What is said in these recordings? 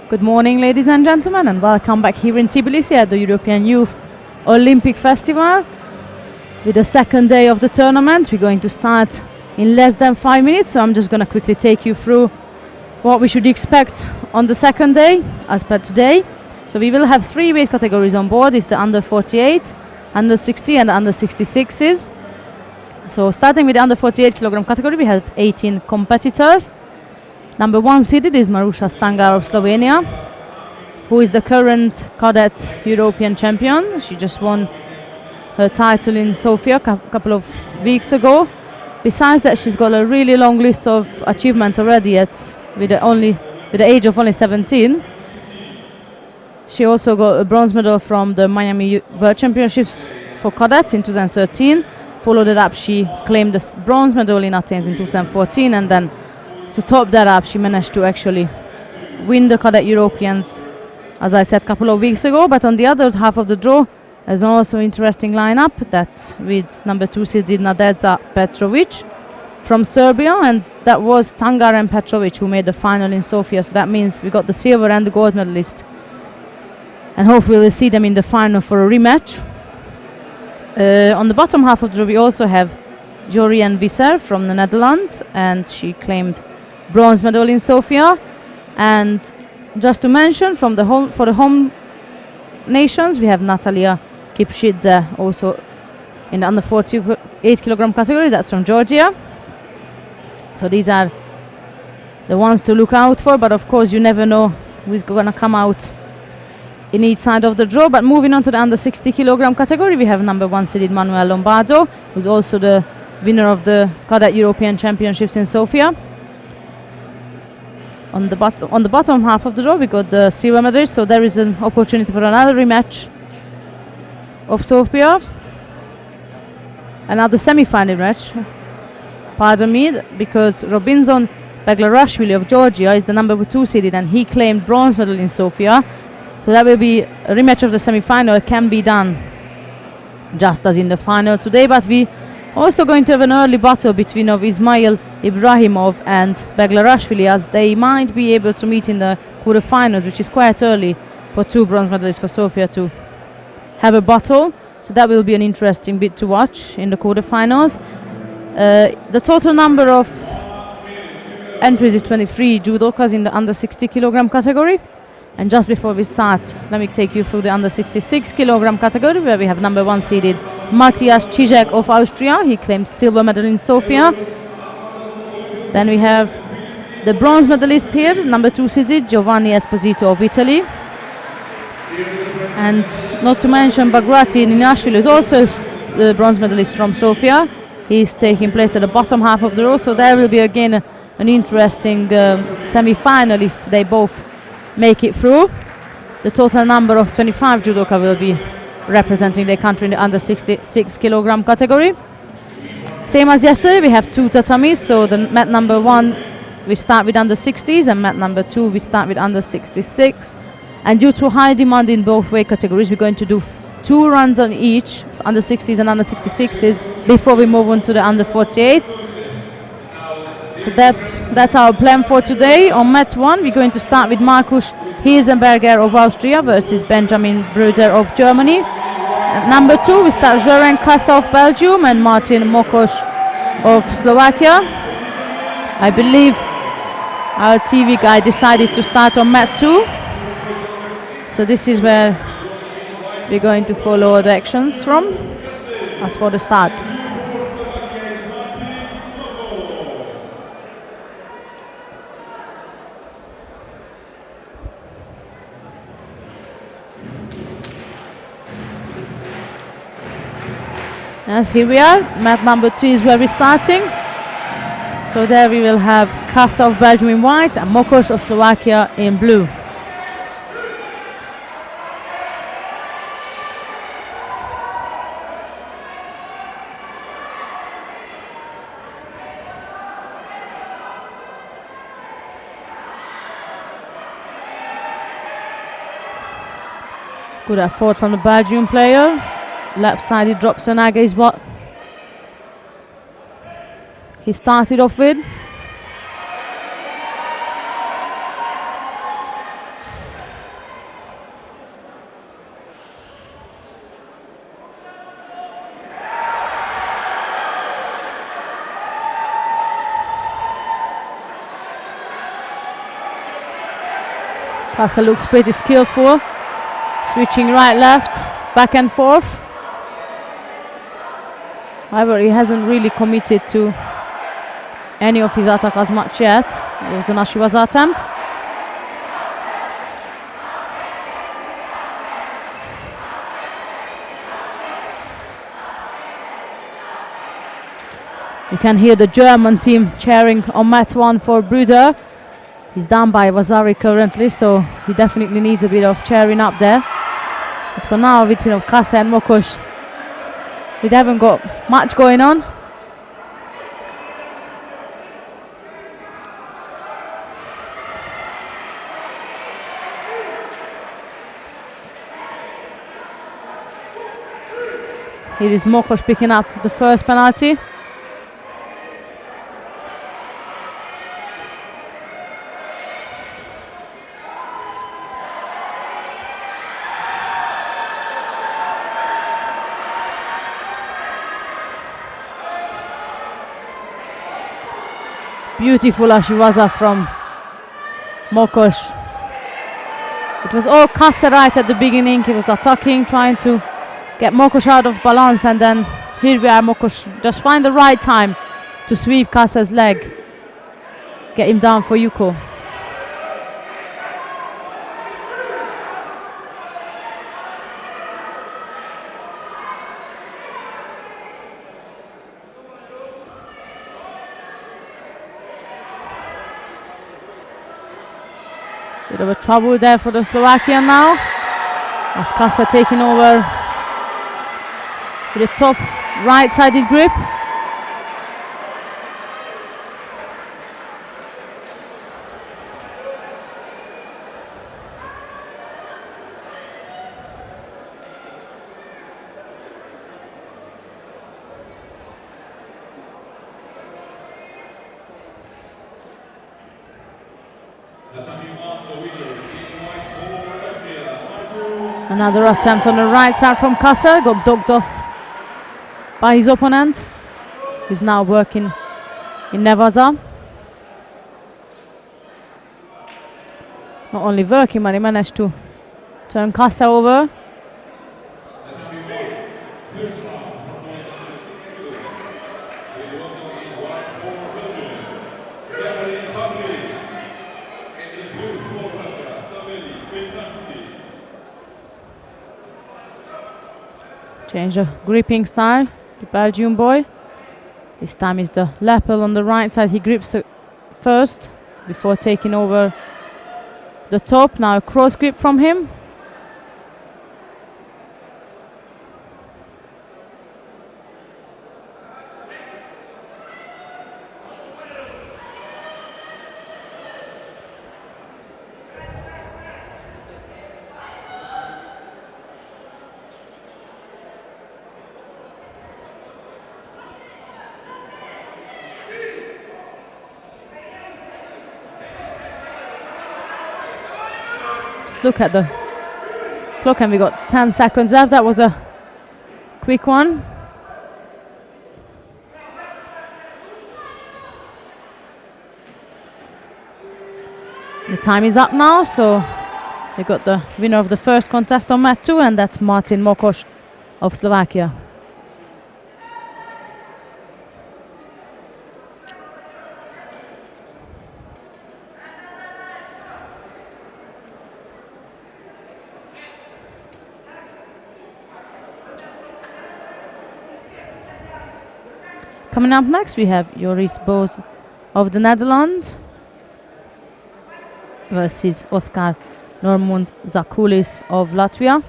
Good morning, ladies and gentlemen, and welcome back here in Tbilisi at the European Youth Olympic Festival. With the second day of the tournament, we're going to start in less than 5 minutes, so I'm just going to quickly take you through what we should expect on the second day as per today. So we will have 3 weight categories on board. It's the under 48, under 60 and under 66s. So starting with the under 48 kilogram category, we have 18 competitors. Number 1 seeded is Maruša Stangar of Slovenia, who is the current cadet European champion. She just won her title in Sofia a couple of weeks ago. Besides that, she's got a really long list of achievements already with the age of only 17. She also got a bronze medal from the Miami World Championships for cadets in 2013. Followed it up, she claimed the bronze medal in Athens in 2014, and then to top that up, she managed to actually win the Cadet Europeans, as I said, a couple of weeks ago. But on the other half of the draw, there's also interesting lineup. That's with number 2 seeded Nadezhda Petrovic from Serbia, and that was Stangar and Petrovic who made the final in Sofia. So that means we got the silver and the gold medalist, and hopefully we'll see them in the final for a rematch. On the bottom half of the draw, we also have Jorian Visser from the Netherlands, and she claimed bronze medal in Sofia. And just to mention, for the home nations, we have Natalia Kipshidze also in the under 48 kilogram category. That's from Georgia. So these are the ones to look out for, but of course you never know who's gonna come out in each side of the draw. But moving on to the under 60 kilogram category, we have number 1 seeded Manuel Lombardo, who's also the winner of the Cadet European Championships in Sofia. On the bottom half of the draw, we got the silver medalist, so there is an opportunity for another rematch of Sofia. Another semi-final match, pardon me, because Robinson Beglarashvili of Georgia is the number 2 seeded, and he claimed bronze medal in Sofia. So that will be a rematch of the semi-final. It can be done just as in the final today, but we also going to have an early battle between of Ismail Ibrahimov and Beglarashvili, as they might be able to meet in the quarterfinals, which is quite early for 2 bronze medalists for Sofia to have a battle. So that will be an interesting bit to watch in the quarterfinals. The total number of entries is 23 judokas in the under 60 kilogram category. And just before we start, let me take you through the under 66 kilogram category, where we have number 1 seeded Matthias Cizek of Austria. He claimed silver medal in Sofia. Then we have the bronze medalist here, number 2 seeded Giovanni Esposito of Italy. And not to mention Bagrati Ninashvili is also the bronze medalist from Sofia. He's taking place at the bottom half of the row, so there will be again an interesting semi-final if they both make it through. The total number of 25 judoka will be representing their country in the under 66 kilogram category. Same as yesterday, we have 2 tatamis, so the mat number 1 we start with under 60s, and mat number 2 we start with under 66. And due to high demand in both weight categories, we're going to do 2 runs on each, so under 60s and under 66s, before we move on to the under 48. So that's our plan for today. On mat 1, we're going to start with Markus Hirsenberger of Austria versus Benjamin Bruder of Germany. At number 2, we start Joren Kassa of Belgium and Martin Mokos of Slovakia. I believe our TV guy decided to start on mat 2. So this is where we're going to follow the actions from as for the start. Yes, here we are. Mat number 2 is where we're starting. So there we will have Kassa of Belgium in white and Mokos of Slovakia in blue. Good effort from the Belgian player. Left side, he drops the naga, is what he started off with. Kasa looks pretty skillful, switching right, left, back and forth. However, he hasn't really committed to any of his attack as much yet. It was an Ashiwaza attempt. You can hear the German team cheering on mat 1 for Bruder. He's down by Vasari currently, so he definitely needs a bit of cheering up there. But for now, between Kasa and Mokos, we haven't got much going on. Here is Mokos picking up the first penalty. Beautiful Ashiwaza from Mokos. It was all Kasa right at the beginning. He was attacking, trying to get Mokos out of balance, and then here we are. Mokos just find the right time to sweep Kasa's leg, get him down for Yuko. Bit of a trouble there for the Slovakian now, as Kasa taking over with a top right-sided grip. Another attempt on the right side from Kasa, got dogged off by his opponent. He's now working in Nevaza. Not only working, but he managed to turn Kasa over. Change the gripping style, the Belgian boy. This time is the lapel on the right side. He grips first before taking over the top. Now a cross grip from him. Look at the clock, and we got 10 seconds left. That was a quick one. The time is up now, so we got the winner of the first contest on mat 2, and that's Martin Mokos of Slovakia. Coming up next, we have Joris Boos of the Netherlands versus Oskar Normund Zakulis of Latvia.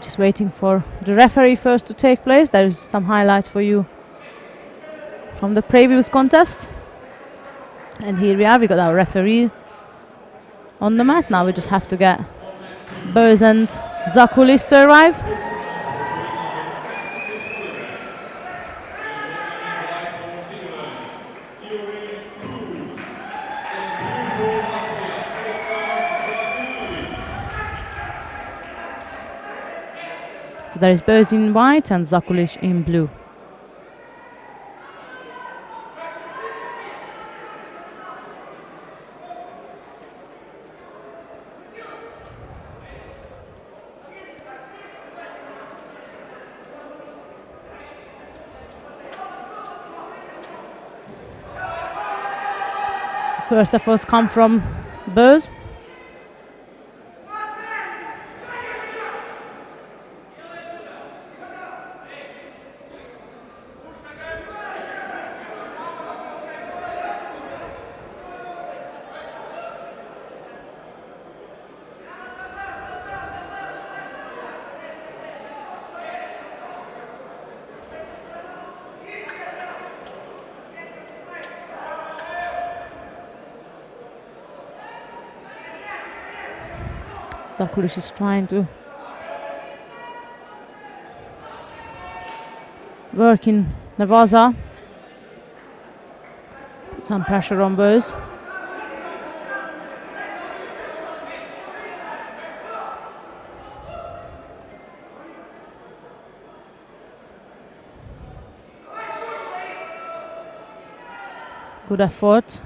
Just waiting for the referee first to take place. There is some highlights for you from the previous contest. And here we are, we got our referee on the mat. Now we just have to get Bose and Zakulis to arrive. So there is Bose in white and Zakulis in blue. First efforts come from Bose. Zakulis is trying to work in Nevaza. Some pressure on Bose. Good effort.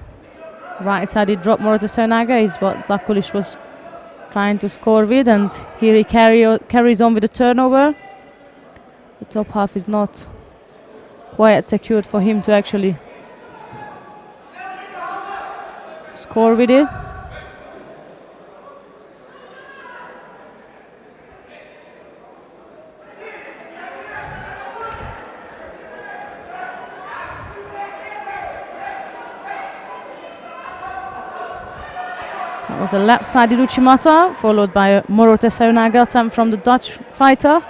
Right sided drop more to Senaga is what Zakulis was trying to score with, and here he carries on with the turnover. The top half is not quite secured for him to actually score with it. That was a left-sided Uchimata, followed by a Morote Sayunaga attempt from the Dutch fighter.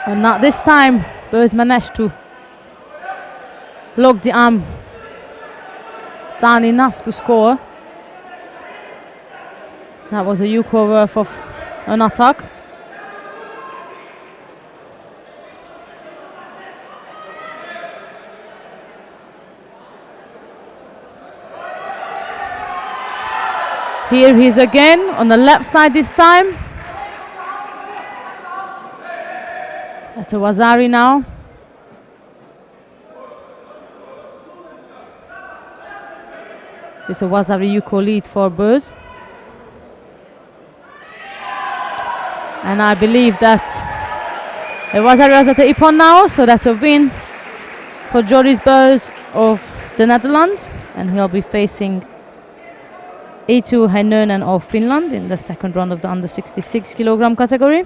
And not this time, Bose managed to lock the arm down enough to score. That was a Yuko worth of an attack. Here he is again on the left side this time. That's a Wazari now. It's a Wazari Yuko lead for Bose. And I believe that the Wazari was at the Ippon now, so that's a win for Joris Bose of the Netherlands. And he'll be facing Eetu Heinonen of Finland in the second round of the under 66 kilogram category.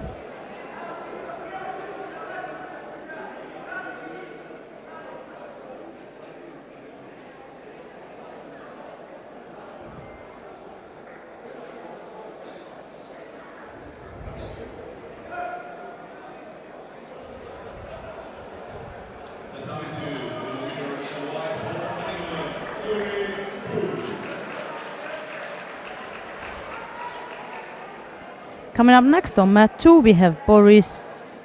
Coming up next on mat 2, we have Boris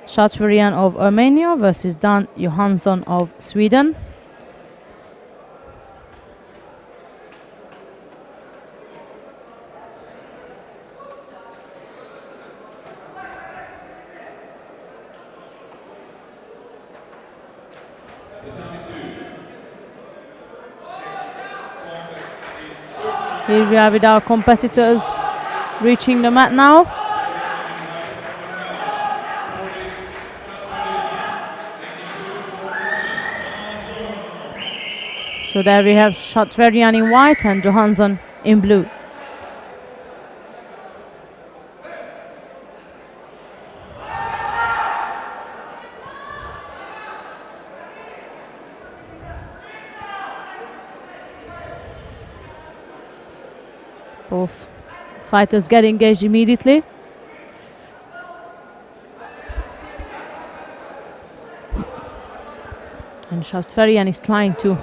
Shatverian of Armenia versus Dan Johansson of Sweden. Here we are with our competitors reaching the mat now. So there we have Shatverian in white and Johansson in blue. Both fighters get engaged immediately. And Shaftverian is trying to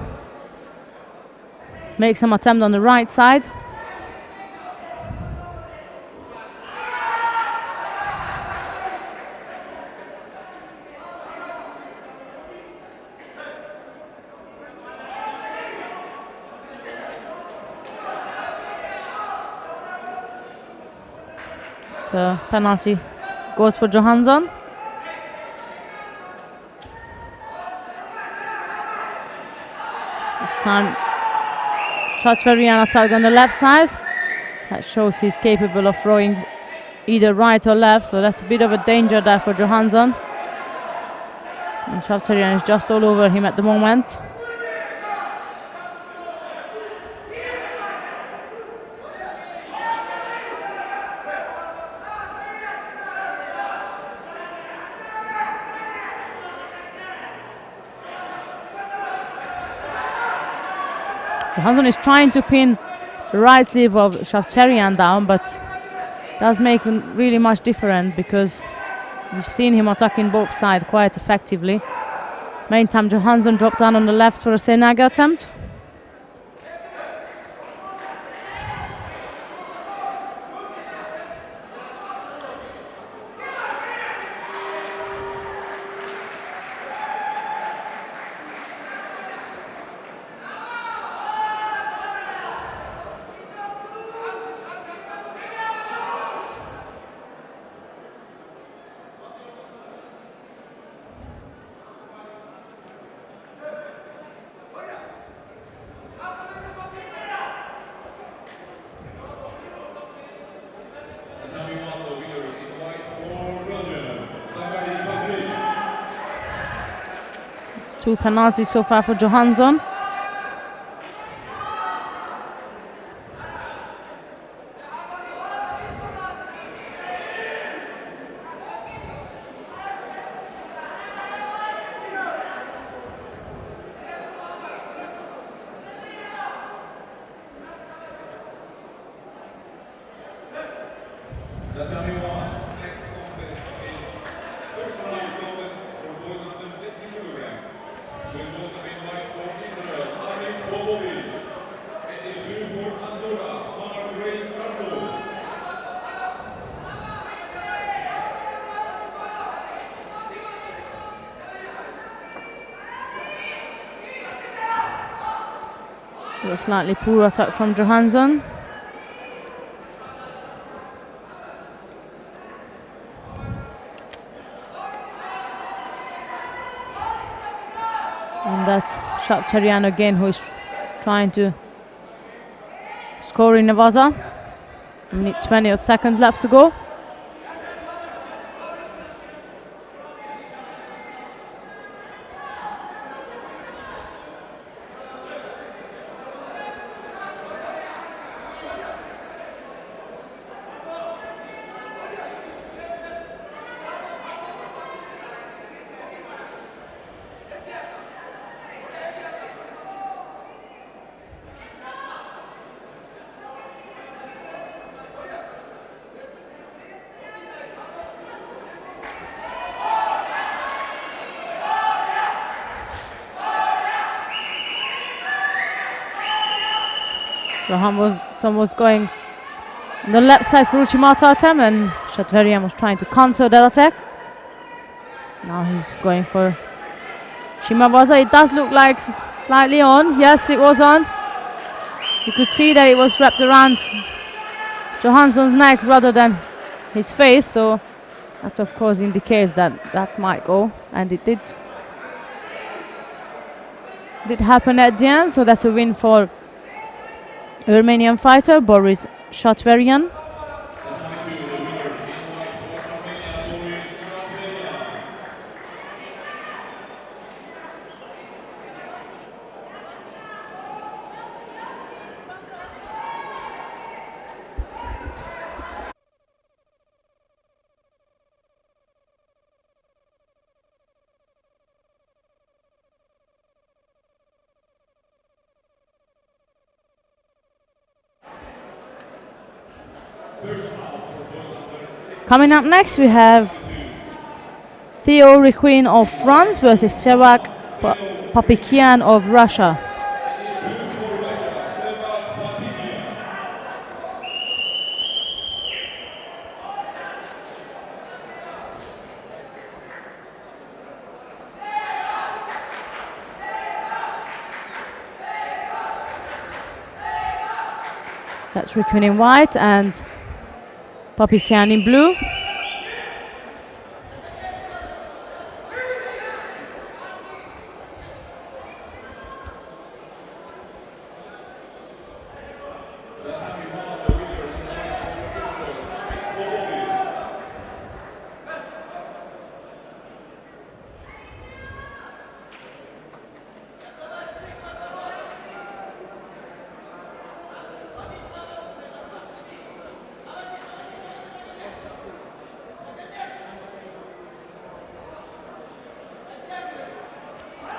make some attempt on the right side. So penalty goes for Johansson. This time Shaftverian attacked on the left side. That shows he's capable of throwing either right or left, so that's a bit of a danger there for Johansson. And Shaftverian is just all over him at the moment. Johansson is trying to pin the right sleeve of Shaftverian down, but does make really much difference because we've seen him attacking both sides quite effectively. Meantime, Johansson dropped down on the left for a Senaga attempt. It's 2 penalties so far for Johansson. A slightly poor attack from Johansson. And that's Shaftverian again, who is trying to score in Nevaza. 20 seconds left to go. Johansson was going on the left side for Uchimata attempt, and Shaftverian was trying to counter that attack. Now he's going for Shimawaza. It does look like slightly on. Yes, it was on. You could see that it was wrapped around Johansson's neck rather than his face, so that of course indicates that that might go, and it did happen at the end, so that's a win for Romanian fighter Boris Shaftverian. Coming up next, we have Theo Requin of France versus Sevak Papikian of Russia. That's Requin in white and Papikian in blue.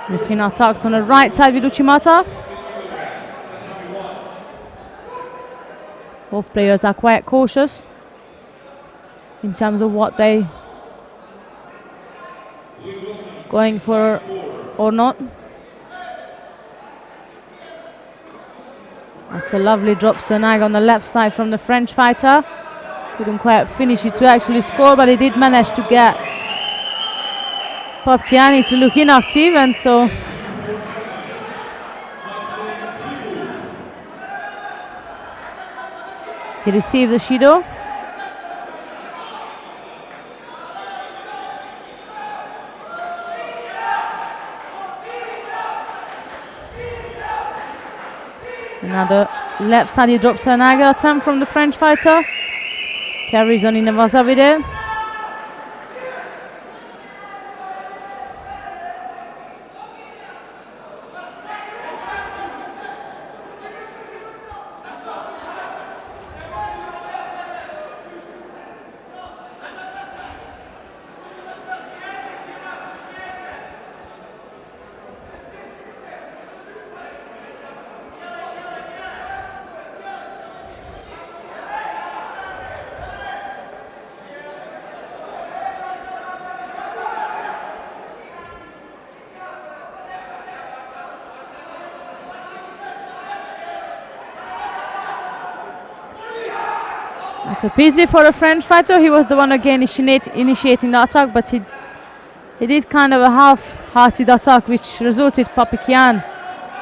Requin attacked on the right side with Uchimata. Both players are quite cautious in terms of what they going for or not. That's a lovely drop snag on the left side from the French fighter. Couldn't quite finish it to actually score, but he did manage to get Papikian to look inactive, and so he received the Shido. Another left-sided drop Sernaga attempt from the French fighter. Carries on in a Vaza with it. It's a pity for a French fighter. He was the one again initiating the attack, but he did kind of a half-hearted attack, which resulted Papikian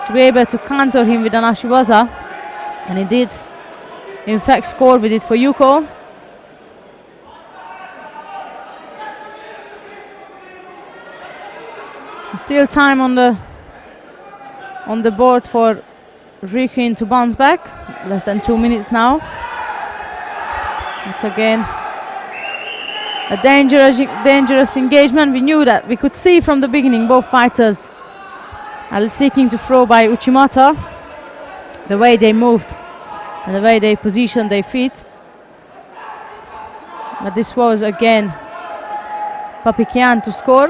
to be able to counter him with an Ashiwaza, and he did in fact score with it for Yuko. Still time on the board for Requin to bounce back. Less than 2 minutes now. It's again a dangerous engagement. We knew that. We could see from the beginning both fighters are seeking to throw by Uchimata. The way they moved and the way they positioned their feet. But this was again Papikian to score.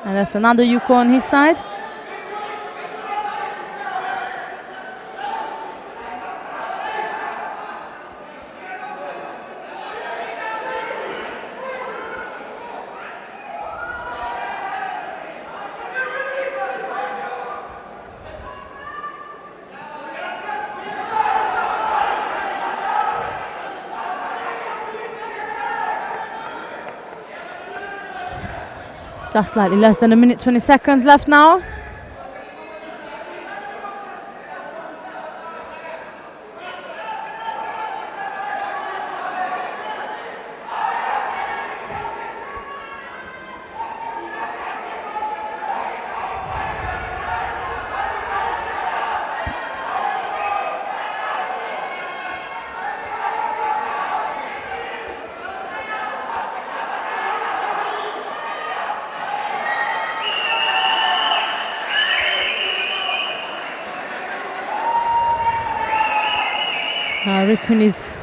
And that's another Yuko on his side. Just slightly less than a minute, 20 seconds left now. Requin is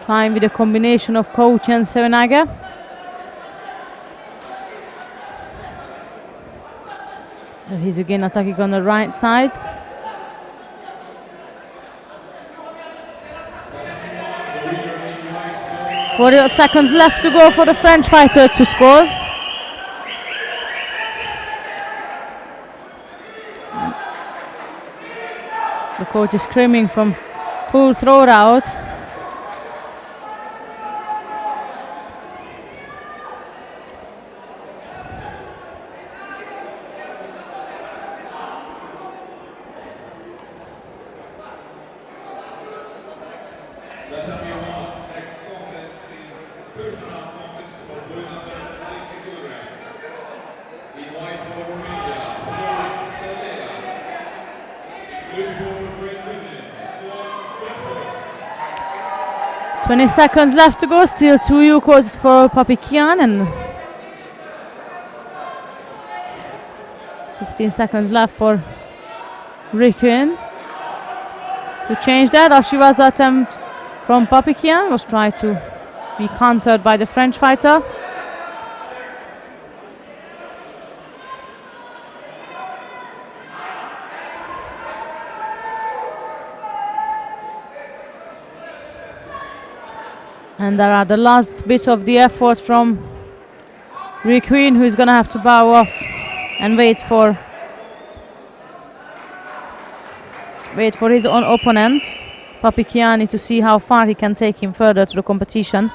trying with a combination of coach and Sevenaga. He's again attacking on the right side. 40 seconds left to go for the French fighter to score. The coach is screaming from full throat out. In white for Romania, 20 seconds left to go, still 2 Yukos for Papikian and 15 seconds left for Rikin. To change that, Ashiva's attempt from Papikian was tried to be countered by the French fighter. And there are the last bit of the effort from Rikin, who is going to have to bow off and wait for his own opponent, Papikiani, to see how far he can take him further to the competition.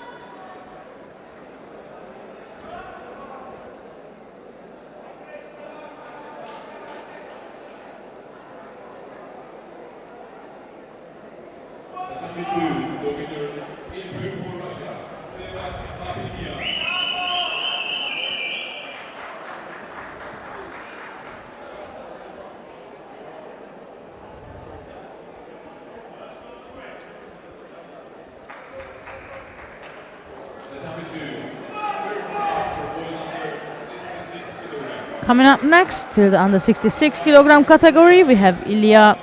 Coming up next to the under 66 kilogram category, we have Ilya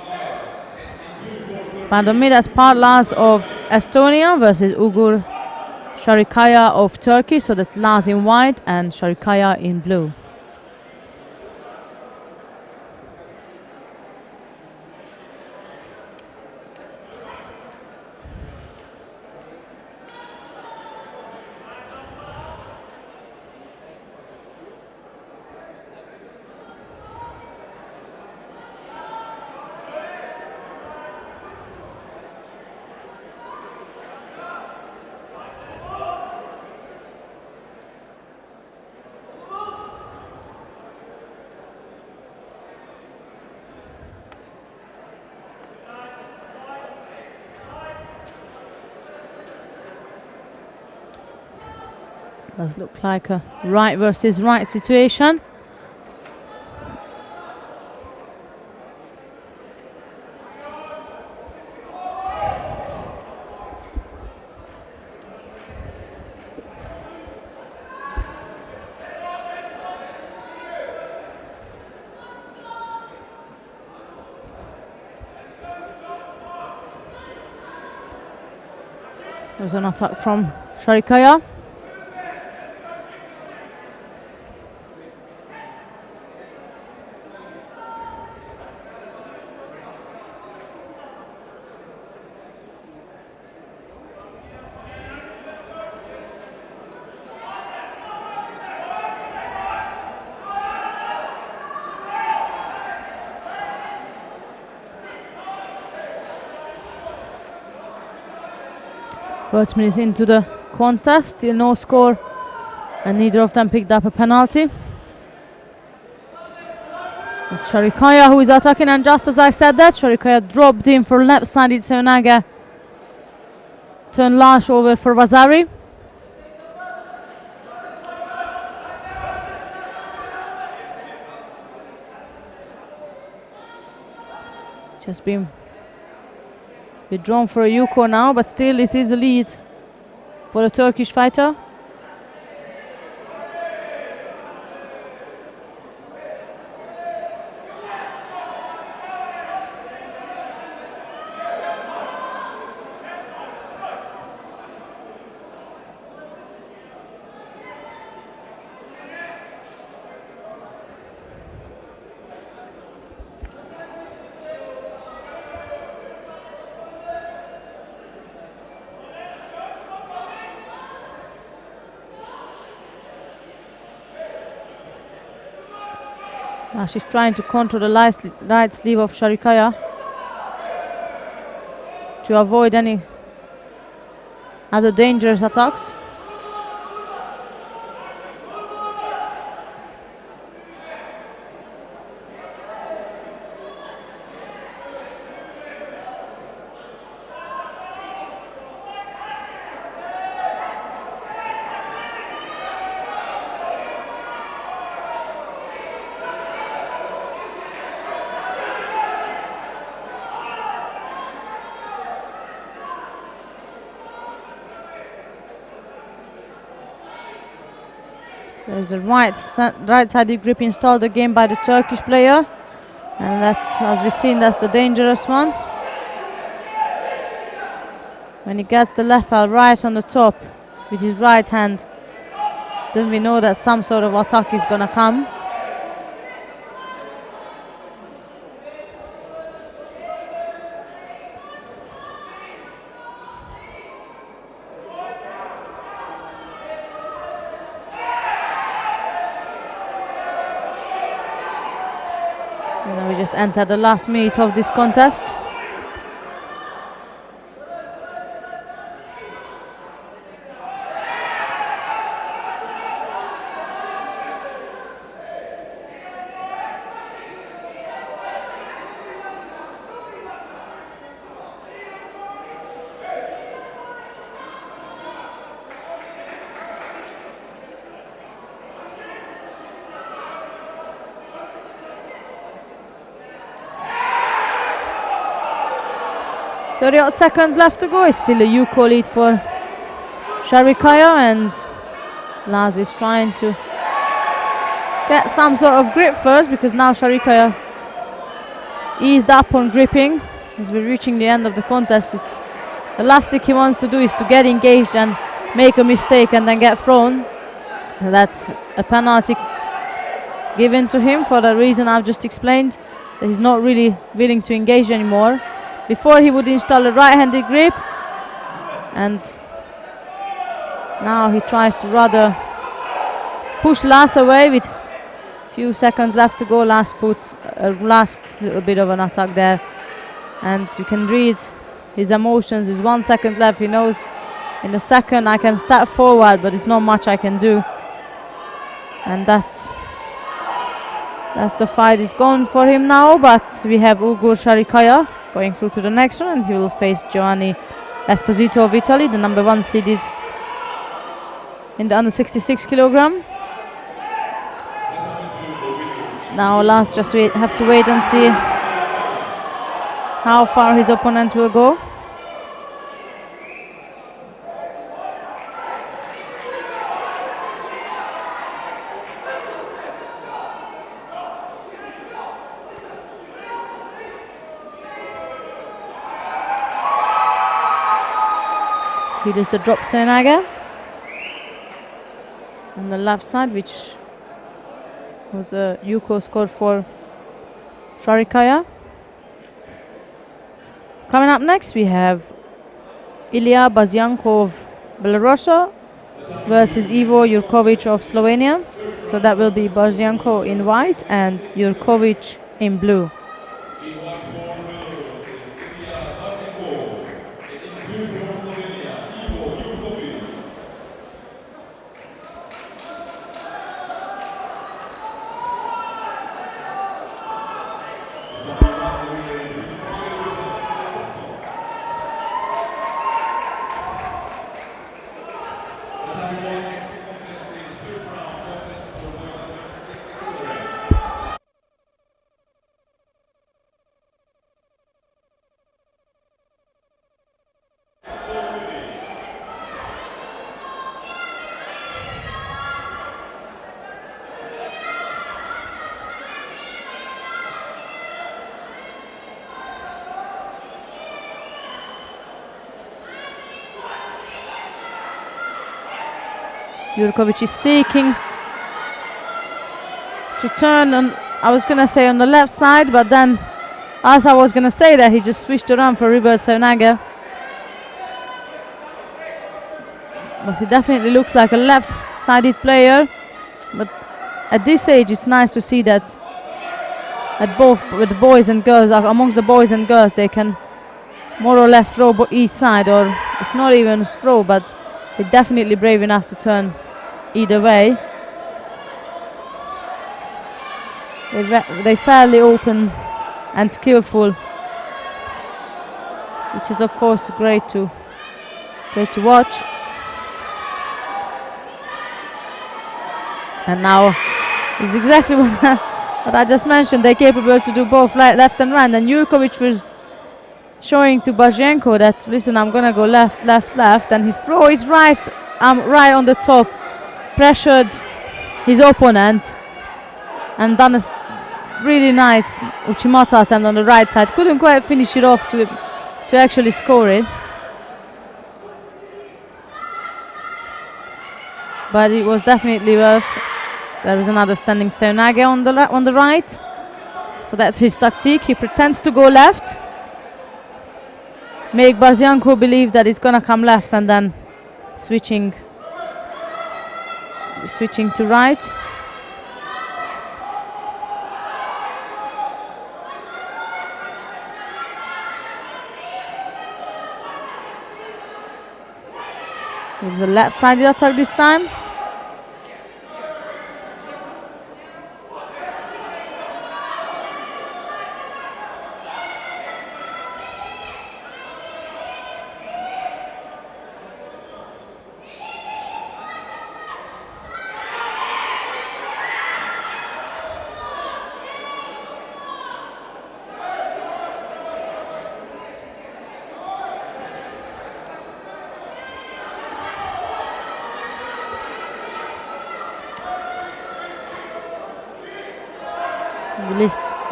Pandomidas Parlas of Estonia versus Ugur Sharikaya of Turkey. So that's Laz in white and Sharikaya in blue. Does look like a right versus right situation. There's an attack from Sharikaya. First minutes into the contest, still no score, and neither of them picked up a penalty. It's Sharikaya who is attacking, and just as I said that, Sharikaya dropped in for left-sided Seonaga. Turn lash over for Vasari. Just been withdrawn for a Yuko now, but still it is a lead for the Turkish fighter. Now she's trying to control the right sleeve of Sharikaya to avoid any other dangerous attacks. There's a right-sided grip installed again by the Turkish player, and that's, as we've seen, that's the dangerous one. When he gets the lapel right on the top with his right hand, then we know that some sort of attack is gonna come. We just entered the last minute of this contest. So 30 odd seconds left to go. It's still a Yuko lead for Sharikaya, and Laz is trying to get some sort of grip first, because now Sharikaya eased up on gripping. As we're reaching the end of the contest, the last thing he wants to do is to get engaged and make a mistake and then get thrown. And that's a penalty given to him for the reason I've just explained, that he's not really willing to engage anymore. Before he would install a right-handed grip, and now he tries to rather push Laz away with few seconds left to go. Laz put a last little bit of an attack there, and you can read his emotions. There's 1 second left. He knows in a second I can step forward, but there's not much I can do, and that's the fight is gone for him now. But we have Ugur Sharikaya going through to the next round, and he will face Giovanni Esposito of Italy, the number 1 seeded in the under 66 kilogram. Now Laz just have to wait and see how far his opponent will go. He does the drop Senaga on the left side, which was a Yuko score for Sharikaya. Coming up next, we have Ilya Bazyanko of Belarus versus Ivo Jurkovic of Slovenia. So that will be Bazyanko in white and Jurkovic in blue. In white for Belarus is Ilya Basikov, and in blue for Slovenia, Ivo Jurkovic. Jurkovic is seeking to turn on, I was gonna say on the left side, but then as I was gonna say that, he just switched around for reverse Senaga. But he definitely looks like a left-sided player. But at this age, it's nice to see that at both with the boys and girls, amongst the boys and girls, they can more or less throw each side, or if not even throw, but they're definitely brave enough to turn either way. They're fairly open and skillful, which is of course great to watch. And now is exactly what I just mentioned. They're capable to do both left and right. And Jurkovic was showing to Bazhenko that, listen, I'm gonna go left, left, left, and he threw his right right on the top, pressured his opponent, and done a really nice Uchimata attempt on the right side. Couldn't quite finish it off to actually score it, but it was definitely worth. There was another standing Seonage on the right, so that's his tactic. He pretends to go left, make Bazhenko believe that he's gonna come left, and then switching to right. Here's a left-sided attack this time.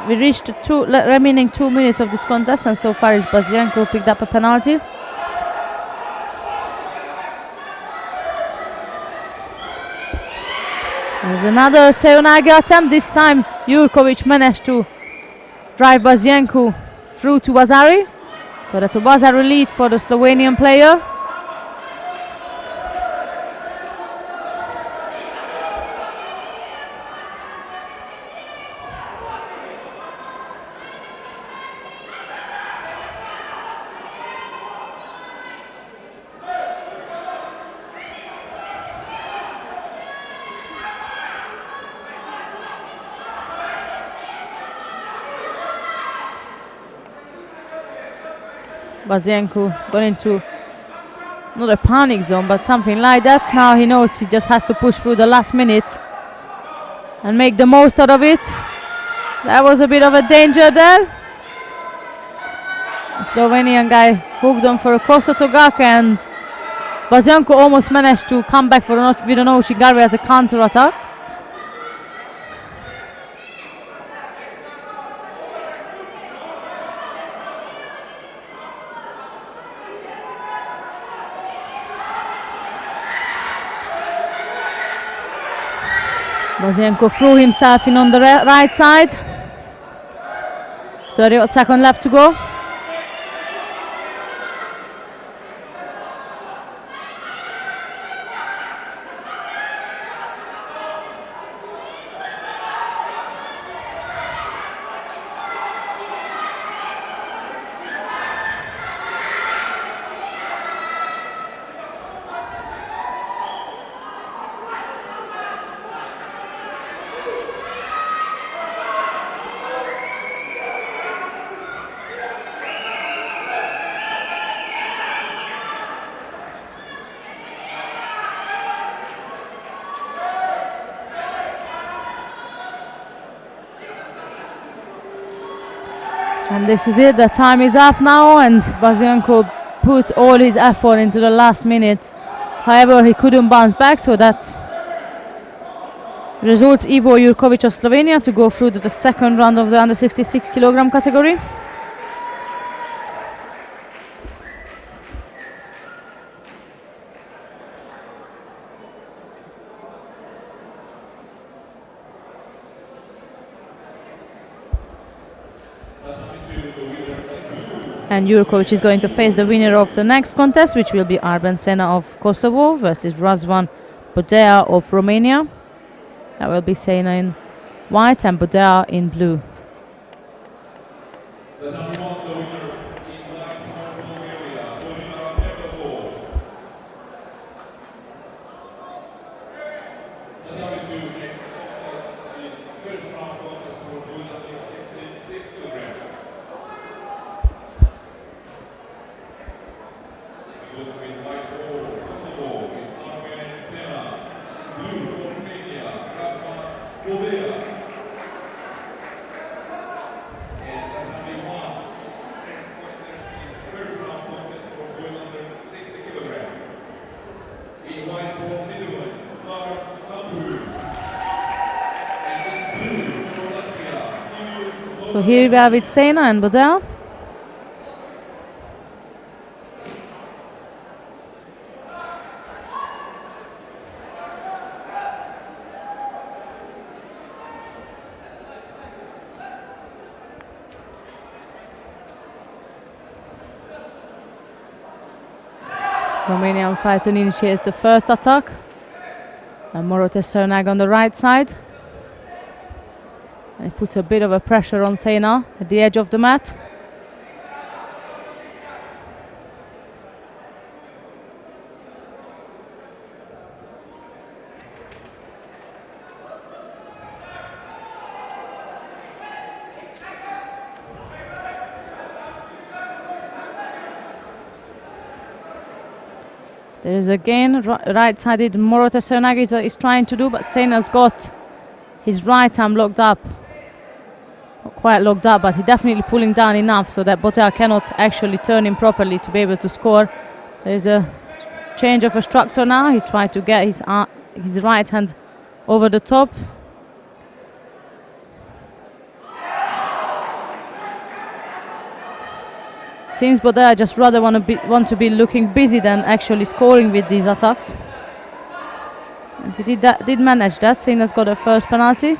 We reached the remaining 2 minutes of this contest, and so far is Bazhenko picked up a penalty. There's another Seonage attempt. This time Jurkovic managed to drive Bazhenko through to Vazari. So that's a Vazari lead for the Slovenian player. Bazhenko got into not a panic zone, but something like that. Now he knows he just has to push through the last minute and make the most out of it. That was a bit of a danger there. The Slovenian guy hooked on for a Kosotogak, and Bazhenko almost managed to come back with an Oshigari as a counter attack. Bazhenko threw himself in on the right side. 30 seconds left to go. And this is it, the time is up now, and Bazhenko put all his effort into the last minute. However, he couldn't bounce back, so that results Ivo Jurkovic of Slovenia to go through to the second round of the under 66 kilogram category. And Jurkovic is going to face the winner of the next contest, which will be Arben Sena of Kosovo versus Razvan Bodea of Romania. That will be Sena in white and Bodea in blue. Tatami 1, the winner in light for Bulgaria, Bojina Pevlov. Tatami 2, next contest is first round contest for boys under 66 kilograms. Resulting in white for Kosovo is Armen Tsena, and in blue for Romania, Razvan Bovea. And Tatami 1, next contest is first round contest for boys under 60 kilograms. In white for Netherlands, Lars Campus. And in blue for Latvia, Emils So here we are with Sena and Bodea. Romanian fighter initiates the first attack. And Morote Sernag on the right side. And he puts a bit of a pressure on Sena at the edge of the mat. There is again right-sided Morote Sernag is trying to do, but Sena's got his right arm locked up. Not quite locked up, but he's definitely pulling down enough so that Bodea cannot actually turn him properly to be able to score. There is a change of a structure now. He tried to get his right hand over the top. Seems Bodea just rather want to be looking busy than actually scoring with these attacks. And he did manage that. Sena's got a first penalty.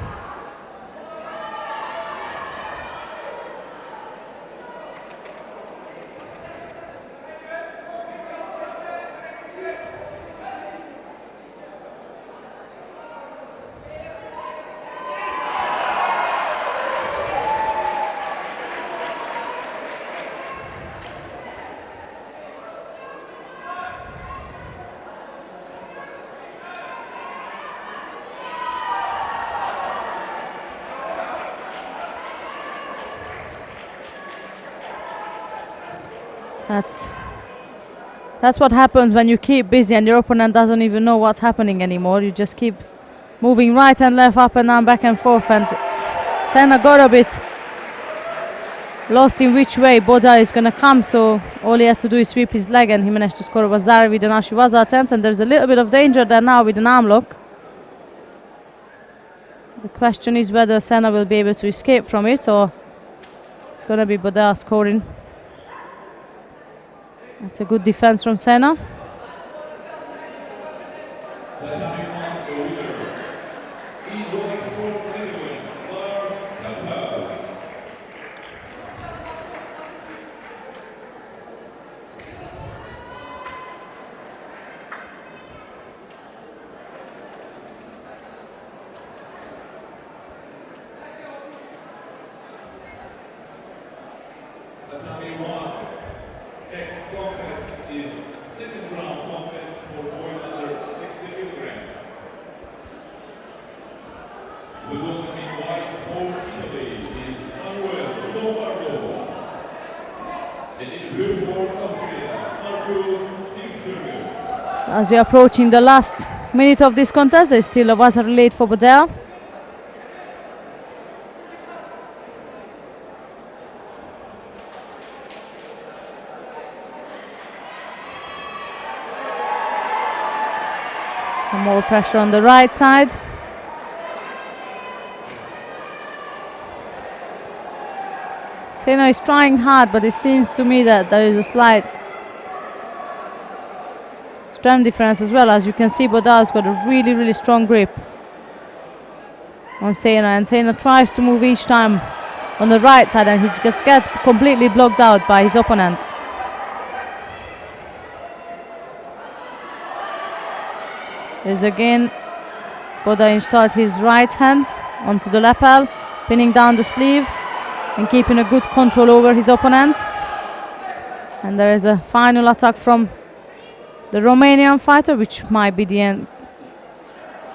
That's what happens when you keep busy and your opponent doesn't even know what's happening anymore. You just keep moving right and left, up and down, back and forth, and Sena got a bit lost in which way Bodea is going to come, so all he had to do is sweep his leg and he managed to score a Vazari with an Ashiwaza attempt, and there's a little bit of danger there now with an arm lock. The question is whether Sena will be able to escape from it or it's going to be Bodea scoring. That's a good defense from Sena. Next contest is second round contest for boys under 60 kilograms. Resulting in white for Italy is Manuel Lombardo. And in blue for Austria, Marcus Hilsberger. As we are approaching the last minute of this contest, there's still a Vazar late for Bodea. More pressure on the right side. Sena is trying hard, but it seems to me that there is a slight strength difference as well. As you can see, Bodea's got a really, really strong grip on Sena, and Sena tries to move each time on the right side, and he just gets completely blocked out by his opponent. There's again, Bodea installed his right hand onto the lapel, pinning down the sleeve. and keeping a good control over his opponent. And there is a final attack from the Romanian fighter, which might be the end.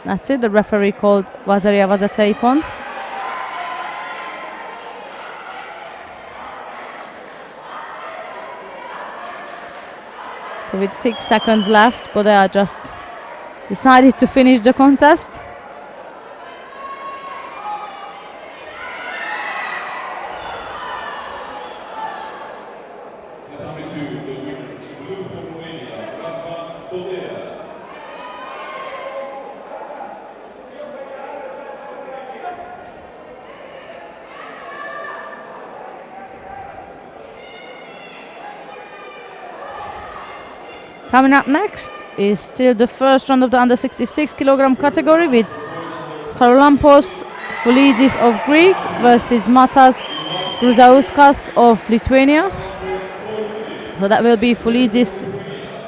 That's it, the referee called Vazaria Vazateipon. So with 6 seconds left, but they are just decided to finish the contest. Coming up next is still the first round of the under 66 kilogram category with Karolampos Foulidis of Greece versus Matas Gruzauskas of Lithuania. So that will be Foulidis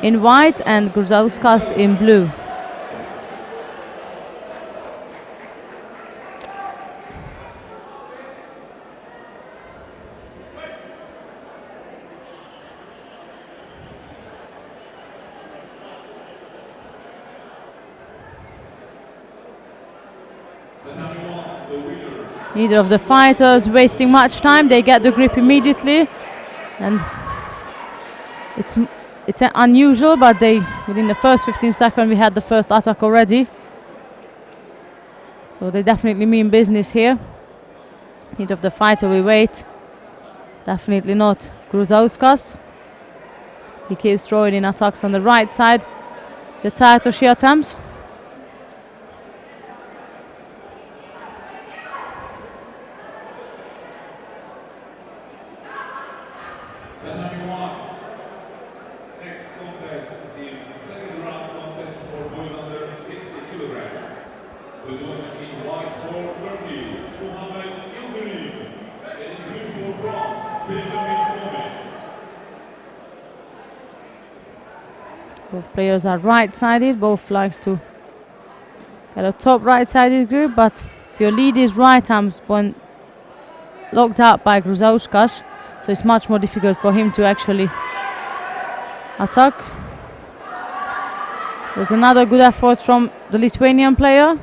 in white and Gruzauskas in blue. Neither of the fighters wasting much time. They get the grip immediately, and it's unusual, but within the first 15 seconds we had the first attack already. So they definitely mean business here. Neither of the fighter will wait. Definitely not Gruzauskas. He keeps throwing in attacks on the right side. The Taitoshi attempts. Both players are right-sided. Both likes to get a top right-sided grip, but Foulidis' right arm's been locked out by Gruzauskas, so it's much more difficult for him to actually attack. There's another good effort from the Lithuanian player.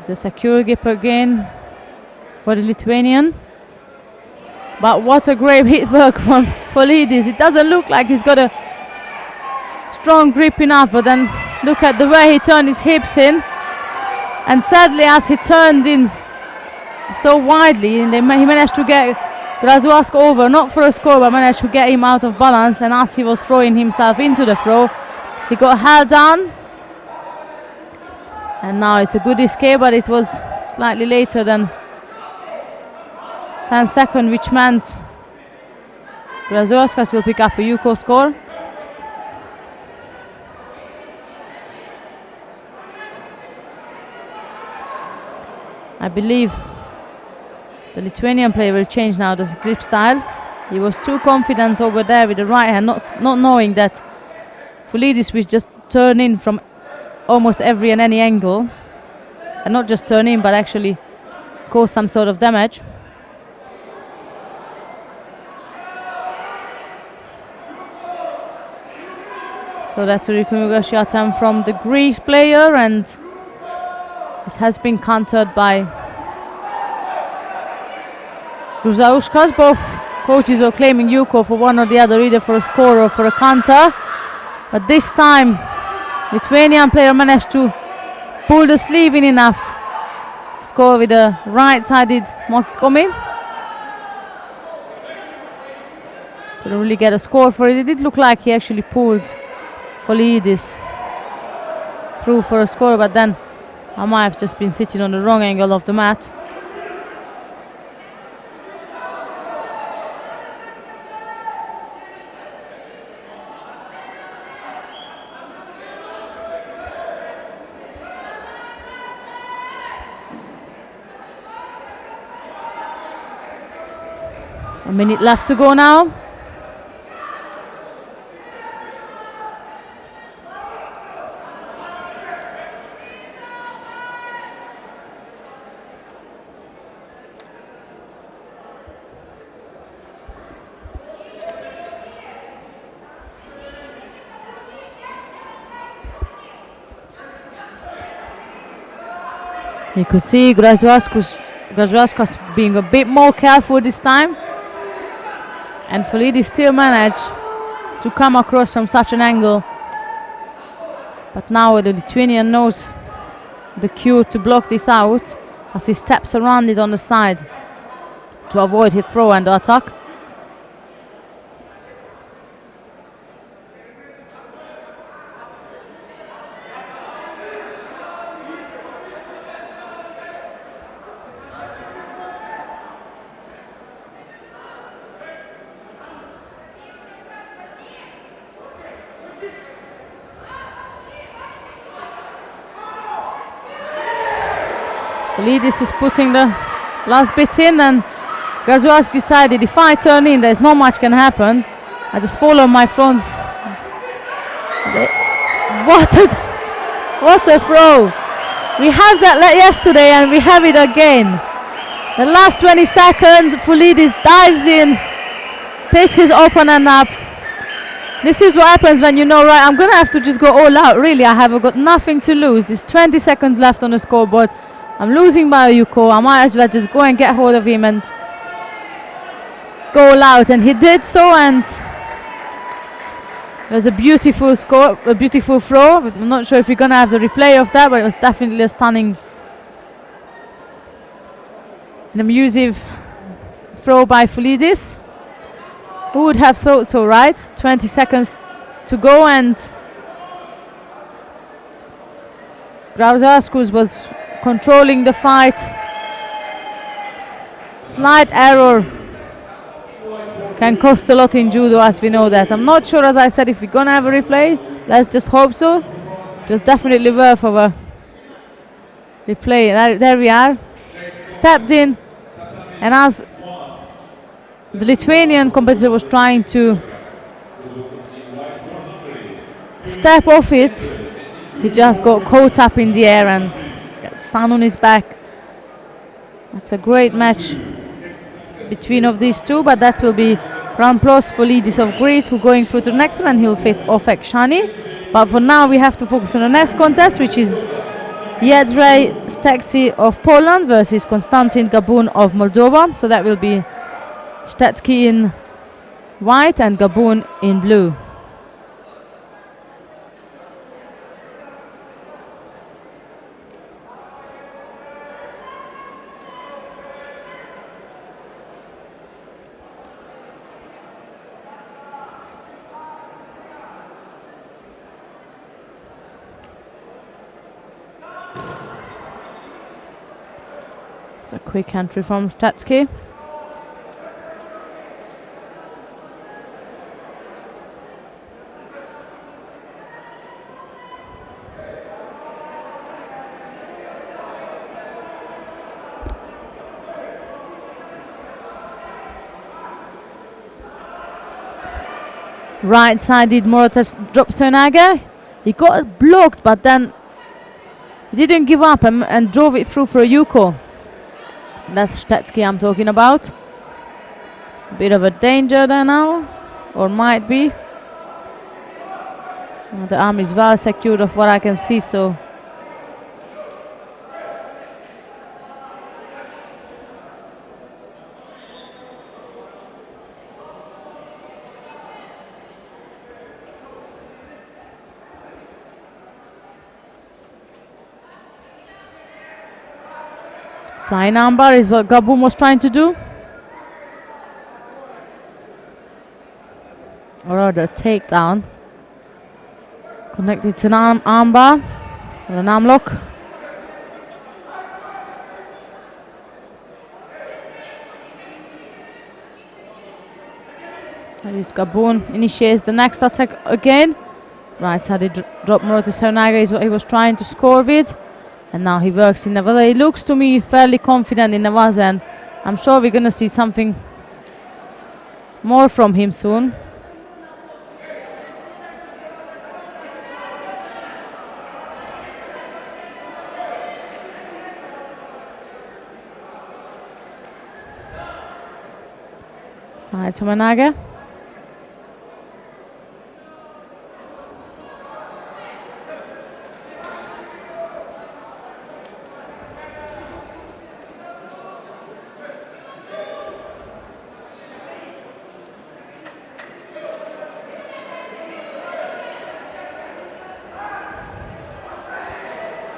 It's a secure grip again for the Lithuanian. But what a great hit work from Foulidis. It doesn't look like he's got a strong grip enough, but then look at the way he turned his hips in. And sadly, as he turned in so widely, he managed to get Gruzauskas over, not for a score, but managed to get him out of balance. And as he was throwing himself into the throw, he got held down. And now it's a good escape, but it was slightly later than 10 seconds, which meant Gruzauskas will pick up a Yuko score. I believe the Lithuanian player will change now the grip style. He was too confident over there with the right hand, not knowing that Foulidis will just turn in from almost every and any angle, and not just turn in but actually cause some sort of damage. So that's a Rikumigashi attempt from the Greek player, and this has been countered by Gruzauskas. Both coaches were claiming Yuko for one or the other, either for a score or for a counter, but this time Lithuanian player managed to pull the sleeve in enough to score with a right-sided Mokikomi. Couldn't really get a score for it. It did look like he actually pulled Foulidis through for a score, but then I might have just been sitting on the wrong angle of the mat. A minute left to go now. You could see Grazuaskas being a bit more careful this time. And Folidis still managed to come across from such an angle. But now the Lithuanian knows the cue to block this out as he steps around it on the side to avoid his throw and attack. Folidis is putting the last bit in, and Grazuask decided if I turn in, there's not much can happen. I just follow my front. What a throw! We had that yesterday and we have it again. The last 20 seconds, Folidis dives in, picks his opponent up. This is what happens when you know, right, I'm gonna have to just go all out. Really, I have got nothing to lose. There's 20 seconds left on the scoreboard. I'm losing by a Yuko. I might as well just go and get hold of him and go all out. And he did so, and it was a beautiful score, a beautiful throw. I'm not sure if we're gonna have the replay of that, but it was definitely a stunning and amusing throw by Folidis. Who would have thought so, right? 20 seconds to go, and Grauzaskus was controlling the fight. Slight error can cost a lot in judo, as we know that. I'm not sure, as I said, if we're gonna have a replay. Let's just hope so. Just definitely worth of a replay. There we are. Stepped in, and as the Lithuanian competitor was trying to step off it, he just got caught up in the air and got stunned on his back. That's a great match between of these two, but that will be Rampros Folidis of Greece, who going through to the next one, and he'll face Ofek Shani. But for now we have to focus on the next contest, which is Jędrzej Stecki of Poland versus Konstantin Gabun of Moldova. So that will be Stecki in white and Gabun in blue. It's a quick entry from Stecki. Right-sided Morotas drops to Naga. He got blocked, but then he didn't give up and drove it through for a Yuko. That's Stecki I'm talking about. Bit of a danger there now, or might be. The arm is well secured of what I can see, so flying armbar is what Gabun was trying to do. Or rather, takedown. Connected to an armbar, or an arm lock. That is Gabun initiates the next attack again. Right-sided drop Morotas Hernaga is what he was trying to score with. And now he works in Nevada. He looks to me fairly confident in Nevada, and I'm sure we're going to see something more from him soon. Side to Manage.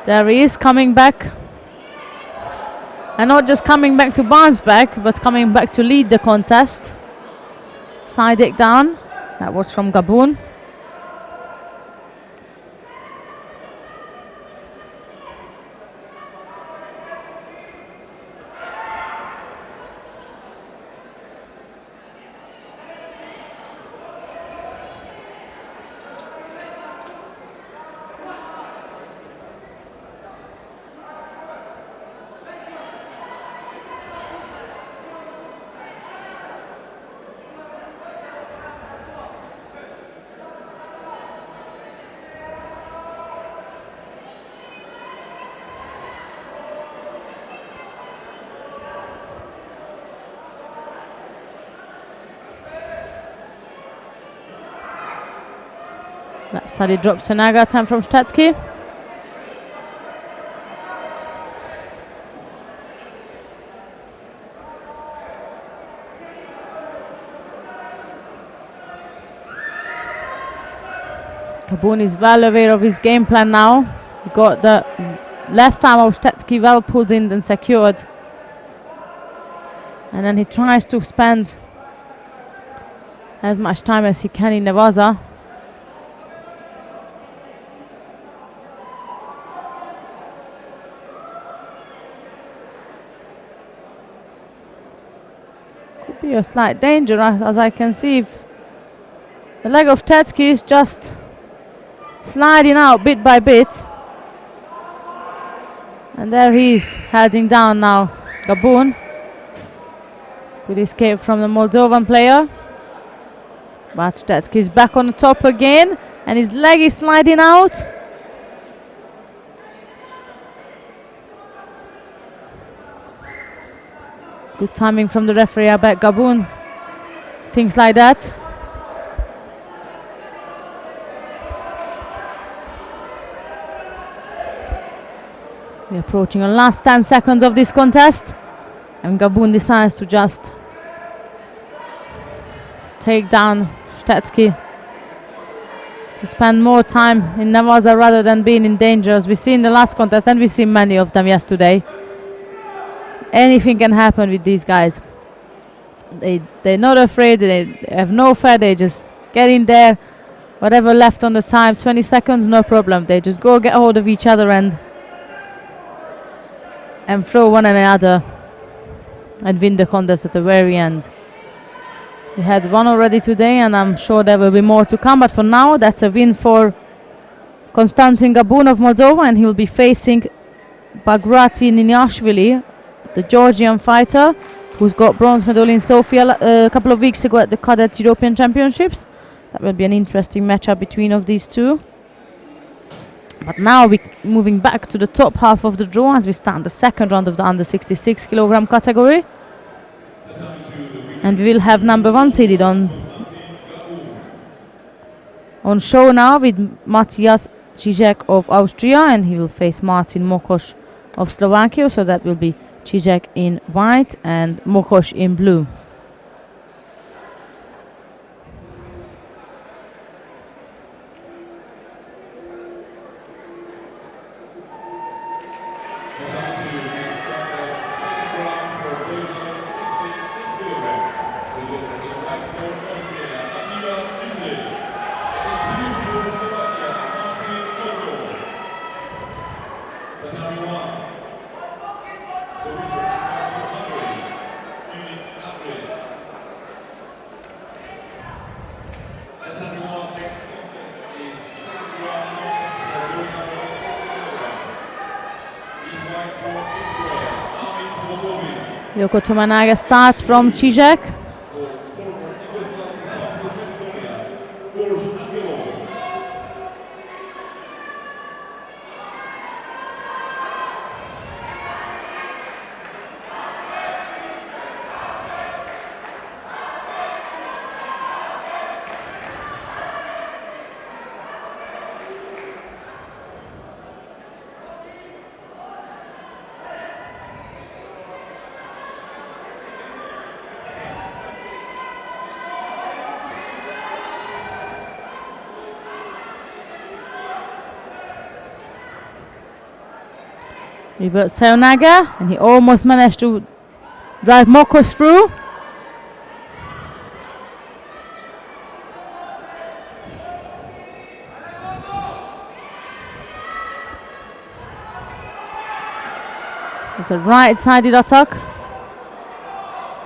There he is, coming back. And not just coming back to bounce back, but coming back to lead the contest. Side kick down. That was from Gabon. Left side he drops Naga, time from Stetsky. Gabon is well aware of his game plan now. He got the left arm of Stetsky well pulled in and secured. And then he tries to spend as much time as he can in Nevaza. Could be a slight danger, as I can see. If the leg of Stetsky is just sliding out bit by bit. And there he is, heading down now. Gabon. Good escape from the Moldovan player. But Stetsky is back on the top again. And his leg is sliding out. Good timing from the referee about Gabon. Things like that. We're approaching the last 10 seconds of this contest. And Gabon decides to just take down Stetsky to spend more time in Nevaza rather than being in danger, as we see in the last contest, and we see many of them yesterday. Anything can happen with these guys. They're not afraid, they have no fear, they just get in there, whatever left on the time, 20 seconds, no problem. They just go get hold of each other and throw one another and win the contest at the very end. We had one already today, and I'm sure there will be more to come, but for now that's a win for Konstantin Gabon of Moldova, and he will be facing Bagrati Niniashvili, the Georgian fighter who's got bronze medal in Sofia a couple of weeks ago at the Cadet European Championships. That will be an interesting matchup between of these two. But now we're moving back to the top half of the draw as we start the second round of the under 66 kilogram category. And we will have number one seeded on show now with Matthias Zizek of Austria, and he will face Martin Mokos of Slovakia. So that will be Zizek in white and Mokos in blue. Yoko Tominaga starts from Zizek. Reverse Seonaga, and he almost managed to drive Mokos through. It's a right-sided attack.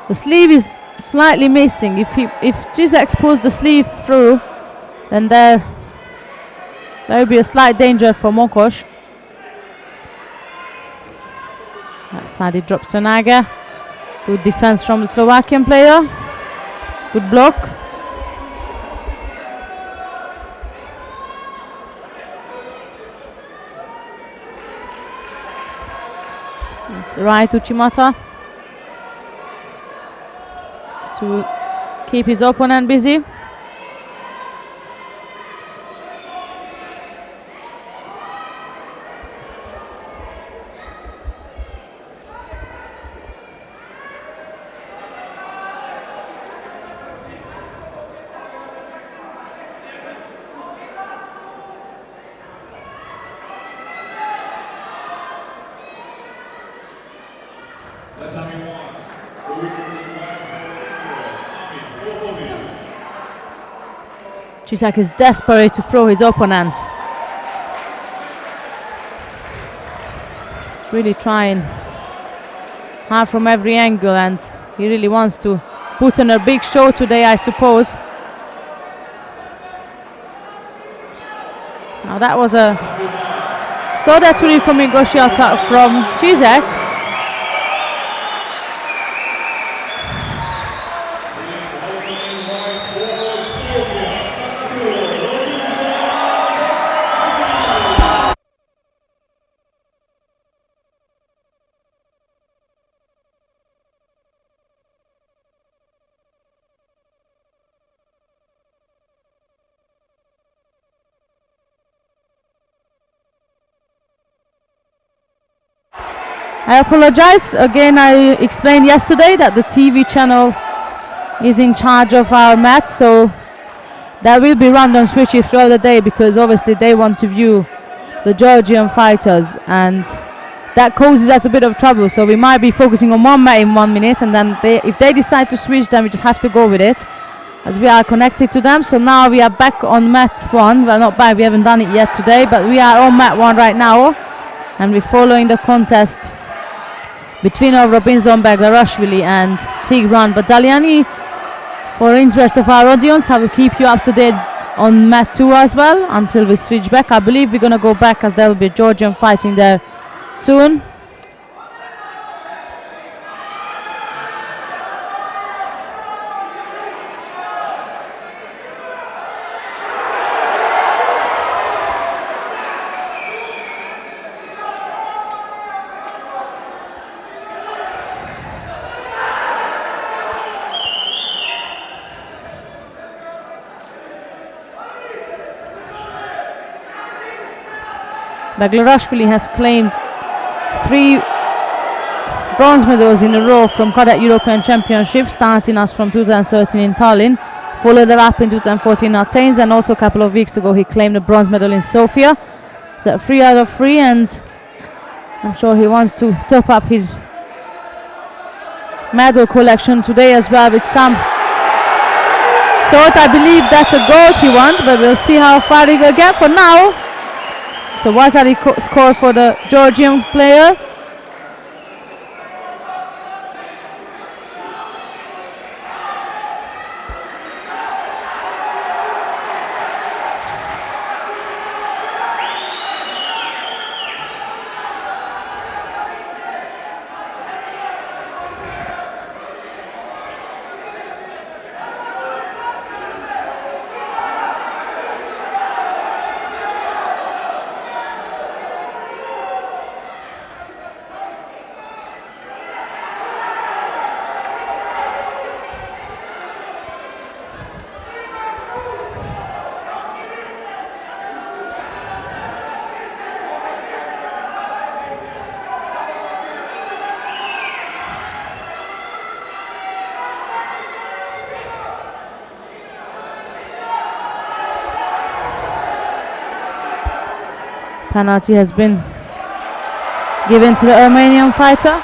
The sleeve is slightly missing. If Zizek pulls the sleeve through, then there will be a slight danger for Mokos. Left-sided drop Seonaga. Good defense from the Slovakian player. Good block. It's right Uchimata to keep his opponent busy. Zizek is desperate to throw his opponent. He's really trying hard from every angle, and he really wants to put on a big show today, I suppose. Now that was a Sodatsuri Komigoshi attack from Zizek. I apologize. Again, I explained yesterday that the TV channel is in charge of our match, so that will be random switches throughout the day, because obviously they want to view the Georgian fighters, and that causes us a bit of trouble. So we might be focusing on one match in 1 minute, and then if they decide to switch, then we just have to go with it, as we are connected to them. So now we are back on mat 1. Well, not back, we haven't done it yet today, but we are on mat 1 right now, and we're following the contest between Robinson Beglarashvili and Tigran Batalyani. For interest of our audience, I will keep you up to date on mat 2 as well until we switch back. I believe we're going to go back, as there will be Georgian fighting there soon. Beglarashvili has claimed 3 bronze medals in a row from Cadet European Championships, starting us from 2013 in Tallinn, followed it up in 2014 in Athens, and also a couple of weeks ago he claimed a bronze medal in Sofia. So 3 out of 3, and I'm sure he wants to top up his medal collection today as well with some sort. I believe that's a gold he wants, but we'll see how far he will get. For now, so Wazari score for the Georgian player. Penalty has been given to the Armenian fighter.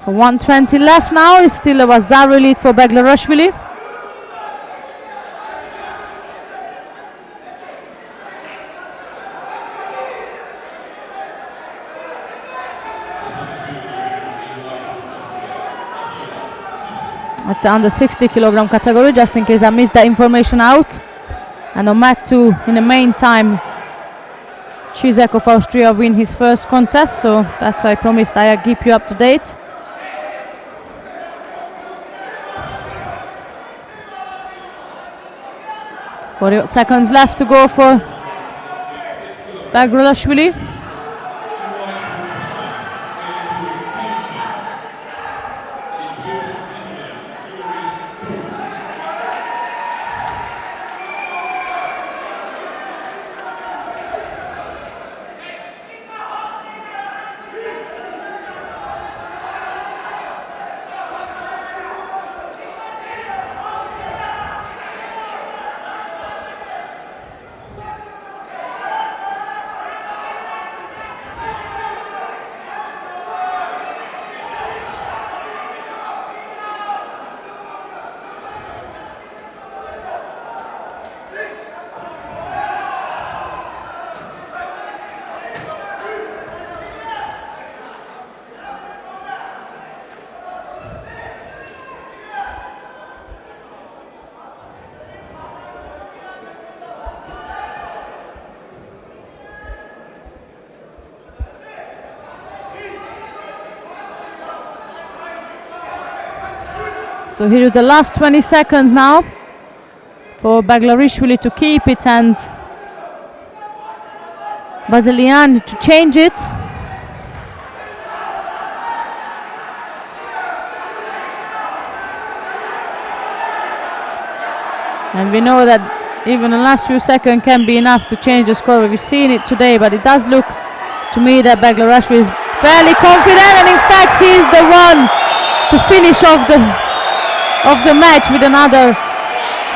So 120 left now. It's still a Vazaru lead for Beglarashvili. That's the under 60 kilogram category, just in case I missed that information out. And on mat 2, in the main time, Cizek of Austria win his first contest, so that's I promised I keep you up to date. Forty seconds left to go for Beglarashvili. So here is the last 20 seconds now for Beglarashvili to keep it and Badalian to change it. And we know that even the last few seconds can be enough to change the score. We've seen it today, but it does look to me that Beglarashvili is fairly confident, and in fact he is the one to finish off the match with another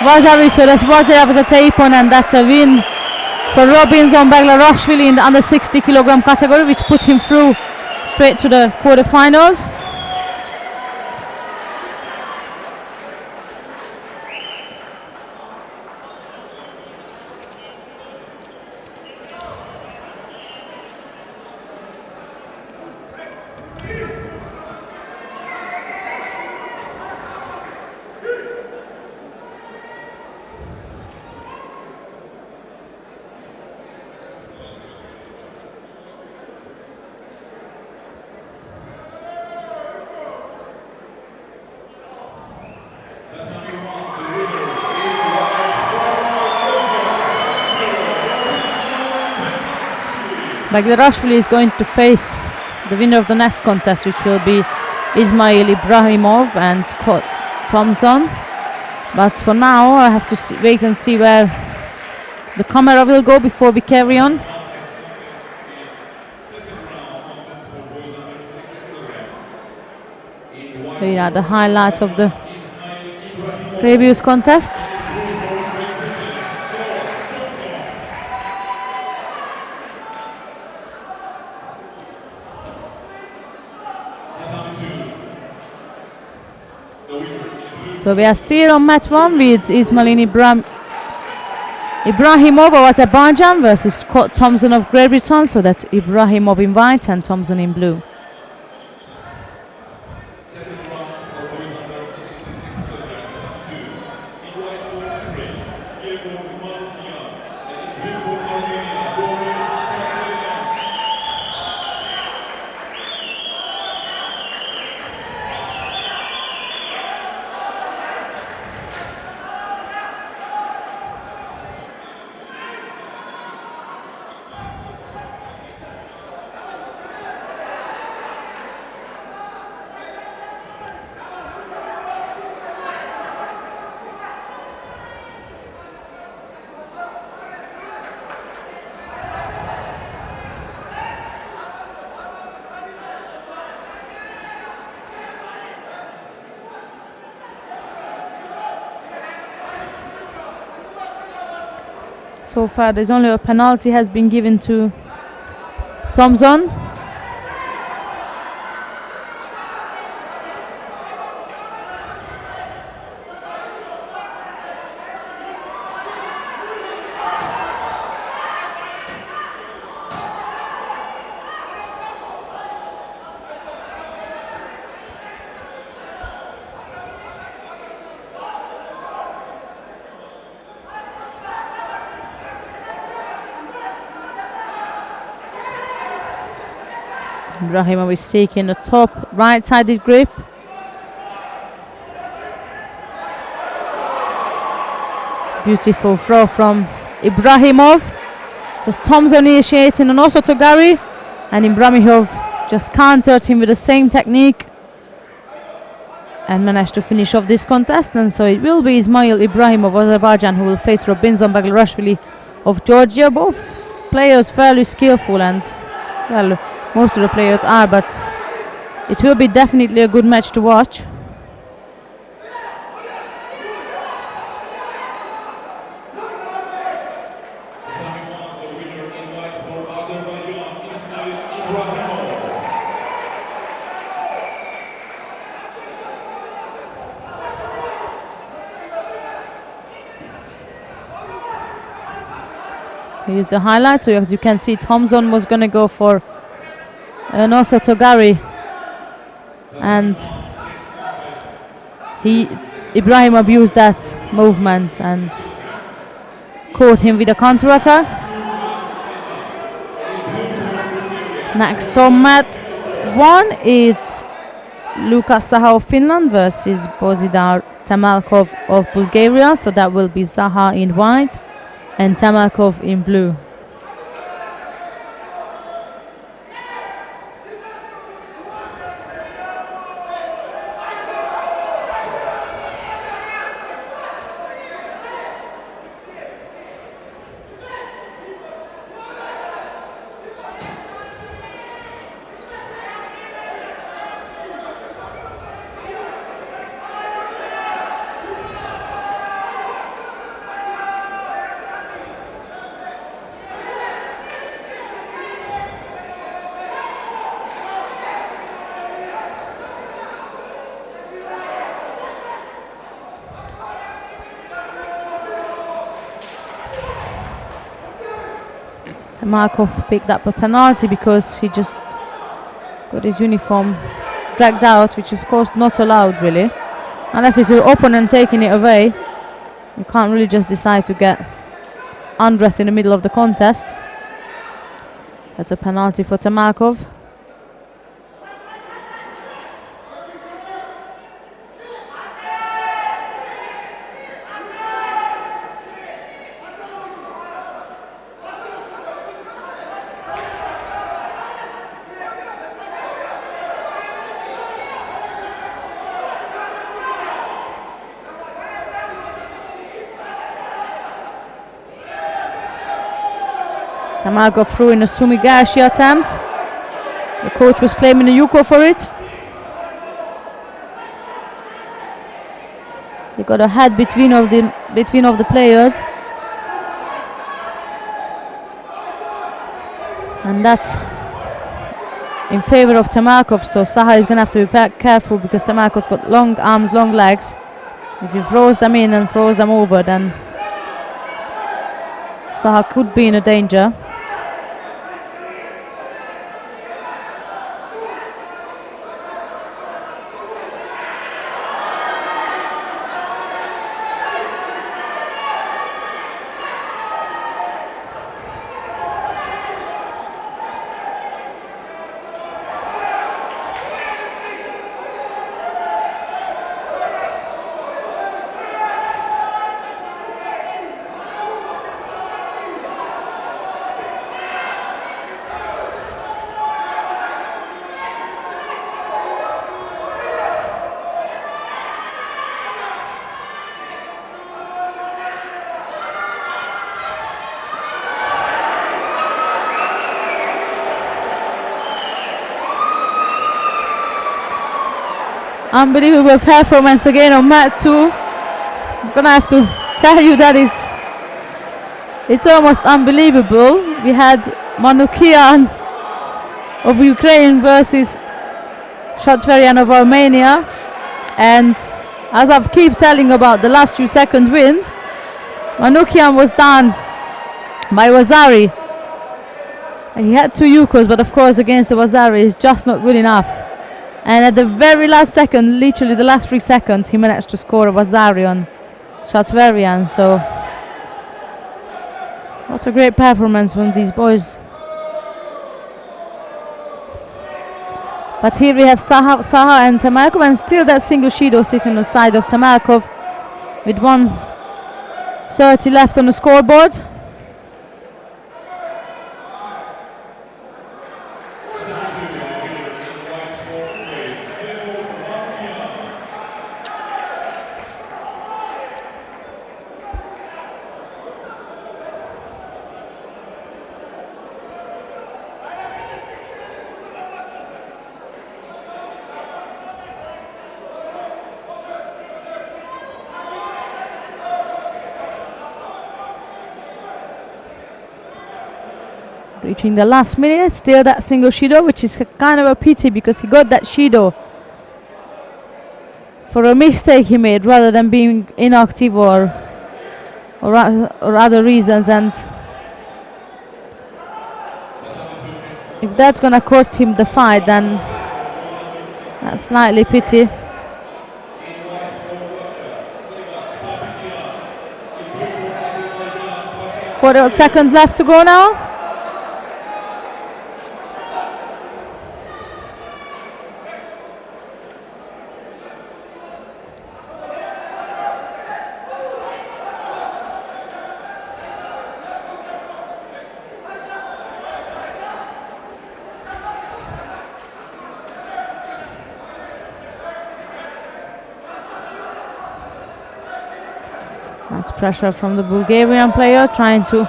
Vazaru. So that's Vazaru with a tape-on, and that's a win for Robinson Beglarashvili in the under 60 kilogram category, which put him through straight to the quarterfinals. Beglarashvili is going to face the winner of the next contest, which will be Ismail Ibrahimov and Scott Thompson. But for now, I have to wait and see where the camera will go before we carry on. Here are the highlights of the previous contest. So we are still on match 1 with Ismail Ibrahimov of Azerbaijan versus Scott Thompson of Great Britain. So that's Ibrahimov in white and Thompson in blue. So far, there's only a penalty has been given to Thompson. Ibrahimov is taking the top right-sided grip. Beautiful throw from Ibrahimov. Just Thompson initiating and also Togari, and Ibrahimov just countered him with the same technique and managed to finish off this contest. And so it will be Ismail Ibrahimov of Azerbaijan who will face Robinson Baglarashvili of Georgia. Both players fairly skillful, and well, most of the players are, but it will be definitely a good match to watch. Here's the highlight. So as you can see, Thompson was going to go for and also Togari, and Ibrahimov used that movement and caught him with a counter attack. Next on mat 1, it's Lukas Zaha of Finland versus Bozidar Tamalkov of Bulgaria. So that will be Zaha in white and Tamalkov in blue. Markov picked up a penalty because he just got his uniform dragged out, which of course not allowed really. Unless it's your opponent taking it away, you can't really just decide to get undressed in the middle of the contest. That's a penalty for Tamakov. Tamakov threw in a sumigashi attempt. The coach was claiming a yuko for it. He got a head between of the players, and that's in favor of Tamakov. So Zaha is going to have to be careful because Tamakov's got long arms, long legs. If he throws them in and throws them over, then Zaha could be in a danger. Unbelievable performance again on mat 2. I'm gonna have to tell you that it's It's almost unbelievable. We had Manukian of Ukraine versus Shatverian of Armenia, and as I keep telling about the last few second wins, Manukian was done by Wazari. He had 2 Yukos, but of course against the Wazari is just not good enough. And at the very last second, literally the last 3 seconds, he managed to score a Wazari on Shatverian. So what a great performance from these boys. But here we have Saha and Tamarkov, and still that single Shido sitting on the side of Tamarkov with 1:30 left on the scoreboard. Reaching the last minute, still that single Shido, which is kind of a pity because he got that Shido for a mistake he made rather than being inactive or other reasons. And if that's gonna cost him the fight, then that's slightly pity. 40 seconds left to go now. That's pressure from the Bulgarian player, trying to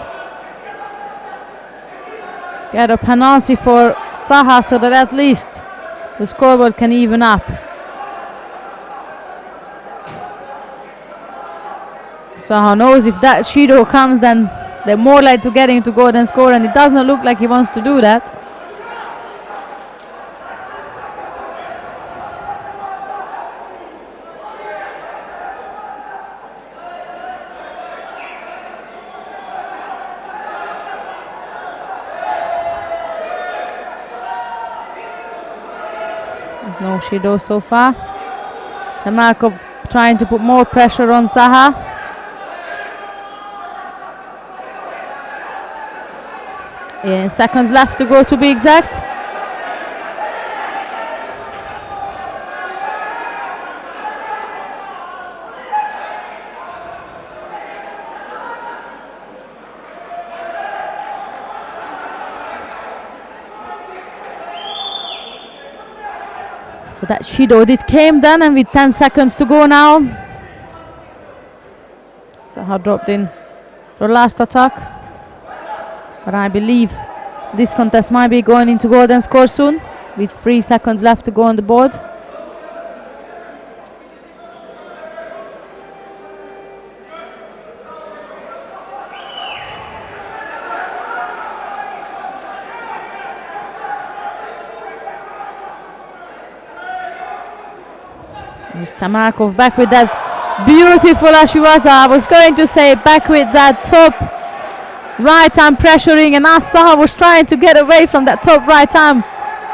get a penalty for Saha so that at least the scoreboard can even up. Saha knows if that Shido comes, then they're more likely to getting to go than score, and it does not look like he wants to do that. No Shido so far. Tamarkov trying to put more pressure on Saha. Seconds left to go, to be exact. So that Shido did came then, and with 10 seconds to go now, Saha dropped in for last attack. But I believe this contest might be going into golden score soon, with 3 seconds left to go on the board. Here's Tamarkov back with that beautiful Ashiwaza. I was going to say back with that top right arm pressuring, and as Saha was trying to get away from that top right arm,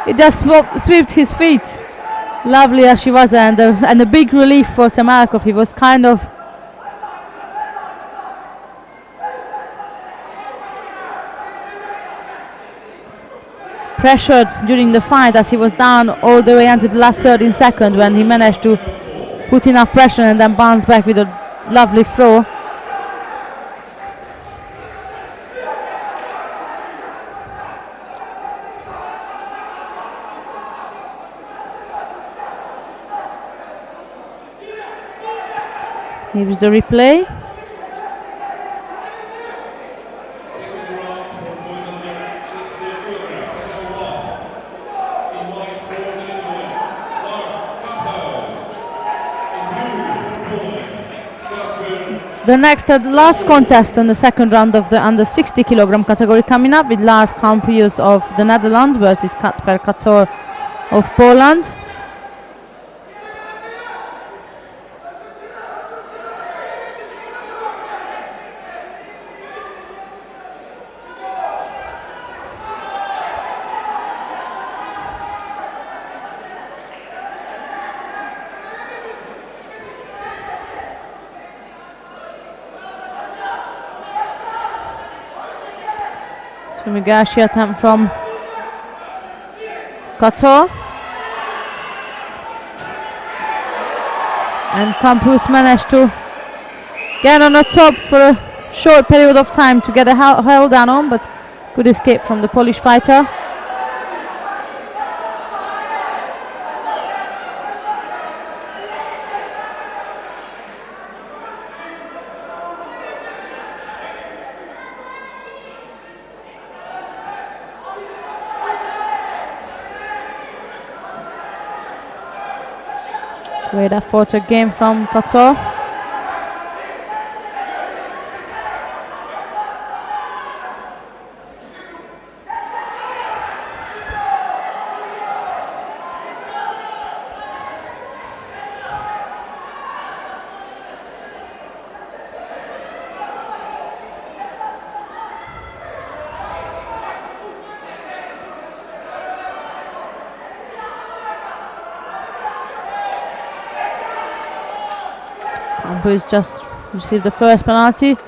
it just swept his feet. Lovely Ashiwaza, and a big relief for Tamarkov. He was kind of pressured during the fight, as he was down all the way until the last 13 seconds when he managed to put enough pressure and then bounce back with a lovely throw. Here's the replay. Second round for boys under 60 kilograms. In white for the Netherlands, Lars Kappers. In blue for Poland, Kasper The next and last contest in the second round of the under 60 kilogram category coming up with Lars Kampius of the Netherlands versus Kacper Kaczor of Poland. Sumigashi attempt from Kaczor. And Kampius managed to get on the top for a short period of time to get a held down on, but good escape from the Polish fighter. Great effort again from Kaczor. Who's just received the first penalty. Of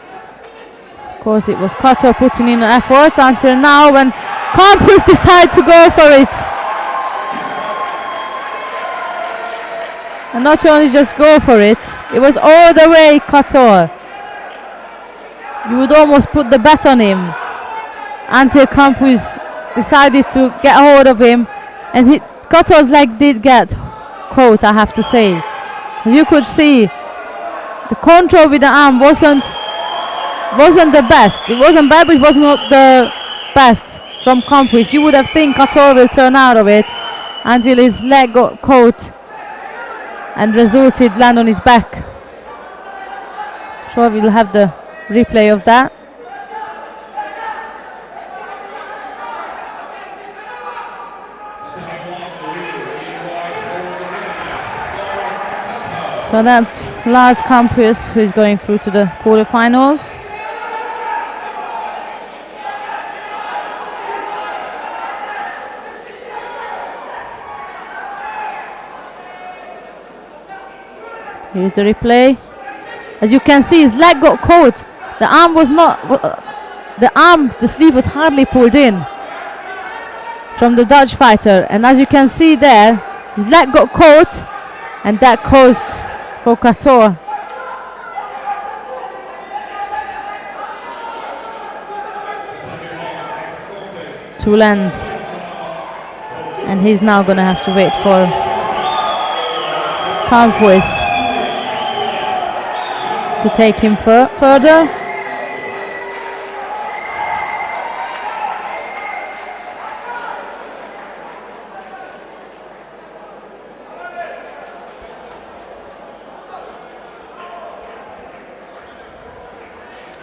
course, it was Kaczor putting in the effort until now when Kampius decided to go for it. And not only just go for it, it was all the way Kaczor. You would almost put the bet on him until Kampius decided to get a hold of him. And Kaczor's leg did get caught, I have to say. As you could see, the control with the arm wasn't the best. It wasn't bad, but it was not the best from Kampius. You would have think Kaczor will turn out of it until his leg got caught and resulted land on his back. Sure, we'll have the replay of that. So that's Lars Kampius, who is going through to the quarterfinals. Here's the replay. As you can see, his leg got caught. The arm was not. The sleeve was hardly pulled in from the Dutch fighter, and as you can see there, his leg got caught, and that caused for Kaczor to land, and he's now gonna have to wait for Kampius to take him further.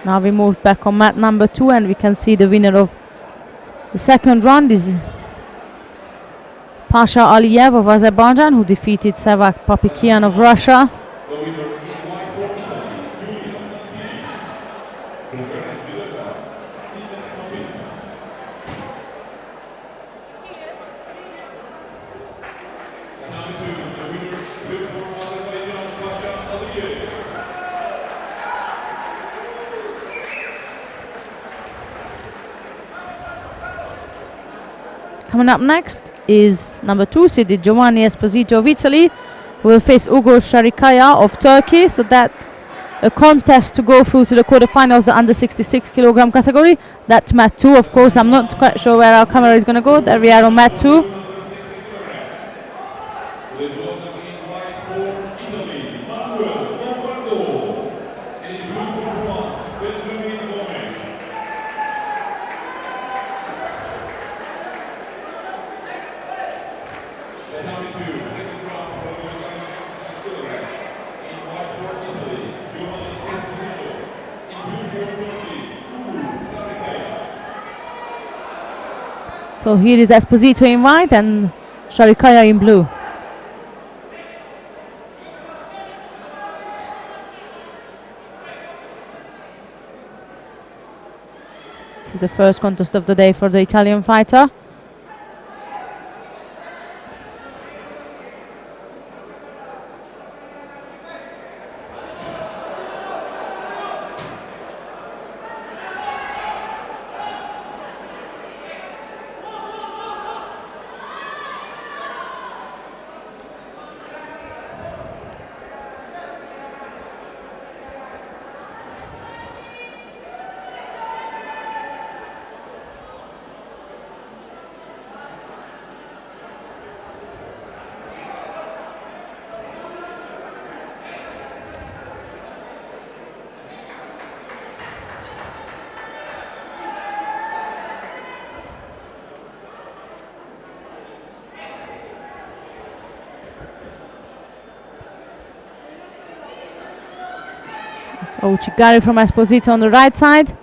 Now we moved back on mat number 2, and we can see the winner of the second round is Pasha Aliyev of Azerbaijan, who defeated Sevak Papikian of Russia. The winner in white for Italy, Julia Santini. European Number 2, the winner in blue for Azerbaijan, Pasha Aliyev. Coming up next is number 2 seeded Giovanni Esposito of Italy, who will face Ugo Sharikaya of Turkey. So that's a contest to go through to the quarterfinals, the under 66 kilogram category. That's mat 2, of course. I'm not quite sure where our camera is going to go. There we are on mat 2. Please welcome in white for Italy, Manuel Lombardo. And in blue for France, Benjamin Gomez. The number 2, second round for boys under 66 kilogram. In white for Italy, Giovanni Esposito. So here is Esposito in white and Sharikaya in blue. This is the first contest of the day for the Italian fighter. Uchigari from Esposito on the right side.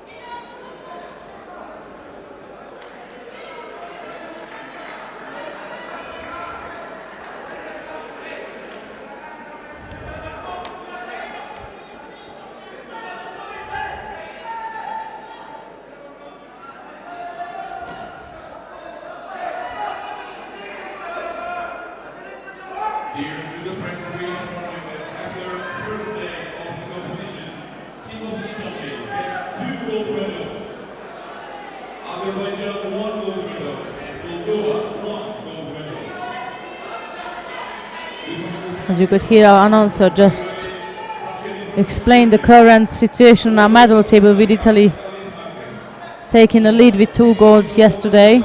Dear judo friends, we inform you that after first day of the competition, Team of Italy has 2 gold medals, Azerbaijan 1 gold medal, and Moldova 1 gold medal. As you could hear, our announcer just explain the current situation on our medal table, with Italy taking the lead with 2 golds yesterday.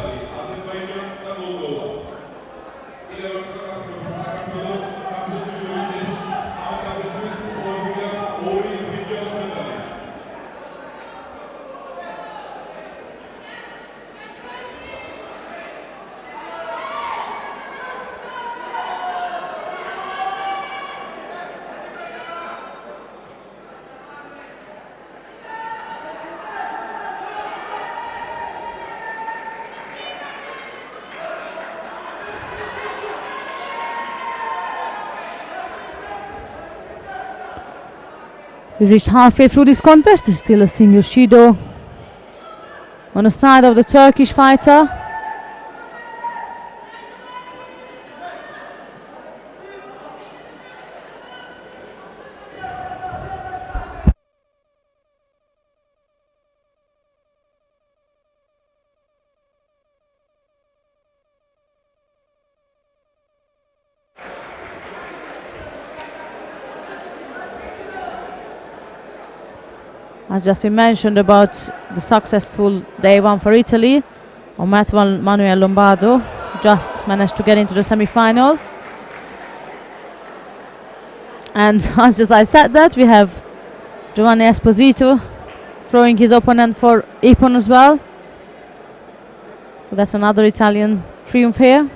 We reached halfway through this contest. There's still a single Shido on the side of the Turkish fighter. As just we mentioned about the successful day one for Italy, Manuel Lombardo just managed to get into the semi-final. And as just I said that, we have Giovanni Esposito throwing his opponent for Ippon as well. So that's another Italian triumph here.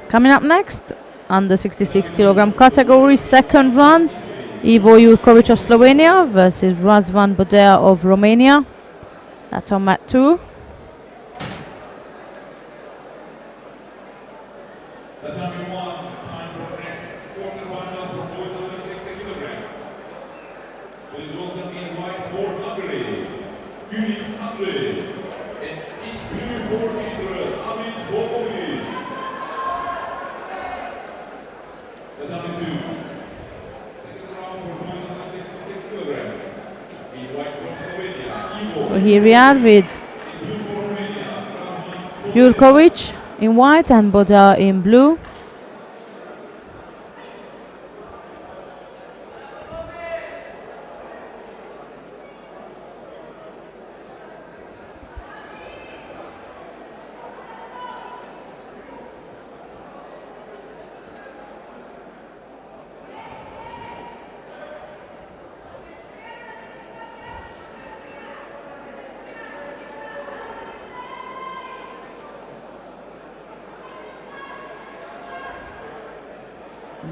Coming up next, under 66 kilogram category, second round, Ivo Jurkovic of Slovenia versus Razvan Bodea of Romania. That's on mat 2. Time for next quarterfinals for boys under 60 kilograms. Please welcome in white for Hungary, Yunis Andre, and in blue for Israel, Amit Bogovic. That's number 2. Second round for boys under 66 kilograms. In white for Slovenia, So here we are with Jurkovic in white and Bodea in blue.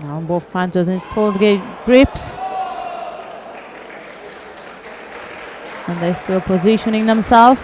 Now both fighters installed grips. And they're still positioning themselves.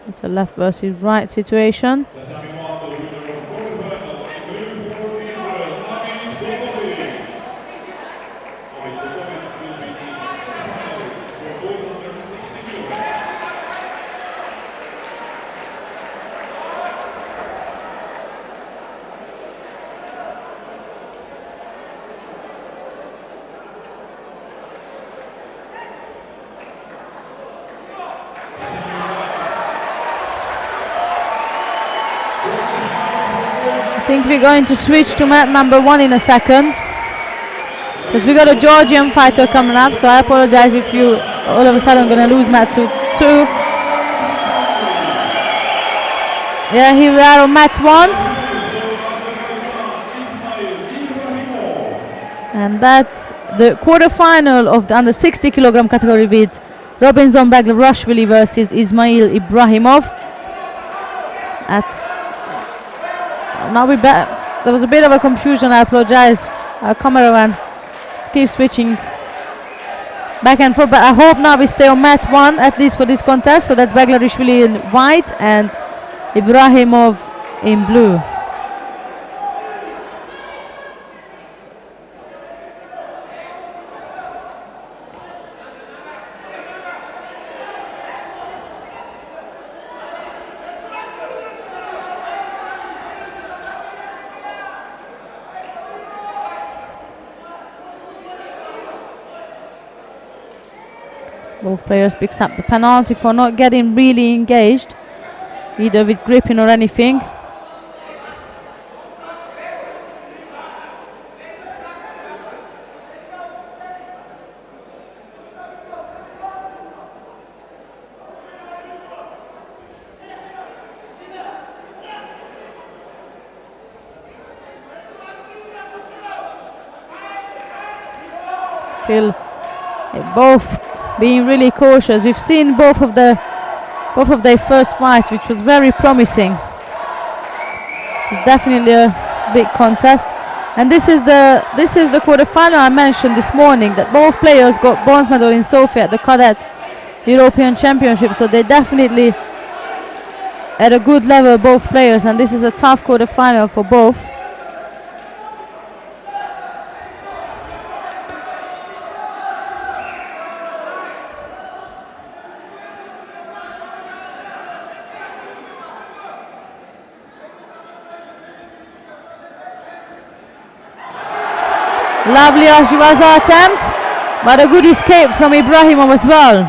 It's a left versus right situation. I think we're going to switch to mat number 1 in a second, because we got a Georgian fighter coming up, so I apologize if you all of a sudden going to lose mat 2. Yeah, here we are on mat 1. And that's the quarterfinal of the under 60 kilogram category with Robinson Baglarashvili versus Ismail Ibrahimov. That's now there was a bit of a confusion, I apologize. Our cameraman keeps switching back and forth, but I hope now we stay on mat 1 at least for this contest. So that's Baglarashvili in white and Ibrahimov in blue. Both players picks up the penalty for not getting really engaged, either with gripping or anything. Still, both being really cautious. We've seen both of their first fights, which was very promising. It's definitely a big contest, and this is the quarterfinal I mentioned this morning, that both players got bronze medal in Sofia at the Cadet European Championship, so they definitely at a good level, both players, and this is a tough quarterfinal for both. Lovely Ashiwaza attempt, but a good escape from Ibrahimov as well.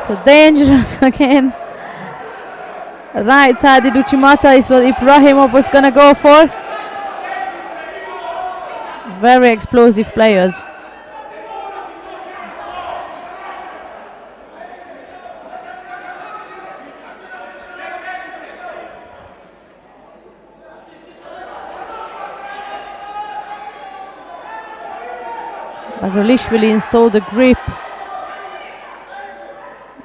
So dangerous again. Right-sided Uchimata is what Ibrahimov was going to go for. Very explosive players. Baglarashvili installed a grip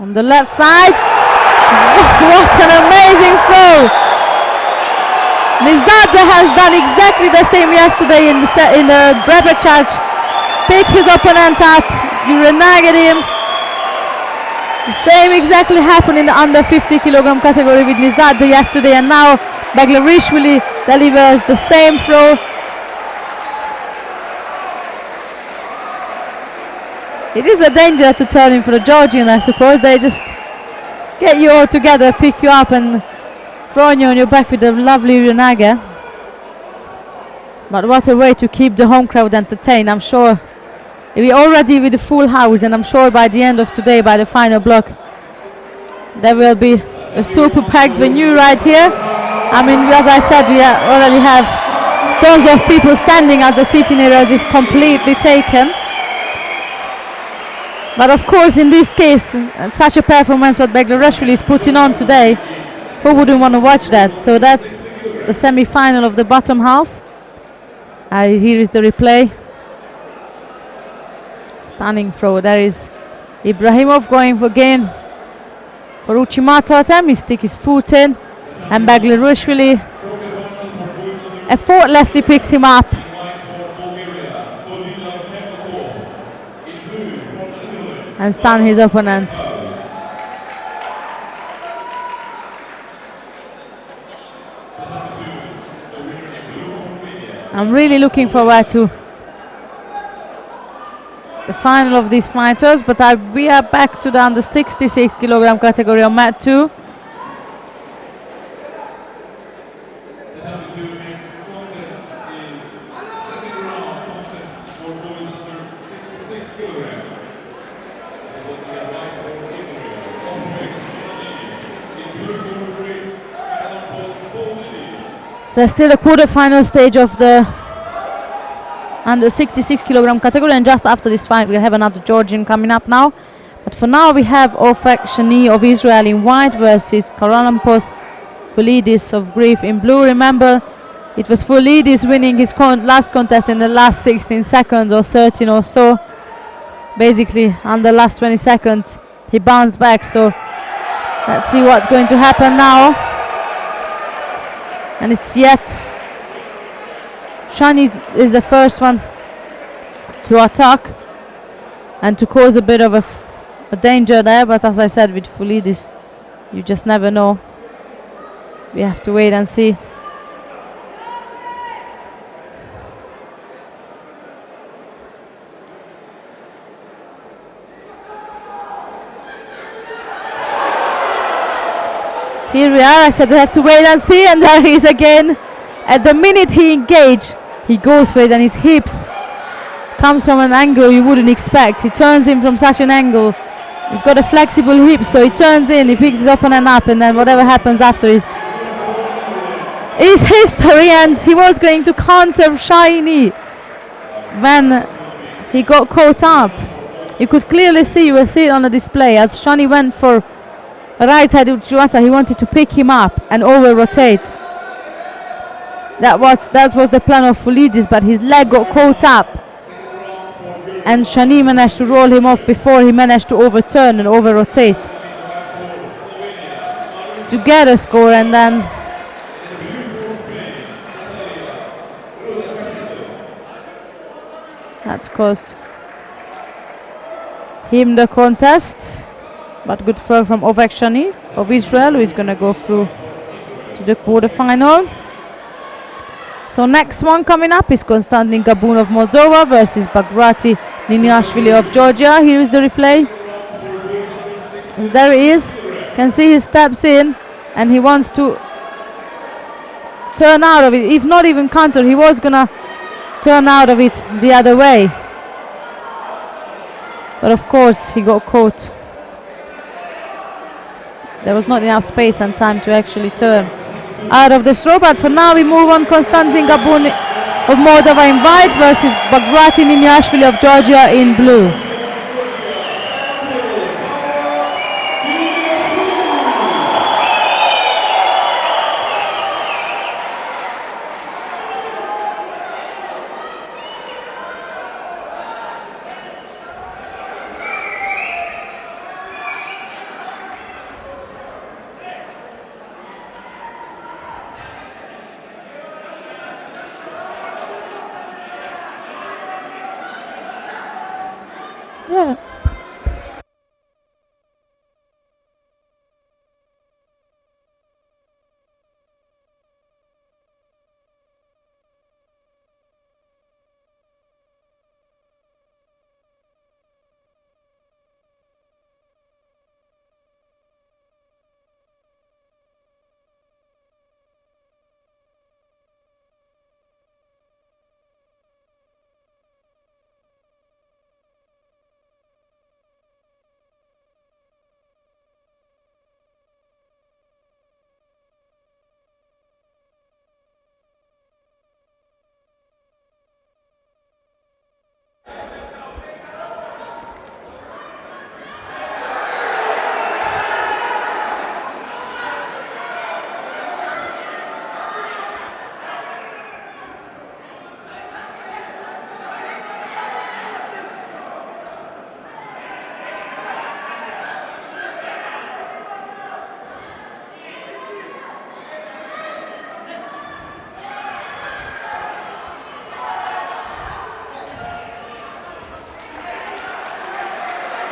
on the left side. What an amazing throw! Nizadze has done exactly the same yesterday in the repechage. Pick his opponent up, you renege him. The same exactly happened in the under 50 kilogram category with Nizadze yesterday, and now Baglarashvili delivers the same throw. It is a danger to turn in for the Georgian, I suppose. They just get you all together, pick you up and throw you on your back with a lovely Ryunage. But what a way to keep the home crowd entertained. I'm sure we're already with the full house, and I'm sure by the end of today, by the final block, there will be a super packed venue right here. I mean, as I said, we already have tons of people standing as the seating areas is completely taken. But of course, in this case, such a performance what Beglarashvili is putting on today, who wouldn't want to watch that? So that's the semi-final of the bottom half. Here is the replay. Stunning throw. There is Ibrahimov going again for Uchimata attempt. He sticks his foot in, and Beglarashvili effortlessly picks him up. And stun his opponent. I'm really looking forward to the final of these fighters, but we are back to the under 66 kilogram category on mat 2. So there's still a quarter-final stage of the under 66 kilogram category, and just after this fight we have another Georgian coming up now. But for now we have Ofek Shani of Israel in white versus Karalampos Foulidis of Greece in blue. Remember, it was Foulidis winning his last contest in the last 16 seconds or 13 or so. Basically, on the last 20 seconds he bounced back. So let's see what's going to happen now. And it's yet Shani is the first one to attack and to cause a bit of a danger there, but as I said, with Foulidis you just never know. We have to wait and see. Here we are. I said we have to wait and see, and there he is again. At the minute he engaged, he goes for it, and his hips comes from an angle you wouldn't expect. He turns in from such an angle. He's got a flexible hip, so he turns in, he picks his opponent up, and then whatever happens after is history. And he was going to counter Shiny when he got caught up. You could clearly see, you will see it on the display, as Shani went for a right side Uchimata, he wanted to pick him up and over rotate. That was the plan of Foulidis, but his leg got caught up, and Shani managed to roll him off before he managed to overturn and over rotate to get a score. And then that's cost him the contest. But good throw from Ofek Shani of Israel, who is going to go through to the quarterfinal. So next one coming up is Konstantin Gabun of Moldova versus Bagrati Niniashvili of Georgia. Here is the replay. There he is. Can see he steps in and he wants to turn out of it. If not even counter, he was going to turn out of it the other way. But of course he got caught. There was not enough space and time to actually turn out of the throw. But for now we move on. Konstantin Gabun of Moldova in white versus Bagrati Niniashvili of Georgia in blue. Yeah.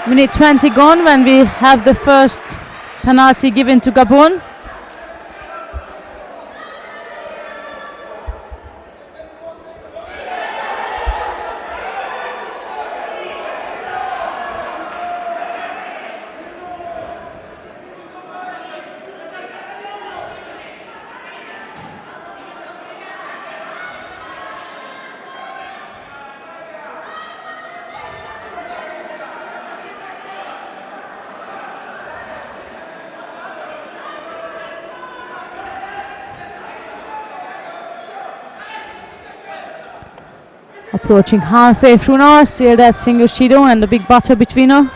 Minute 20 gone when we have the first penalty given to Gabon. Approaching halfway through now, still that single Shido and the big butter between her.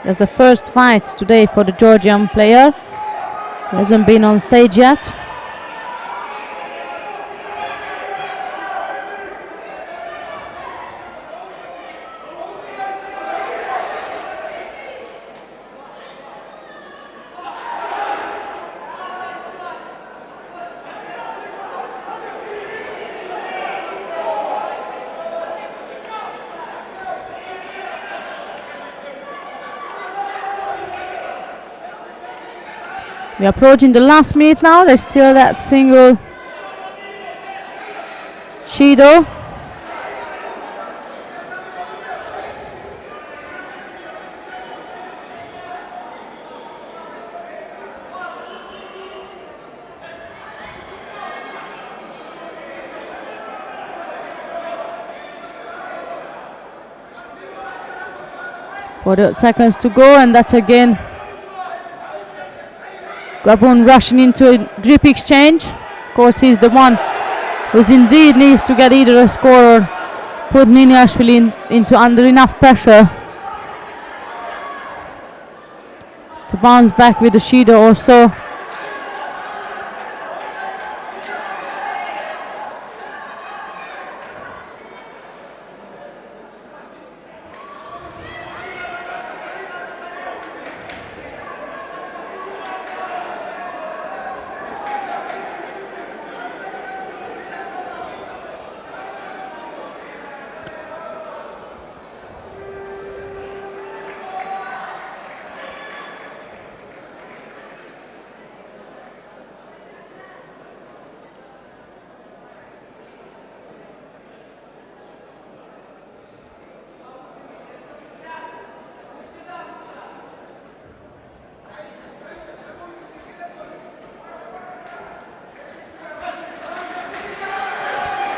That's the first fight today for the Georgian player. He hasn't been on stage yet. We're approaching the last minute now. There's still that single Shido. Seconds to go, and that's again Gabon rushing into a grip exchange. Of course, he's the one who indeed needs to get either a score or put Niniashvili into under enough pressure to bounce back with the Shido or so.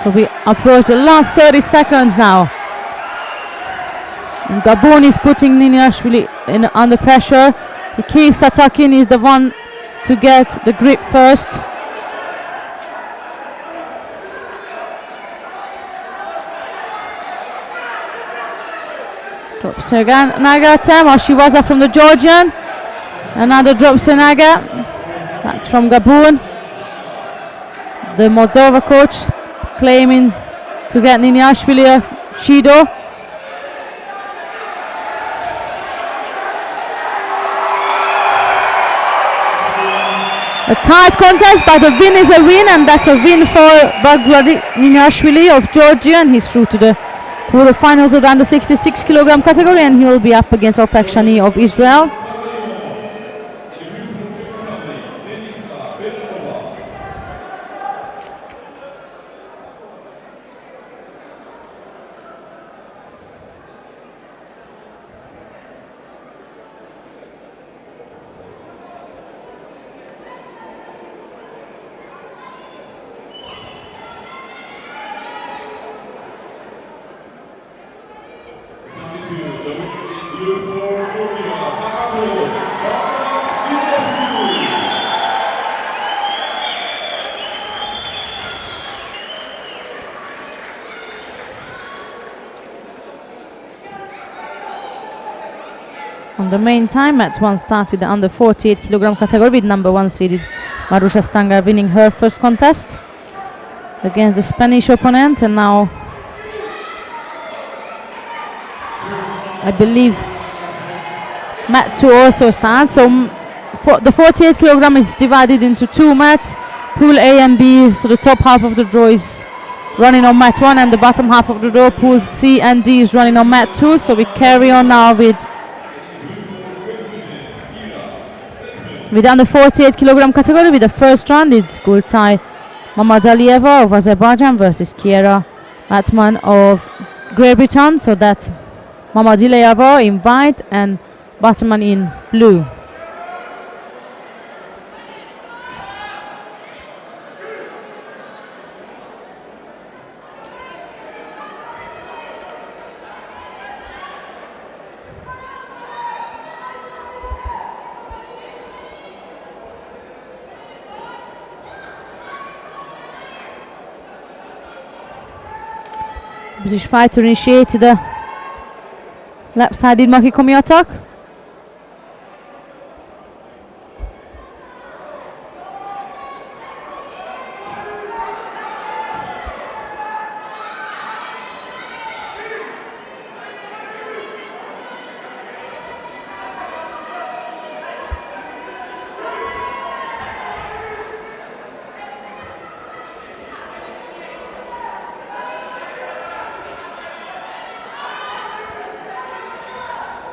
So we approach the last 30 seconds now. And Gabon is putting Niniashvili under pressure. He keeps attacking, he's the one to get the grip first. Drops again, Naga attempt, Oshiwaza from the Georgian. Another drops to Naga. That's from Gabon. The Moldova coach claiming to get Niniashvili a Shido. A tight contest, but a win is a win, and that's a win for Baghdadi Niniashvili of Georgia, and he's through to the quarterfinals of the under 66 kilogram category, and he'll be up against Opekshani of Israel. for Georgia, Sakato, Inoshiro. On the main time, match 1 started under 48 kilogram category with number 1 seeded Marusha Stanga winning her first contest against the Spanish opponent, and now I believe mat 2 also starts. So the 48 kilogram is divided into 2 mats, pool A and B. So the top half of the draw is running on mat 1 and the bottom half of the draw, pool C and D, is running on mat 2. So we carry on now with under 48 kilogram category with the first round. It's Gultai Mamadalieva of Azerbaijan versus Kiera Atman of Great Britain. So that's Mamadalieva in white and Batman in blue. British fighter initiated a left-sided Makikomi attack.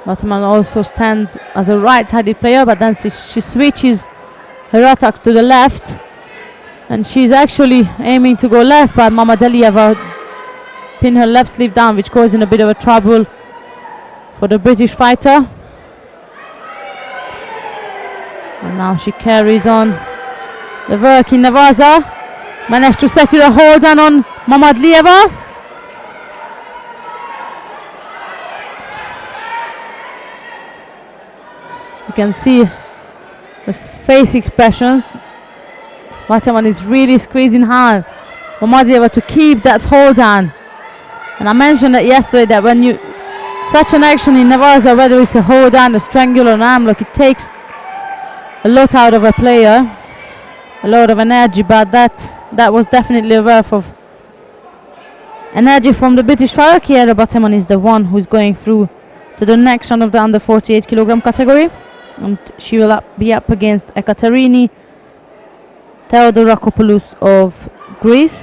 Batman also stands as a right-sided player, but then she switches her attack to the left, and she's actually aiming to go left, but Mamadalieva pinned her left sleeve down, which causing a bit of a trouble for the British fighter. And now she carries on the work in Navaza, managed to secure a hold on Mamadalieva. You can see the face expressions. Wataman is really squeezing hard Mamadalieva to keep that hold on. And I mentioned that yesterday, that when you such an action in Navaza, whether it's a hold on, a strangle, or an arm lock, it takes a lot out of a player, a lot of energy, but that was definitely a worth of energy from the British fighter. Kiera Bataman is the one who's going through to the next round of the under 48 kilogram category. And she will be up against Ekaterini Theodorakopoulos of Greece.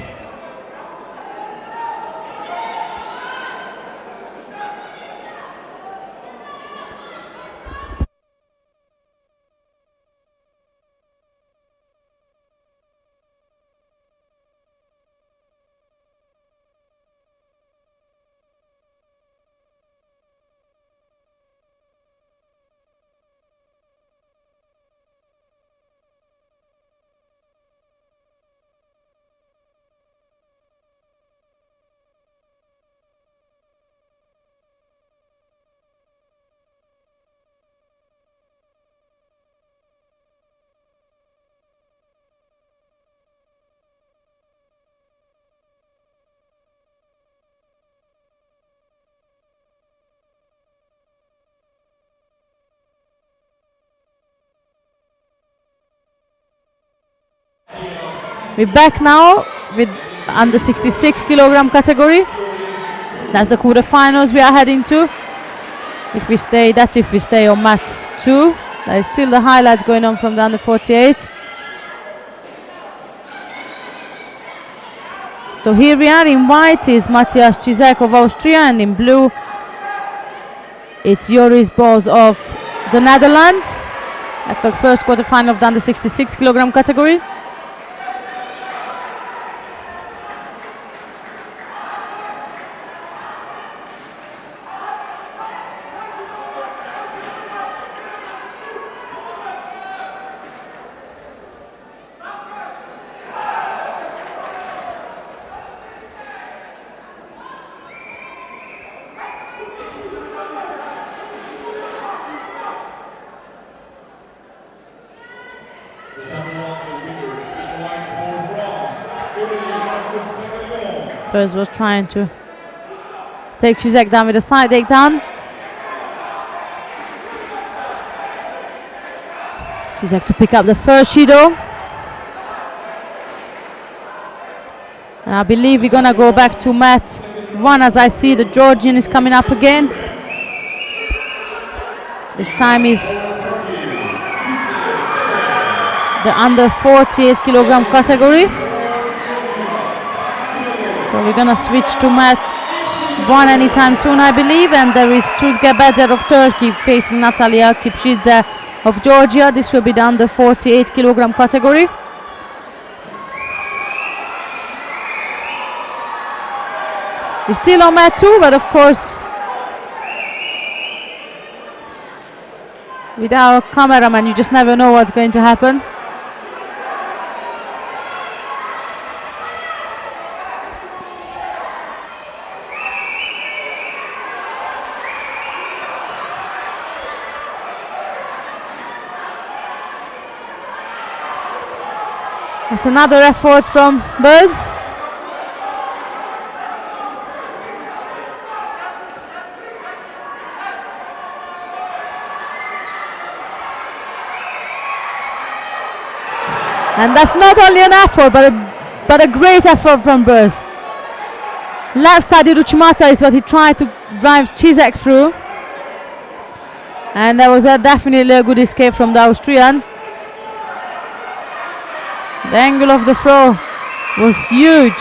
We're back now with under 66 kilogram category. That's the quarterfinals we are heading to. If we stay on mat 2. There is still the highlights going on from the under 48. So here we are. In white is Matthias Cizek of Austria, and in blue it's Joris Bos of the Netherlands. That's the first quarterfinal of the under 66 kilogram category. Burz was trying to take Cizek down with a side takedown. Cizek to pick up the first Shido. And I believe we're gonna go back to mat 1 as I see the Georgian is coming up again. This time is the under 48 kilogram category. So we're gonna switch to mat 1 anytime soon, I believe, and there is Tuzgebedzer of Turkey facing Natalia Kipshidze of Georgia. This will be the under 48 kilogram category. We're still on mat 2, but of course with our cameraman you just never know what's going to happen. That's another effort from Burz. And that's not only an effort, but a great effort from Burz. Left-sided Uchimata is what he tried to drive Cizek through. And that was definitely a good escape from the Austrian. The angle of the throw was huge.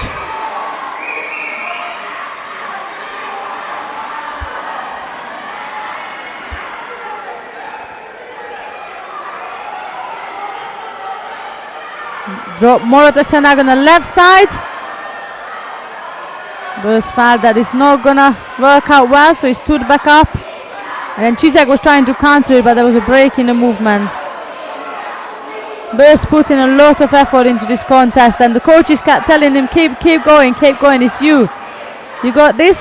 Drop Morata Senag on the left side. Burz felt that it's not gonna work out well, so he stood back up. And then Cizek was trying to counter it, but there was a break in the movement. Burz put in a lot of effort into this contest, and the coaches kept telling him, keep going, it's you got this.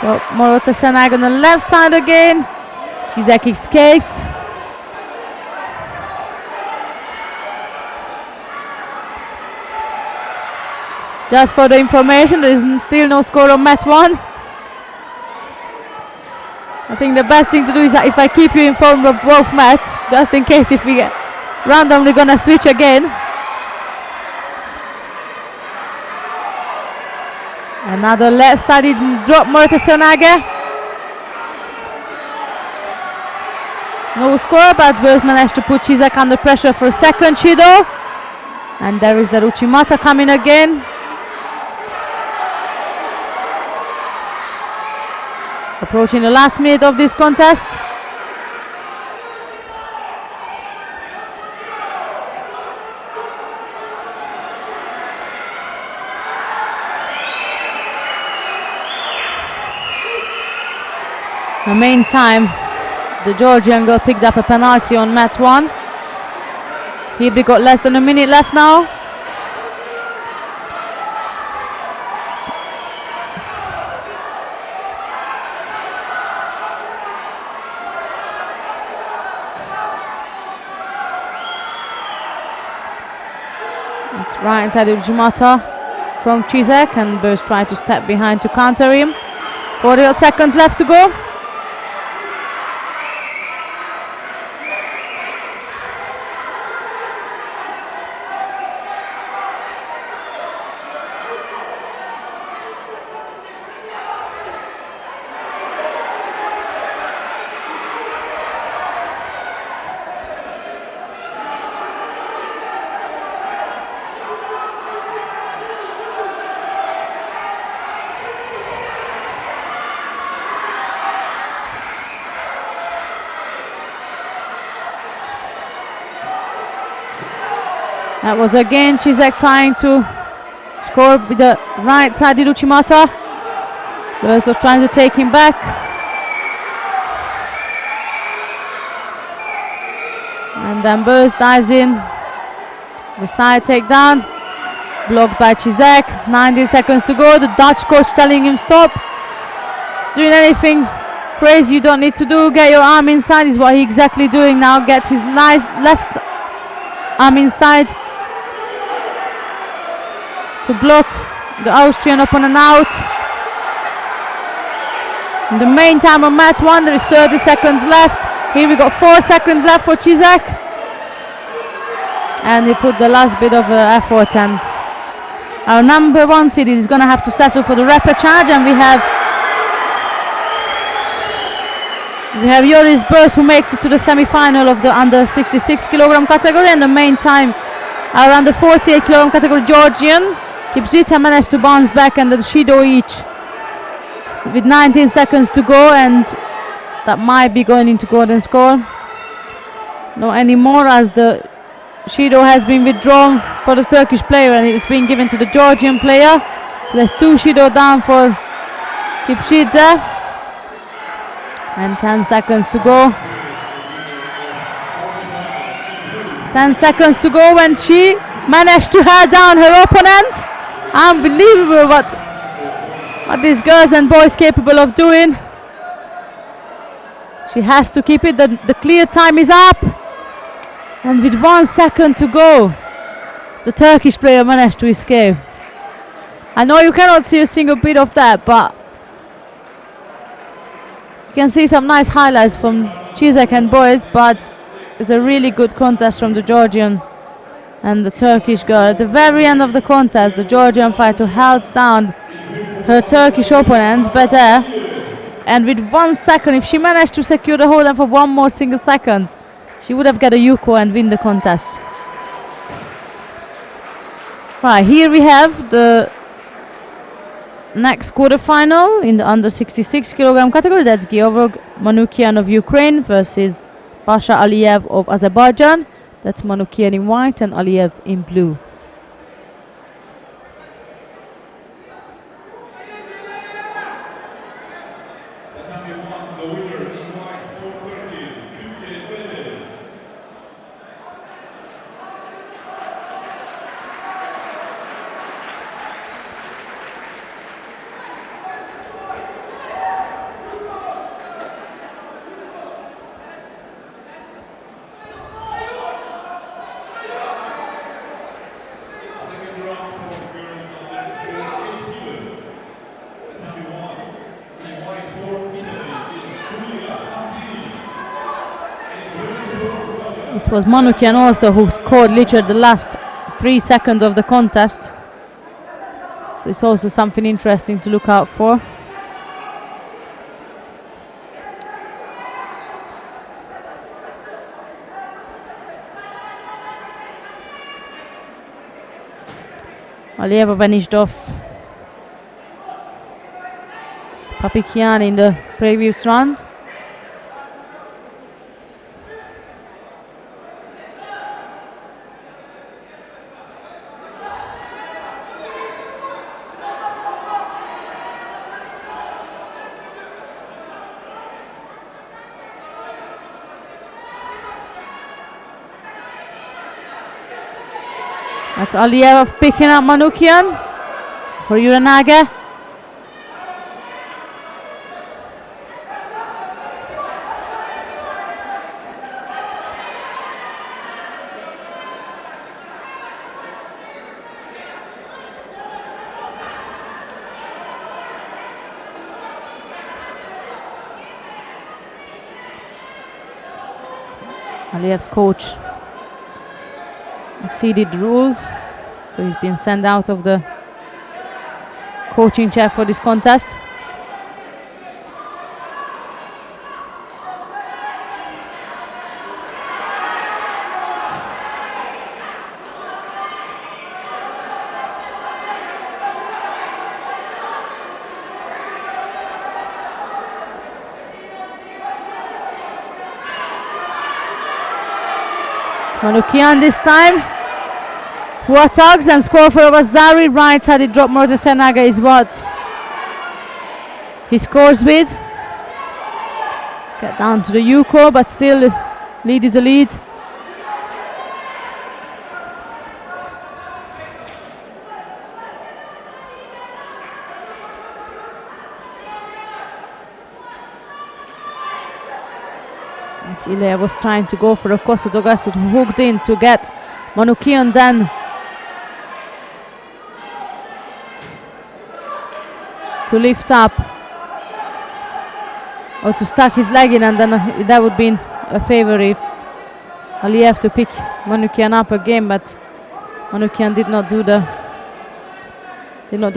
So Morata Senag on the left side again. Cizek escapes. Just for the information, there is still no score on mat 1. I think the best thing to do is that if I keep you informed of both mats, just in case if we get randomly gonna switch again. Another left-sided drop, Morata Senag. No score, but Burz managed to put Cizek under pressure for a second Shido. And there is the Uchimata coming again. Approaching the last minute of this contest. In the meantime, the Georgian girl picked up a penalty on mat 1. Here we got less than a minute left now. It's right inside of Uchimata from Cizek, and Burz tried to step behind to counter him. 48 seconds left to go. That was again Cizek trying to score with the right side of Uchimata. Burz was trying to take him back. And then Burz dives in. The side takedown. Blocked by Cizek. 90 seconds to go. The Dutch coach telling him stop doing anything crazy you don't need to do. Get your arm inside is what he's exactly doing now. Gets his left arm inside. to block the Austrian opponent out. In the main time of match 1, there is 30 seconds left. Here we got 4 seconds left for Cizek. And he put the last bit of effort, and our number 1 seed is going to have to settle for the repechage, and we have Joris Burs, who makes it to the semi-final of the under 66 kilogram category. In the main time, our under 48 kilogram category Georgian Kipzita managed to bounce back, and the Shido each with 19 seconds to go, and that might be going into golden score. No anymore, as the Shido has been withdrawn for the Turkish player and it's been given to the Georgian player. So there's 2 Shido down for Kipzita, and 10 seconds to go. 10 seconds to go when she managed to hair down her opponent. Unbelievable what these girls and boys capable of doing. She has to keep it. The clear time is up, and with 1 second to go, the Turkish player managed to escape. I know you cannot see a single bit of that, but you can see some nice highlights from Cizek and boys, but it's a really good contest from the Georgian and the Turkish girl. At the very end of the contest, the Georgian fighter held down her Turkish opponents better, and with 1 second, if she managed to secure the hold on for 1 more single second, she would have got a Yuko and win the contest. Right, here we have the next quarterfinal in the under 66 kilogram category. That's Georg Manukian of Ukraine versus Pasha Aliyev of Azerbaijan. That's Manukian in white and Aliyev in blue. The winner in white for Turkey, Tbilisi. Second round for girls under 48 kilo. The time we won in white for Italy is Julia Santini. And for Russia. This was Manukian also, who scored literally the last 3 seconds of the contest. So it's also something interesting to look out for. Alieva vanished off Papikian in the previous round. That's Aliyev picking up Manukian for Uranaga. Aliyev's coach exceeded the rules, so he's been sent out of the coaching chair for this contest. It's Manukian this time, who attacks and scores for Vazari. Right side, he dropped Morte Senaga is what he scores with. Get down to the Yuko, but still lead is a lead. Ilya was trying to go for a Kosta Togatsu, hooked in to get Manukian, then to lift up or to stuck his leg in, and then that would be a favor if Aliyev to pick Manukyan up again, but Manukyan did not do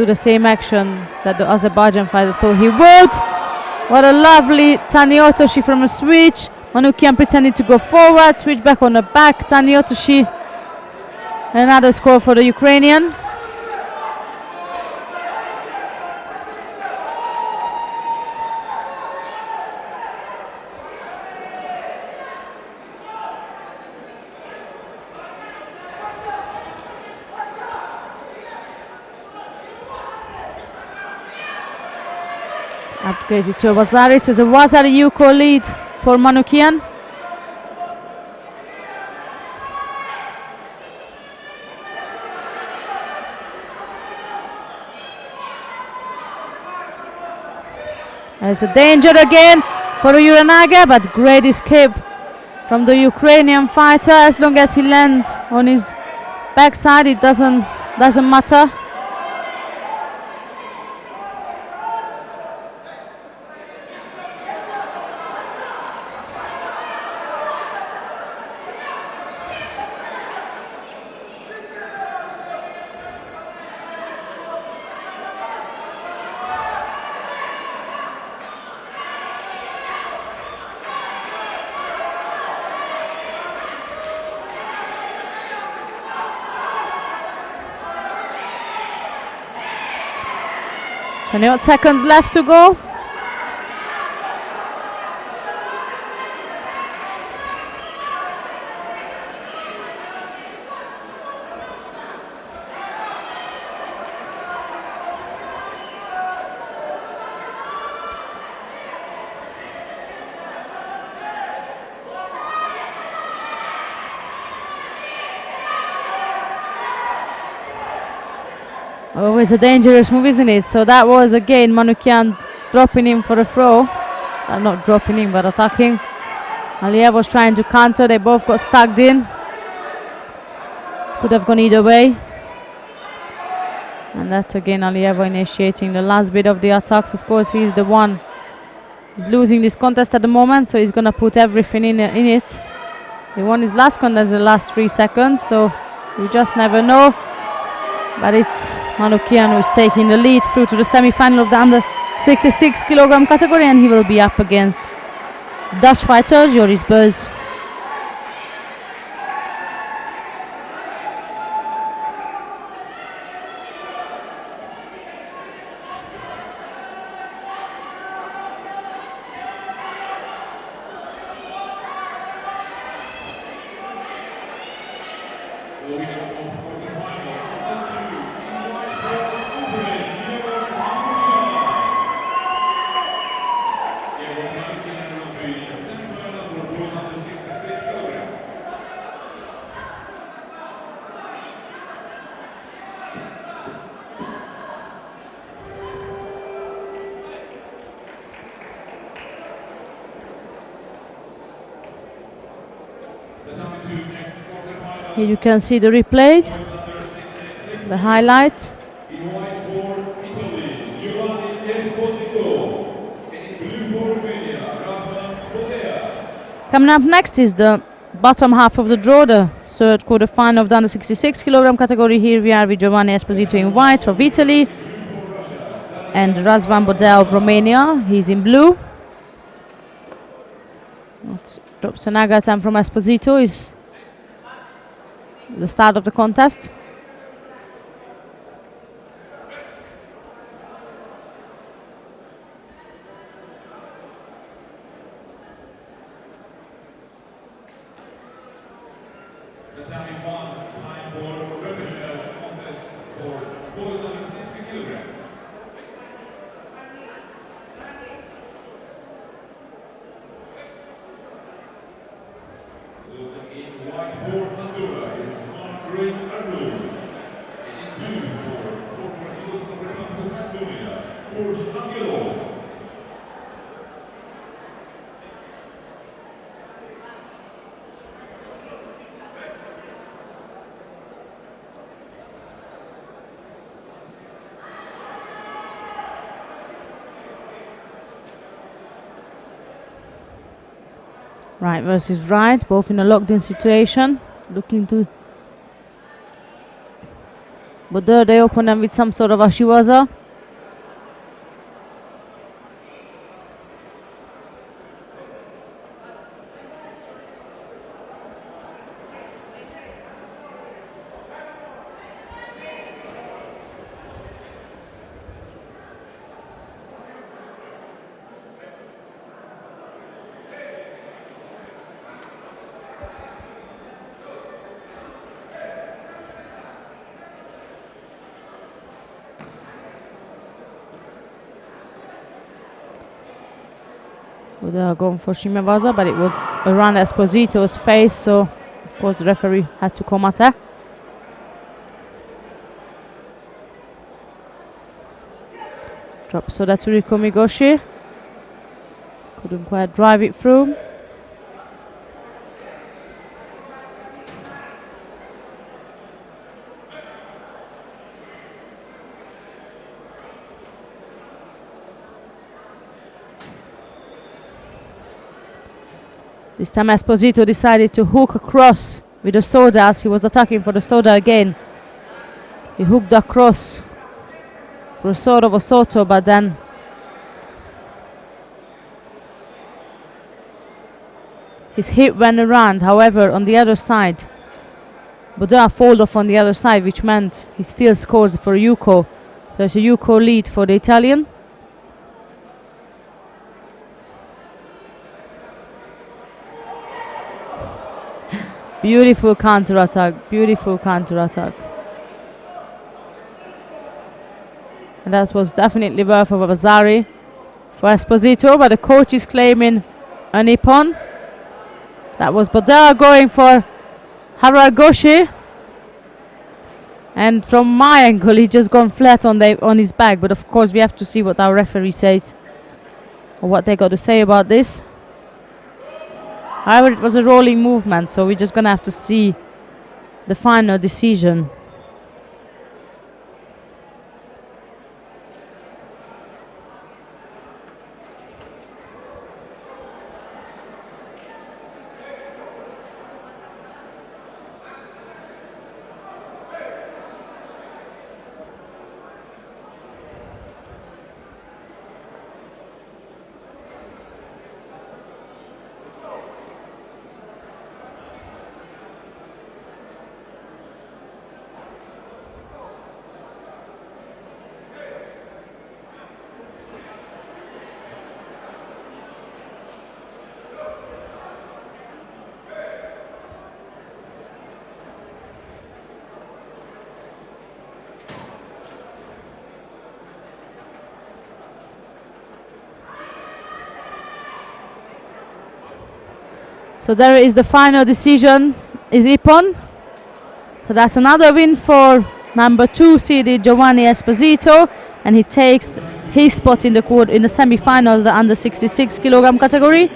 the same action that the Azerbaijan fighter thought he would. What a lovely Taniotoshi from a switch. Manukyan pretending to go forward, switch back on the back. Taniotoshi, another score for the Ukrainian. Upgraded to Wazari, so the Wazari Yuko lead for Manukyan. There's a danger again for Uranaga, but great escape from the Ukrainian fighter. As long as he lands on his backside, it doesn't matter. What seconds left to go. Always a dangerous move, isn't it? So that was again Manukyan dropping him for a throw. Not dropping him, but attacking. Aliyev was trying to counter. They both got stuck in. Could have gone either way. And that's again Aliyev initiating the last bit of the attacks. Of course, he's the one who's losing this contest at the moment, so he's going to put everything in it. He won his last contest in the last 3 seconds, so you just never know. But it's Manukyan who's taking the lead through to the semi-final of the under 66 kilogram category, and he will be up against Dutch fighter Joris Buzz. Here you can see the replay, the highlight. Coming up next is the bottom half of the draw, the third quarter final of the under 66 kilogram category. Here we are with Giovanni Esposito in white from Italy and Razvan Bodea of Romania. He's in blue. Drops an Agatan from Esposito is the start of the contest. That's only one time for repechage contest for boys under 60 kilograms. So in white for Andorra is Margaret Arnold. Right versus right, both in a locked-in situation, looking to. But there they open them with some sort of ashiwaza. But they are going for shimewaza, but it was around Esposito's face, so of course the referee had to come at her. Drop Sodatsuri Komigoshi. Couldn't quite drive it through. This time Esposito decided to hook across with the soda as he was attacking for the soda again. He hooked across for a sort of a soto, but then his hip went around. However, on the other side, Boda fold off on the other side, which meant he still scores for Yuko. There's a Yuko lead for the Italian. Beautiful counter-attack, beautiful counter-attack. And that was definitely worth of a Vasari for Esposito, but the coach is claiming a Nippon. That was Bodera going for Haragoshi. And from my angle, he just gone flat on his back. But of course, we have to see what our referee says or what they got to say about this. However, it was a rolling movement, so we're just gonna have to see the final decision. So there is the final decision, is Ippon. So that's another win for number 2 seeded Giovanni Esposito, and he takes his spot in the semi-finals, the under 66 kilogram category,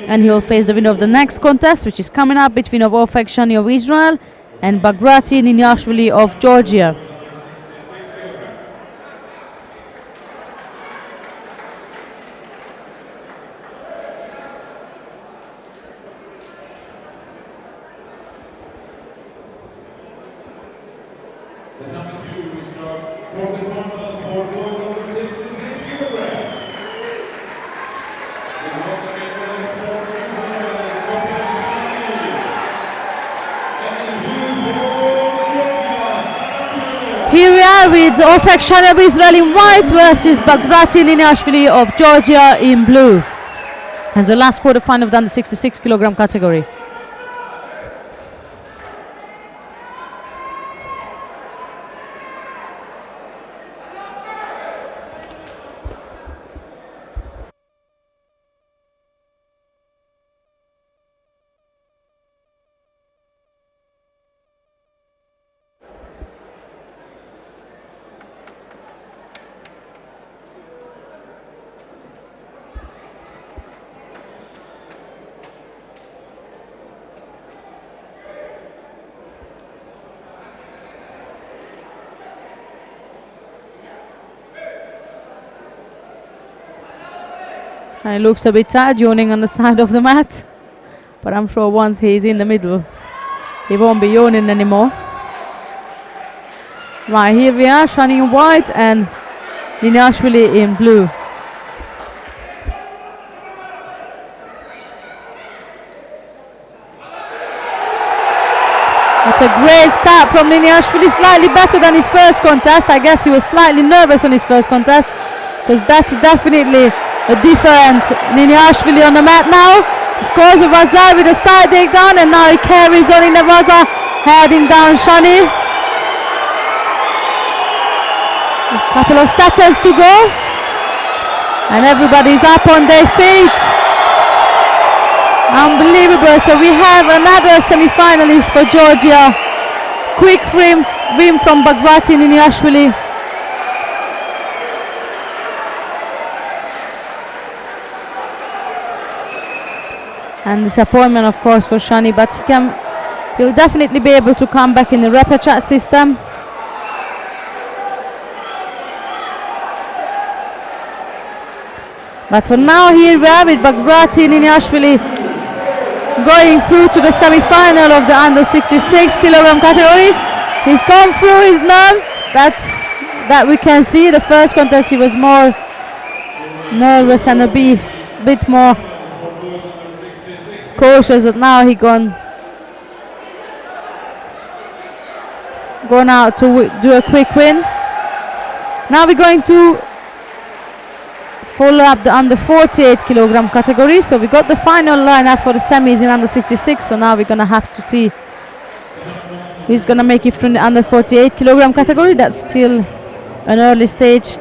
and he'll face the winner of the next contest, which is coming up between Ofek Shani of Israel and Bagrati Ninyashvili of Georgia. The number 2, we start quarterfinal for boys under 66 kilograms. Please welcome in the four preliminaries, repechage. And in blue for Georgia, Here we are with Ofek Shani of Israel in white versus Bagrati Ninyashvili of Georgia in blue. As the last quarterfinal of the under 66 kilogram category. And he looks a bit tired, yawning on the side of the mat. But I'm sure once he's in the middle, he won't be yawning anymore. Right, here we are, Shani in white and Niniashvili in blue. That's a great start from Niniashvili, slightly better than his first contest. I guess he was slightly nervous on his first contest, because that's definitely a different Niniashvili on the mat now. He scores a Vazar with a side takedown, and now he carries on in the Vazar, heading down Shani. A couple of seconds to go, and everybody's up on their feet. Unbelievable. So we have another semi-finalist for Georgia. Quick win from Baghrati Niniashvili. And disappointment, of course, for Shani, but he'll definitely be able to come back in the repechage system. But for now, here we are with Baghrati Niniashvili going through to the semi-final of the under 66 kilogram category. He's gone through his nerves. That we can see. The first contest he was more nervous and a bit more cautious, but now he gone out to do a quick win. Now we're going to follow up the under 48 kilogram category. So we got the final lineup for the semis in under 66. So now we're gonna have to see who's gonna make it from the under 48 kilogram category. That's still an early stage,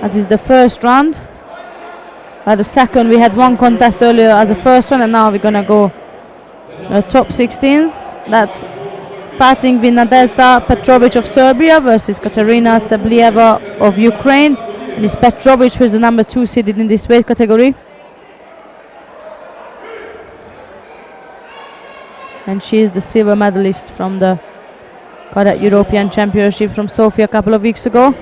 as is the first round. By the second, we had one contest earlier as a first one, and now we're gonna go top 16s. That's starting with Nadezhda Petrovic of Serbia versus Katerina Sablieva of Ukraine. And it's Petrovic who is the number 2 seeded in this weight category. And she is the silver medalist from the Cadet European Championship from Sofia a couple of weeks ago.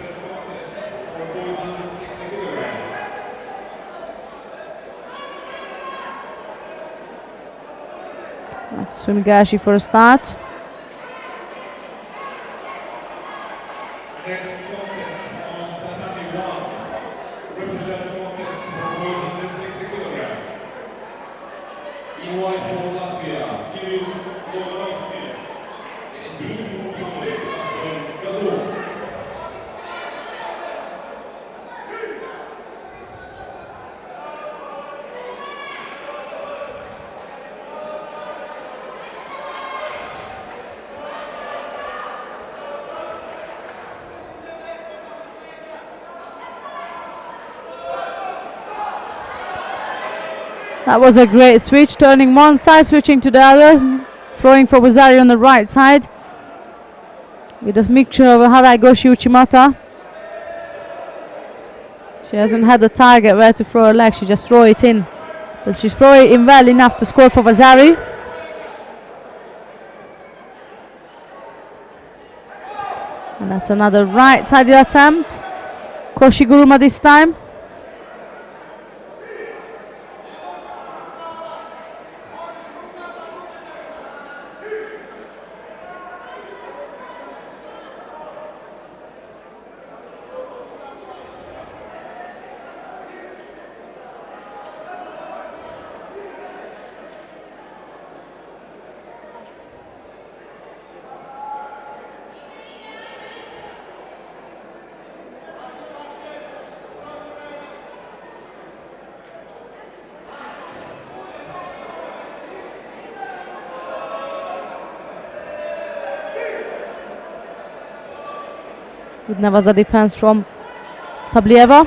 That's Sunigashi for a start. Next contest on Tatami 1, repechage contest for boys under 60 kilogram. In white for Latvia, Kirill Lobanovskis. In blue for Hungary, Aspen Gazul. That was a great switch, turning one side, switching to the other, throwing for Vazari on the right side with a mixture of Haraigoshi Uchimata. She hasn't had a target where to throw her leg, she just throw it in. But she's throwing it in well enough to score for Vazari. And that's another right-sided attempt. Koshiguruma this time. Good Navaza defense from Sablieva.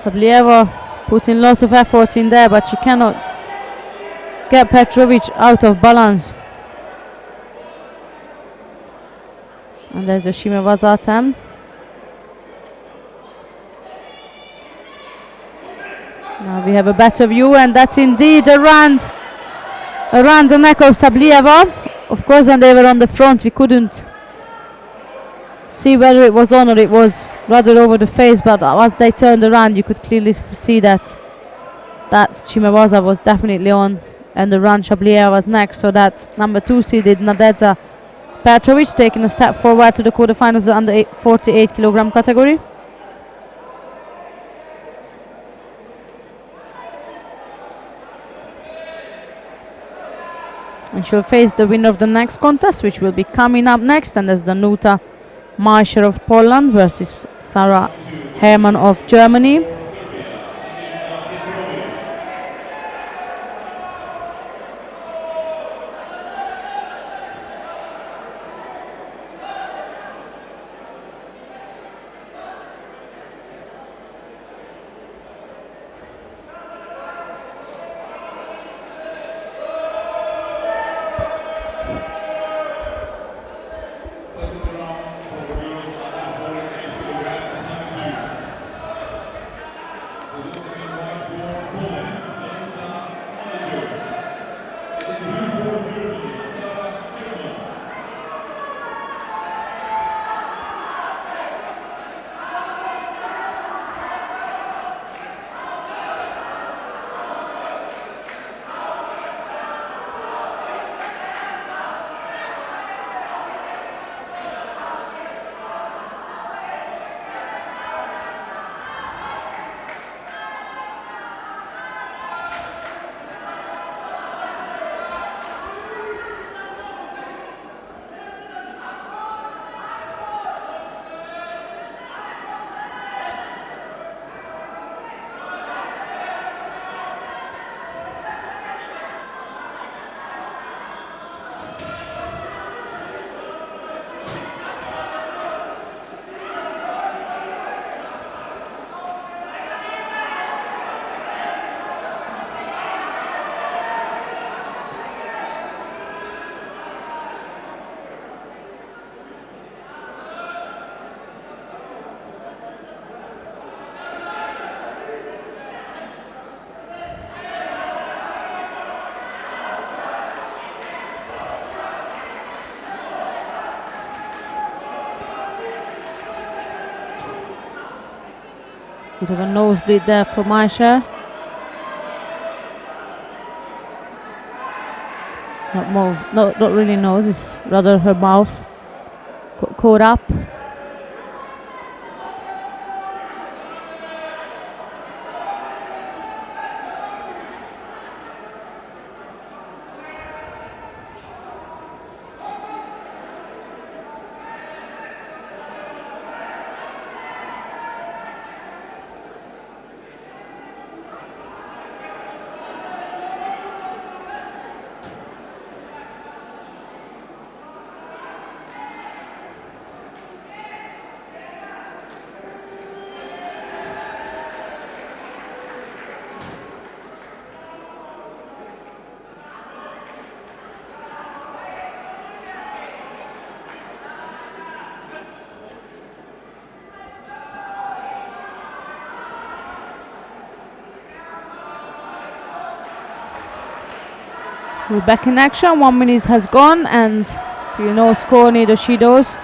Sablieva putting lots of effort in there, but she cannot get Petrovic out of balance. And there's a Shimewaza attempt. Now we have a better view, and that's indeed around the neck of Sablieva. Of course, when they were on the front, we couldn't see whether it was on or it was rather over the face, but as they turned around, you could clearly see that Shimewaza was definitely on and around Sablieva's neck. So that's number 2 seeded Nadezhda Petrovic taking a step forward to the quarterfinals of the under 48 kilogram category. And she'll face the winner of the next contest, which will be coming up next, and that's Danuta Marsher of Poland versus Sarah Hermann of Germany. Bit of a nosebleed there for Marsha. Not really nose, it's rather her mouth got caught up. We're back in action. 1 minute has gone and still no score, neither she does.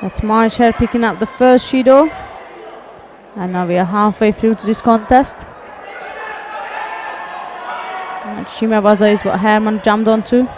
That's Marshall picking up the first Shido. And now we are halfway through to this contest. And Shimewaza is what Herman jumped onto.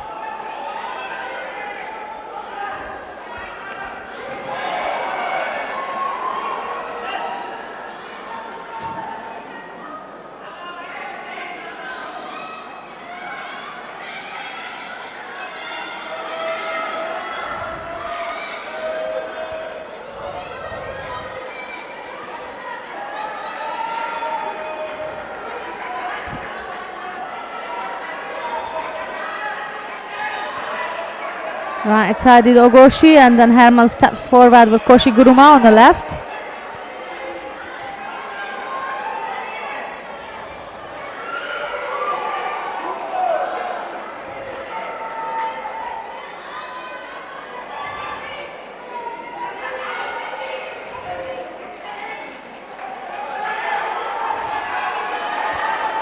Right side is Ogoshi, and then Herman steps forward with Koshi Guruma on the left.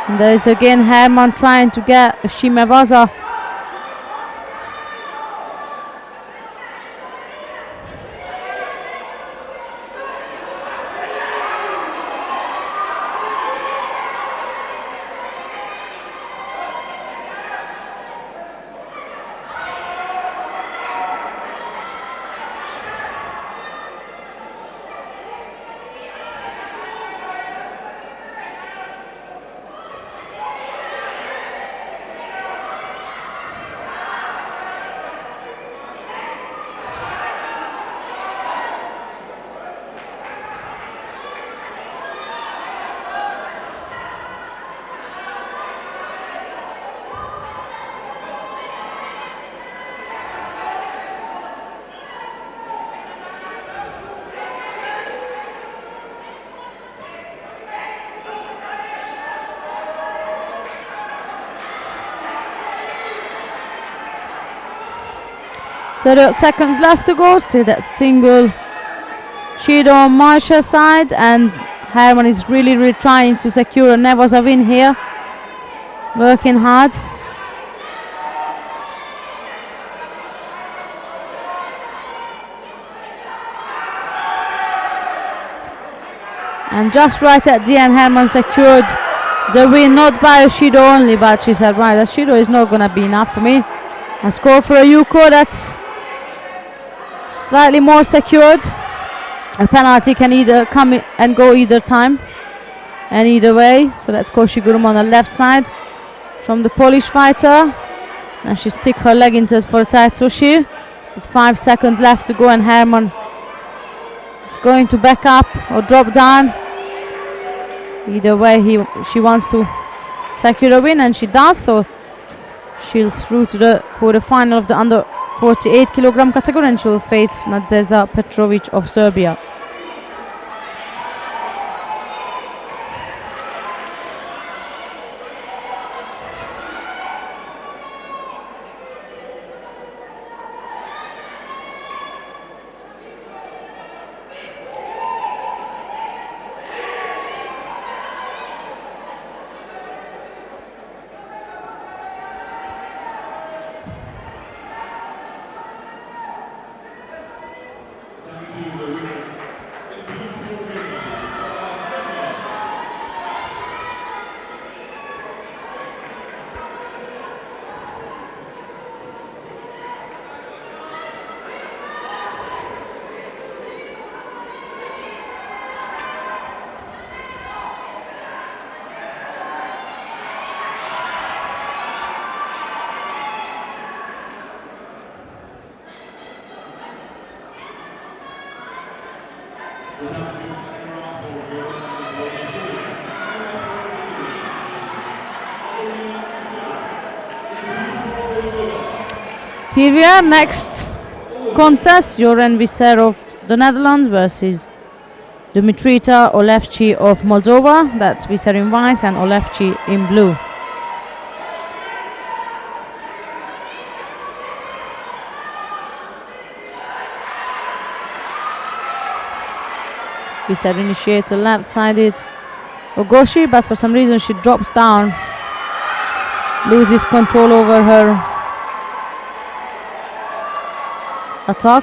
And there is again Herman trying to get Shimewaza. So 30 seconds left to go. Still that single Shido on Marshall's side, and Herman is really trying to secure a Nevaza win here. Working hard. And just right at the end, Herman secured the win, not by Shido only, but she said, right, that Shido is not going to be enough for me. A score for a Yuko that's slightly more secured. A penalty can either come and go either time and either way. So that's Koshi Guruma on the left side from the Polish fighter. And she stick her leg into it for a Taitoshi. With 5 seconds left to go, and Herman is going to back up or drop down. Either way, she wants to secure a win, and she does. So she's through to the quarterfinal of the under 48 kilogram category, and she'll face Nadeza Petrovic of Serbia. Here we are, next contest, Joran Visser of the Netherlands versus Dimitrita Olevci of Moldova. That's Visser in white and Olevci in blue. Visser initiates a left-sided Ogoshi, but for some reason she drops down, loses control over her attack.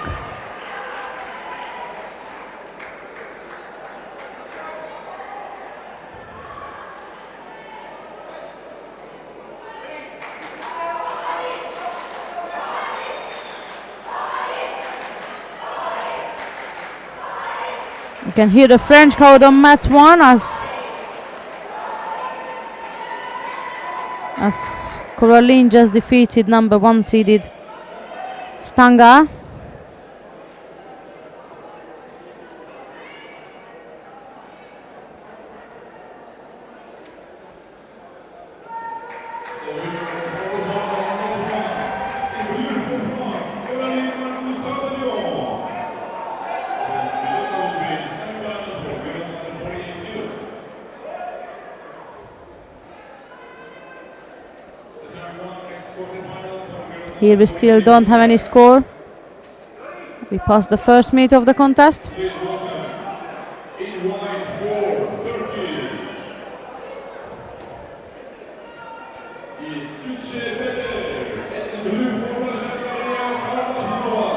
You can hear the French crowd on mat 1 as Coraline just defeated number 1 seeded Stanga. Here we still don't have any score. We passed the first minute of the contest. Please welcome in white for Turkey is Gülce Beder, and in blue for Russia, Farlahova.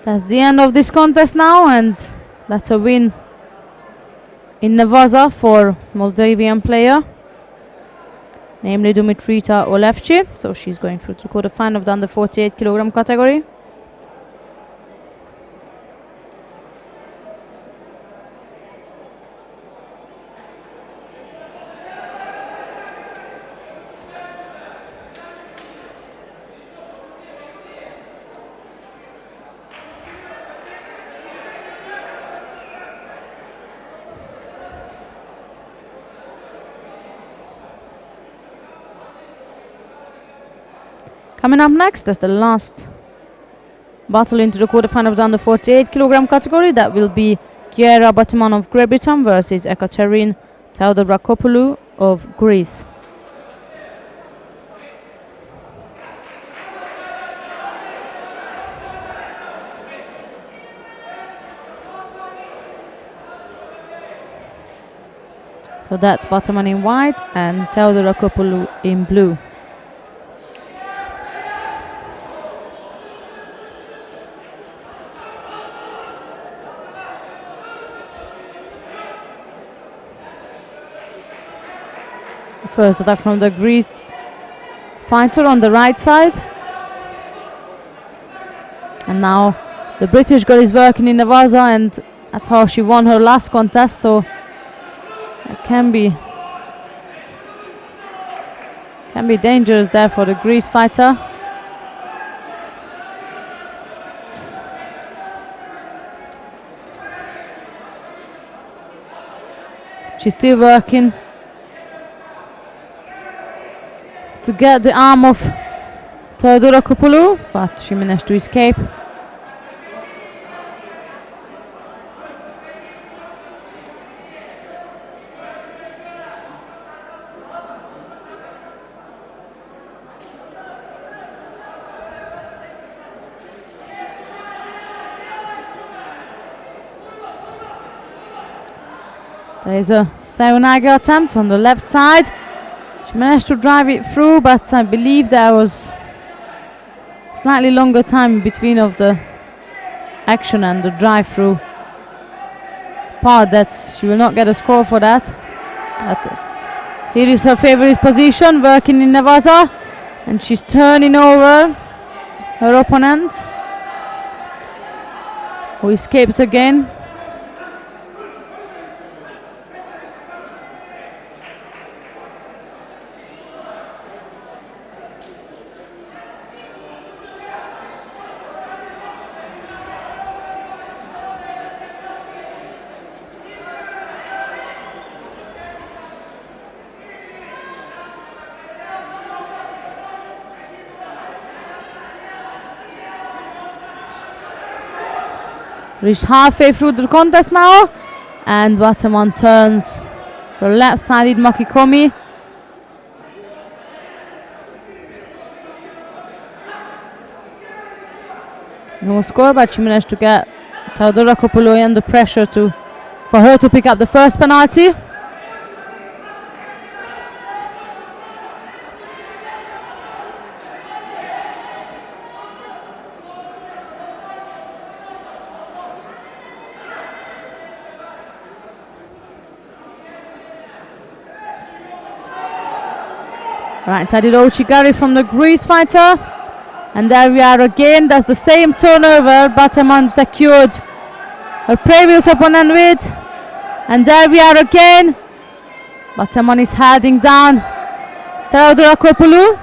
That's the end of this contest now, and that's a win in Nevaza for Moldavian player, namely Dumitrita Olevci. So she's going through to the quarterfinal of the under 48 kilogram category. Coming up next, that's the last battle into the quarterfinal of the under 48 kilogram category. That will be Kiera Batiman of Great Britain versus Ekaterin Theodorakopoulou of Greece. So that's Batiman in white and Theodorakopoulou in blue. First attack from the Greece fighter on the right side. And now the British girl is working in Nevaza, and that's how she won her last contest, so it can be dangerous there for the Greece fighter. She's still working to get the arm of Theodorakopoulou, but she managed to escape. There is a Sayonara attempt on the left side. She managed to drive it through, but I believe there was slightly longer time between of the action and the drive through part that she will not get a score for that. Here is her favorite position, working in Nevaza, and she's turning over her opponent, who escapes again. Reached halfway through the contest now, and Batiman turns for left-sided Makikomi. No score, but she managed to get Theodorakopoulou under pressure for her to pick up the first penalty. Right-sided Ochigari from the Greece fighter. And there we are again. That's the same turnover Bateman secured her previous opponent with. And there we are again. Bateman is heading down Theodora Kopoulou.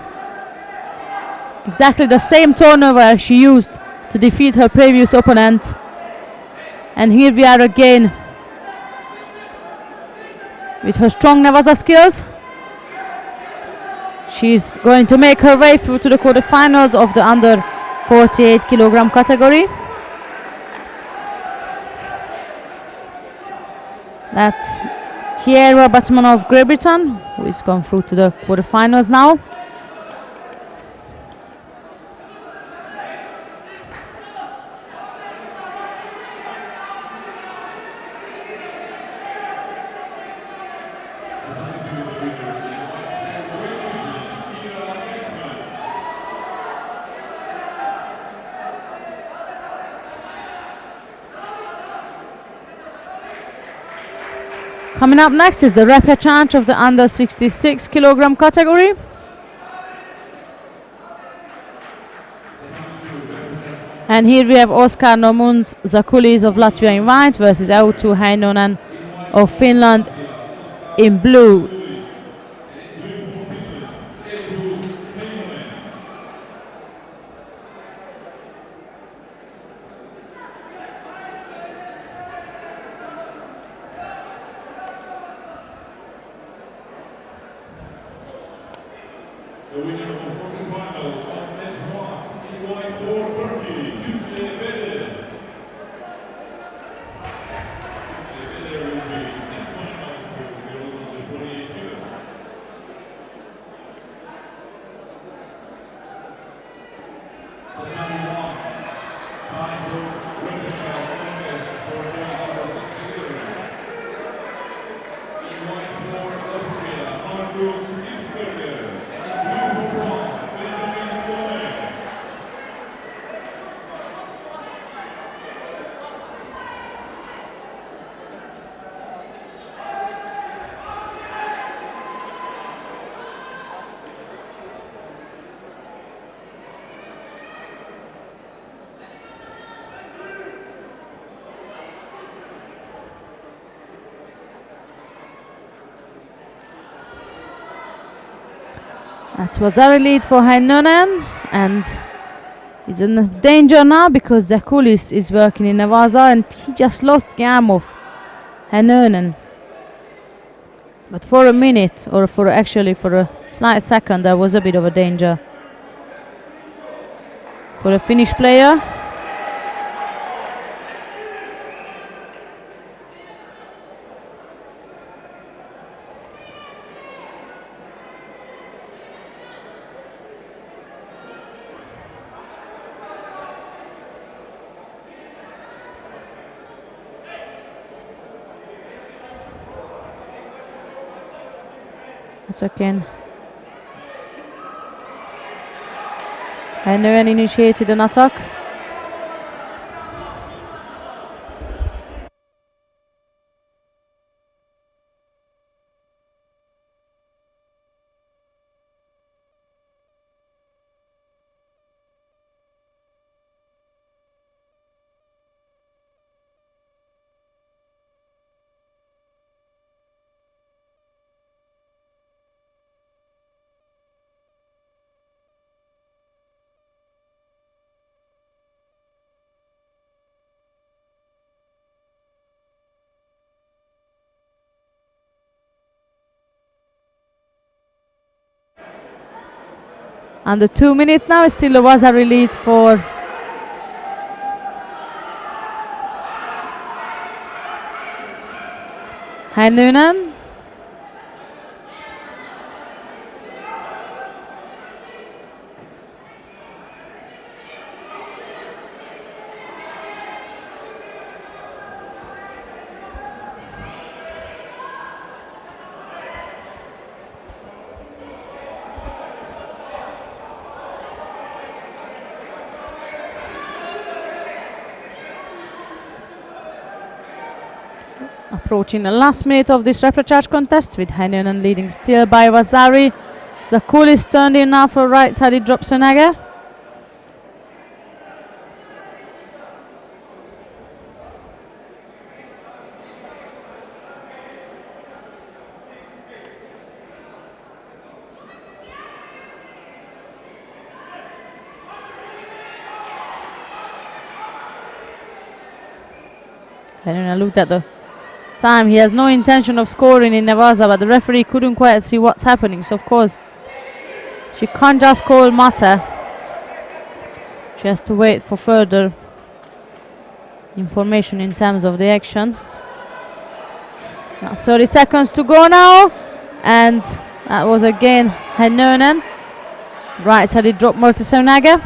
Exactly the same turnover she used to defeat her previous opponent. And here we are again with her strong Nevaza skills. She's going to make her way through to the quarterfinals of the under 48 kilogram category. That's Kiera Batman of Great Britain, who is gone through to the quarterfinals now. Coming up next is the repechage of the under 66 kilogram category. And here we have Oskar Nomuns Zakulis of Latvia in white versus Eutu Heinonen of Finland in blue. The winner of the quarterfinal of match 1 in white for Turkey, Yüksebeder. Yüksebeder will be semi-final for the girls under 48 kilo. Time for repechage contest for girls under 60 kilograms. In white for Austria, Marcus Hilsberger. That was our lead for Heinonen, and he's in danger now because Zakulis is working in Nevaza and he just lost game of Heinonen. But for a minute, or for a slight second, there was a bit of a danger for a Finnish player. That's again. Heinonen initiated an attack. Under 2 minutes now, still a Vasari lead for Heinonen. Approaching the last minute of this repechage contest, with Heinonen leading still by Vasari Zakulis turned in now for right-sided drop Sonaga. And when I looked at the time, he has no intention of scoring in Nevaza, but the referee couldn't quite see what's happening. So of course, she can't just call Mata. She has to wait for further information in terms of the action. Now 30 seconds to go now, and that was again Hennönen. Right-sided drop Murtasonaga.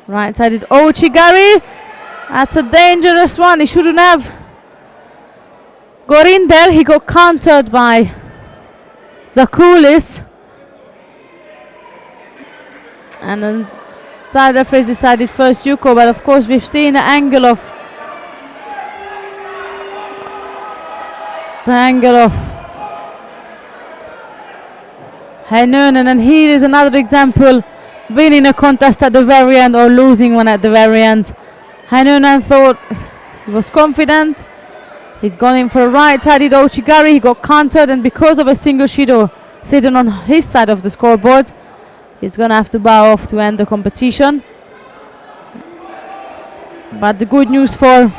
Right-sided Ochigari. That's a dangerous one. He shouldn't have got in there. He got countered by Zakulis. And then side referees decided first Yuko, but of course we've seen the angle of Hennönen, and here is another example: winning a contest at the very end or losing one at the very end. Hennönen thought he was confident. He'd gone in for a right-sided Ochigari. He got countered, and because of a single Shido sitting on his side of the scoreboard, he's gonna have to bow off to end the competition. But the good news for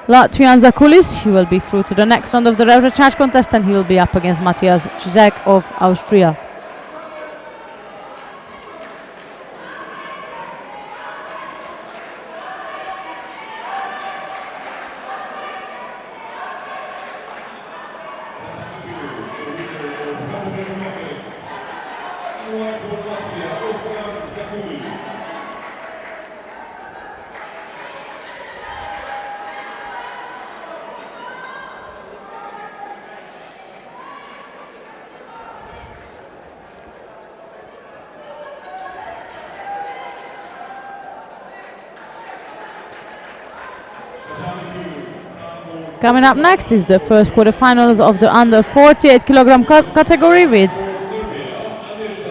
Latvian Zakulis, he will be through to the next round of the repechage contest, and he will be up against Matthias Zizek of Austria. Coming up next is the first quarterfinals of the under 48 kilogram category with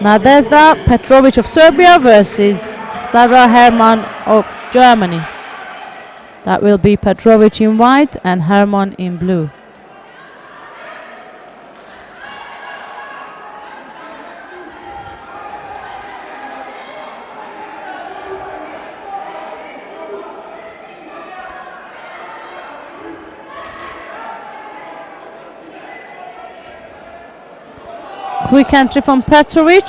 Nadezhda Petrovic of Serbia versus Sarah Hermann of Germany. That will be Petrovic in white and Hermann in blue. Quick entry from Petrovic.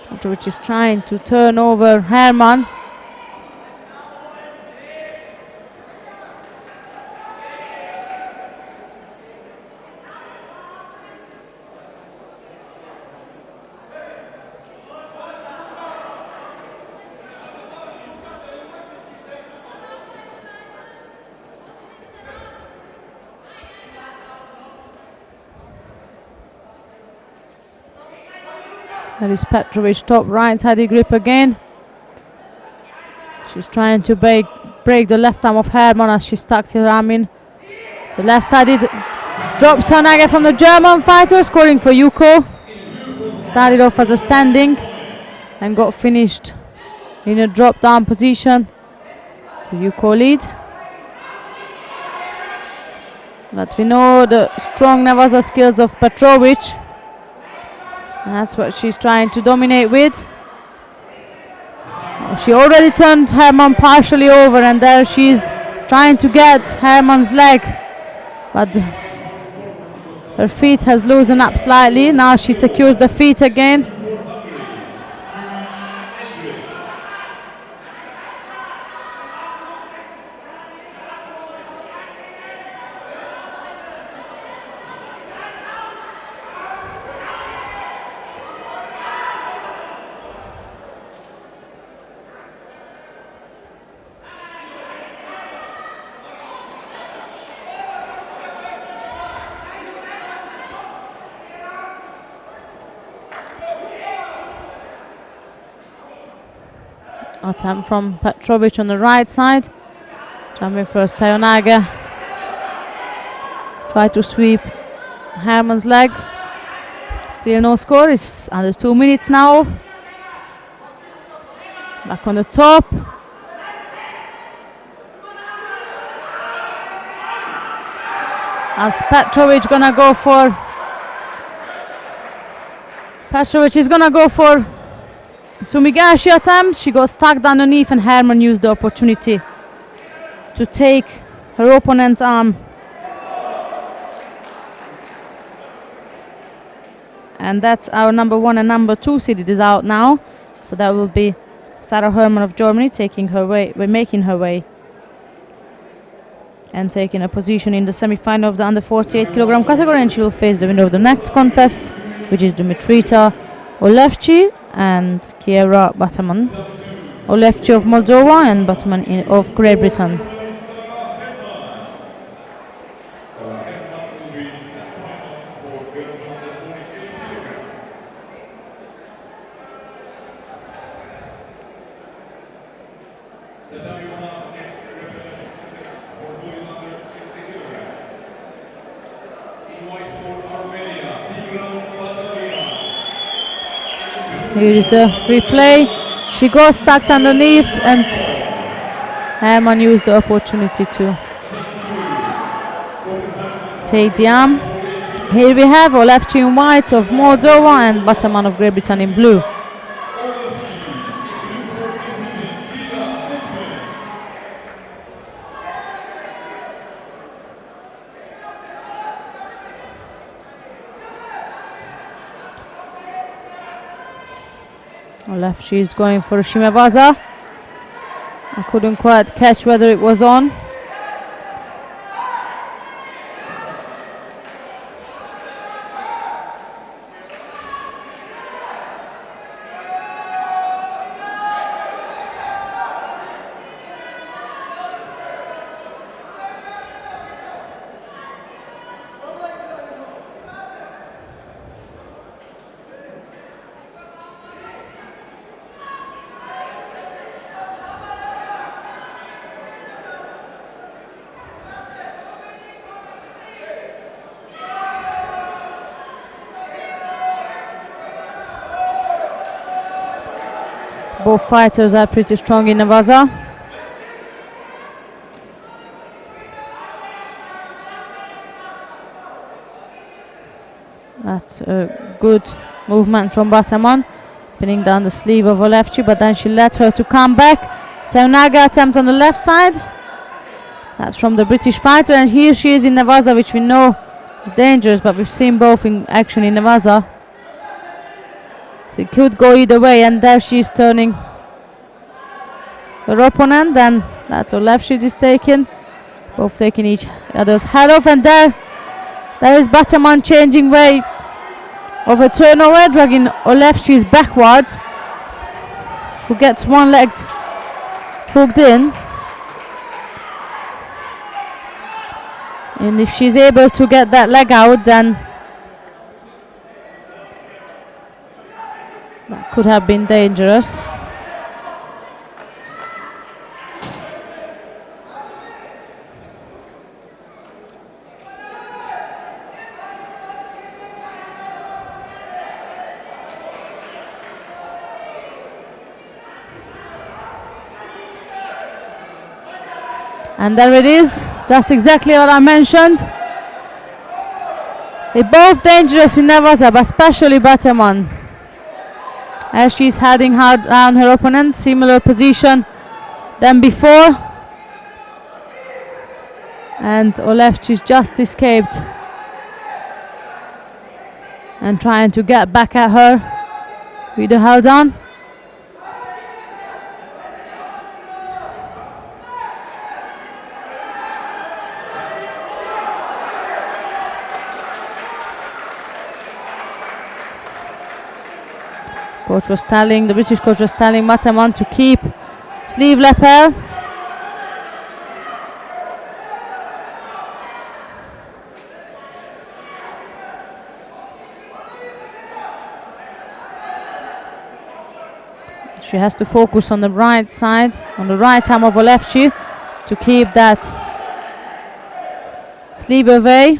Petrovic is trying to turn over Hermann. That is Petrovic top right-handed grip again. She's trying to break the left arm of Hermann as she stuck her arm in. So left-sided drop Sonaga from the German fighter, scoring for Yuko. Started off as a standing and got finished in a drop-down position. So Yuko lead. But we know the strong Nevaza skills of Petrovic. And that's what she's trying to dominate with. She already turned Hermann partially over, and there she's trying to get Hermann's leg. But her feet has loosened up slightly. Now she secures the feet again. attempt from Petrovic on the right side. Jumping first, Tayonaga. Try to sweep Herman's leg. Still no score. It's under 2 minutes now. Back on the top. As Petrovic gonna go for. Petrovic is gonna go for Sumigashi attempt. She got stuck underneath and Herman used the opportunity to take her opponent's arm. And that's our number 1 and number 2 seed. It is out now. So that will be Sarah Herman of Germany making her way and taking a position in the semi-final of the under 48 kilogram category, and she will face the winner of the next contest, which is Dimitrita Olevci and Kiera Bataman. Olevci of Moldova and Bataman of Great Britain. Here is the replay. She got stuck underneath and Herman used the opportunity to take the arm. Here we have Olevci in white of Moldova and Bataman of Great Britain in blue. Olevci is going for Shimewaza. I couldn't quite catch whether it was on. Both fighters are pretty strong in Nevaza. That's a good movement from Bataman, pinning down the sleeve of Olevci, but then she let her to come back. Tayonaga attempt on the left side. That's from the British fighter, and here she is in Nevaza, which we know is dangerous, but we've seen both in action in Nevaza. So it could go either way, and there she is turning her opponent, and that's Olevci is taken. Both taking each other's head off, and there is Bataman changing way of a turnover, dragging Olevci's backwards, who gets one leg hooked in. And if she's able to get that leg out, then that could have been dangerous. And there it is, just exactly what I mentioned. They're both dangerous in Nevaza, but especially Bataman, as she's heading hard down her opponent, similar position than before. And Olevci's just escaped and trying to get back at her with the held on. The British coach was telling Bataman to keep sleeve lapel. She has to focus on the right side, on the right arm of her left shoe, to keep that sleeve away.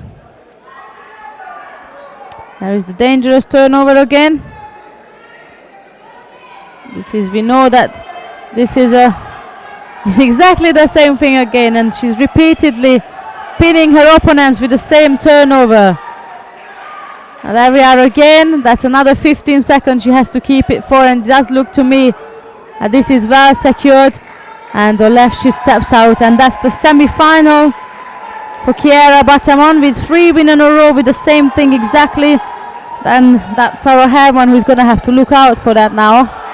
There is the dangerous turnover again. We know that this is it's exactly the same thing again, and she's repeatedly pinning her opponents with the same turnover. And there we are again. That's another 15 seconds she has to keep it for, and it does look to me this is well secured. And the left she steps out, and that's the semi-final for Chiara Batamon with 3 wins in a row with the same thing exactly. Then that's Sarah Herman who's going to have to look out for that now.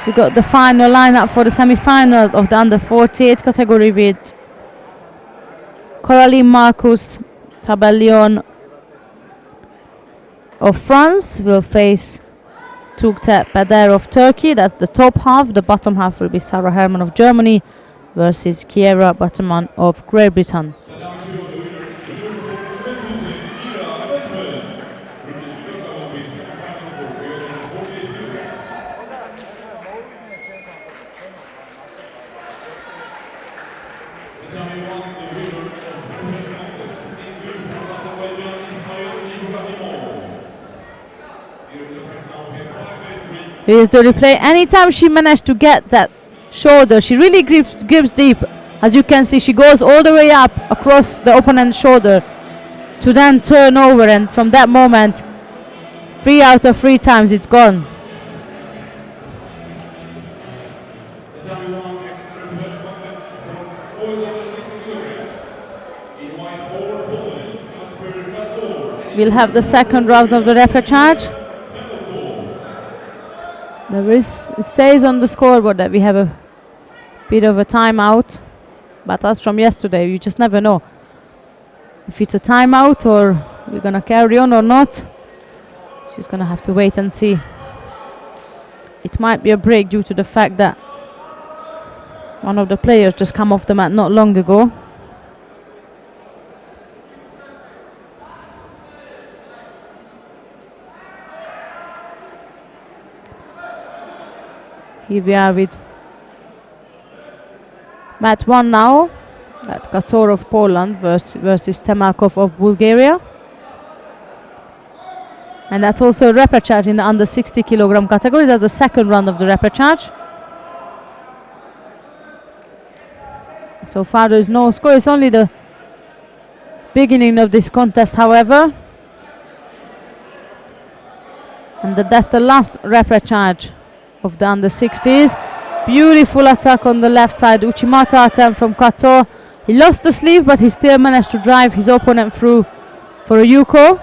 We got the final lineup for the semi-final of the under 48 category with Coraline Marcus Tabellion of France will face Tuğte Beder of Turkey. That's the top half. The bottom half will be Sarah Herman of Germany versus Chiara Batamon of Great Britain. Here's the replay. Anytime she managed to get that shoulder, she really grips deep. As you can see, she goes all the way up across the opponent's shoulder to then turn over, and from that moment, 3 out of 3 times it's gone. We'll have the second round of the repechage. It says on the scoreboard that we have a bit of a timeout, but as from yesterday, you just never know if it's a timeout or we're gonna carry on or not. She's gonna have to wait and see. It might be a break due to the fact that one of the players just come off the mat not long ago. Here we are with mat 1 now. That's Kator of Poland versus Temalkov of Bulgaria. And that's also a repechage in the under 60 kilogram category. That's the second round of the repechage. So far there is no score. It's only the beginning of this contest, however. And that's the last repechage of the under 60s. Beautiful attack on the left side. Uchimata attempt from Kato. He lost the sleeve, but he still managed to drive his opponent through for a yuko.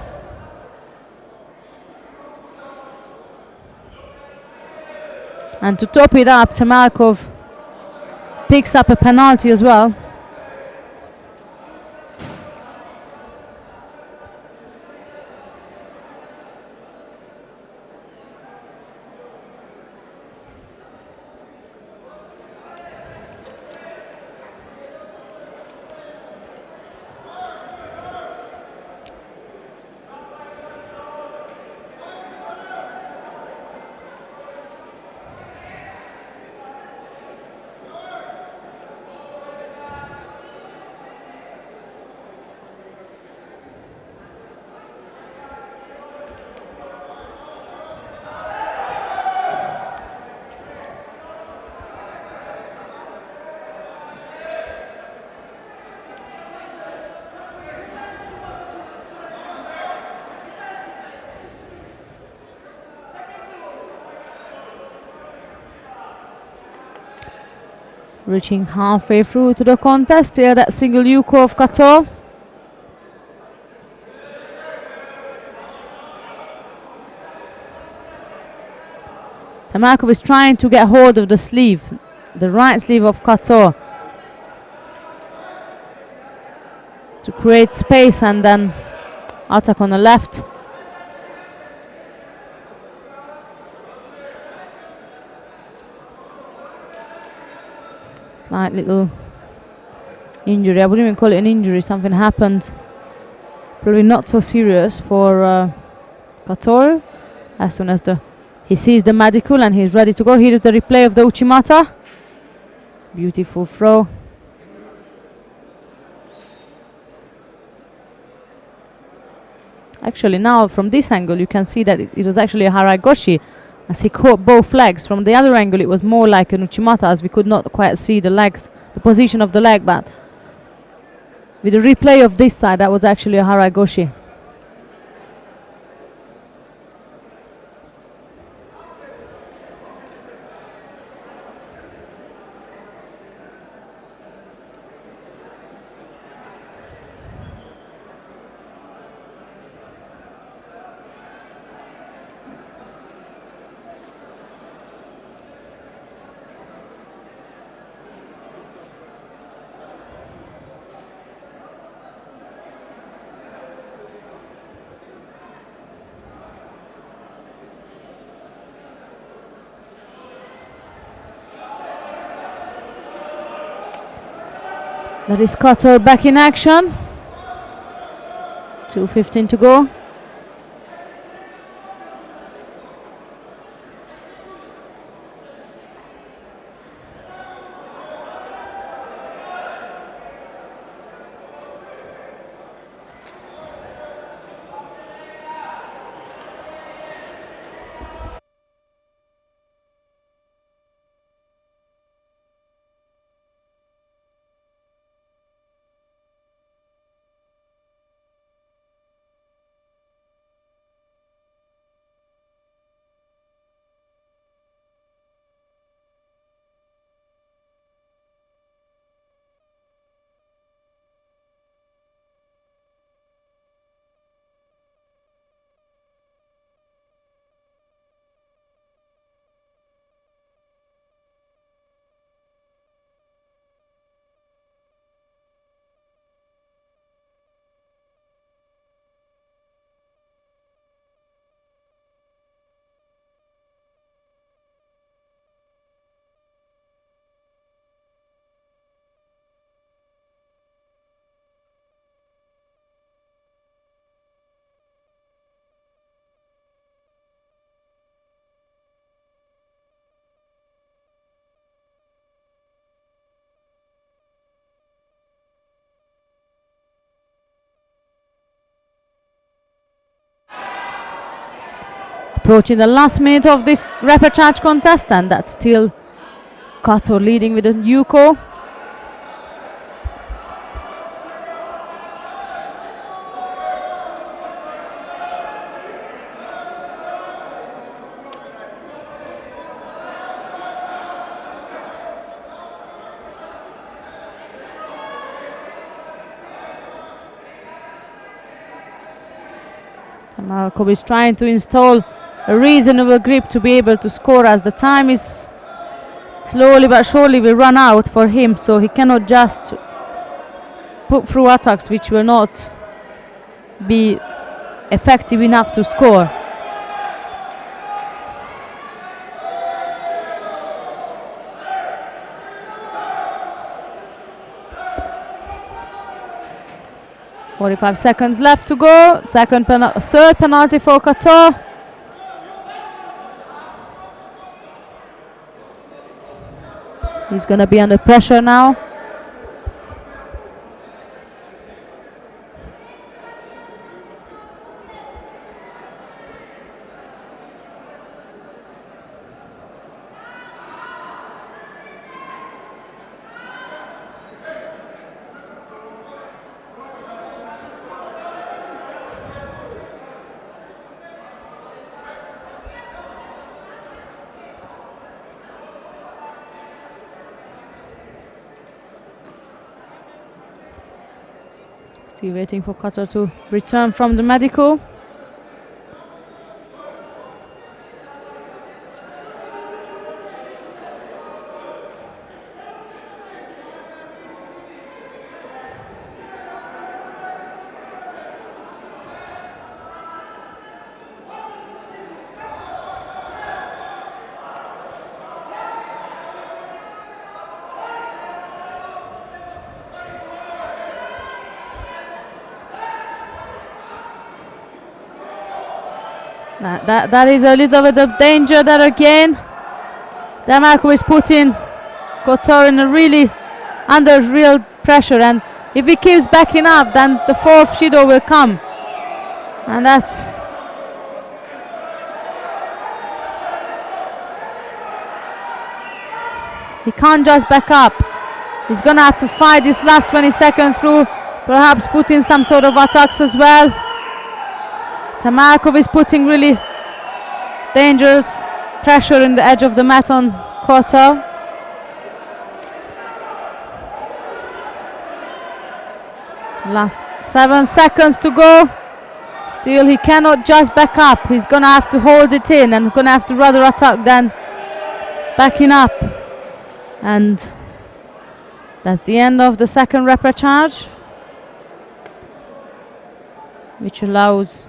And to top it up, Temalkov picks up a penalty as well. Reaching halfway through to the contest, here that single yuko of Kato. Temalkov is trying to get hold of the sleeve, the right sleeve of Kato, to create space and then attack on the left. Slight little injury. I wouldn't even call it an injury. Something happened Probably not so serious for Kator. As soon as he sees the medical and he's ready to go. Here is the replay of the Uchimata. Beautiful throw. Actually, now from this angle you can see that it was actually a Haragoshi, as he caught both legs. From the other angle it was more like an Uchimata, as we could not quite see the legs, the position of the leg, but with the replay of this side that was actually a Haragoshi. That is Qatar back in action. 2:15 to go. Approaching the last minute of this repechage contest, and that's still Kato leading with a Yuko. Malkov is trying to install a reasonable grip to be able to score, as the time is slowly but surely will run out for him, so he cannot just put through attacks which will not be effective enough to score. .45 seconds left to go. Third penalty for Qatar. He's going to be under pressure now. Still waiting for Qatar to return from the medical. That is a little bit of danger there again. Demarco is putting Kotor in a really under real pressure, and if he keeps backing up, then the fourth Shido will come, and that's he can't just back up. He's gonna have to fight this last 20 seconds through, perhaps put in some sort of attacks as well. Tamarkov is putting really dangerous pressure in the edge of the mat on Kotor. Last 7 seconds to go. Still, he cannot just back up. He's gonna have to hold it in and gonna have to rather attack than backing up. And that's the end of the second repechage, which allows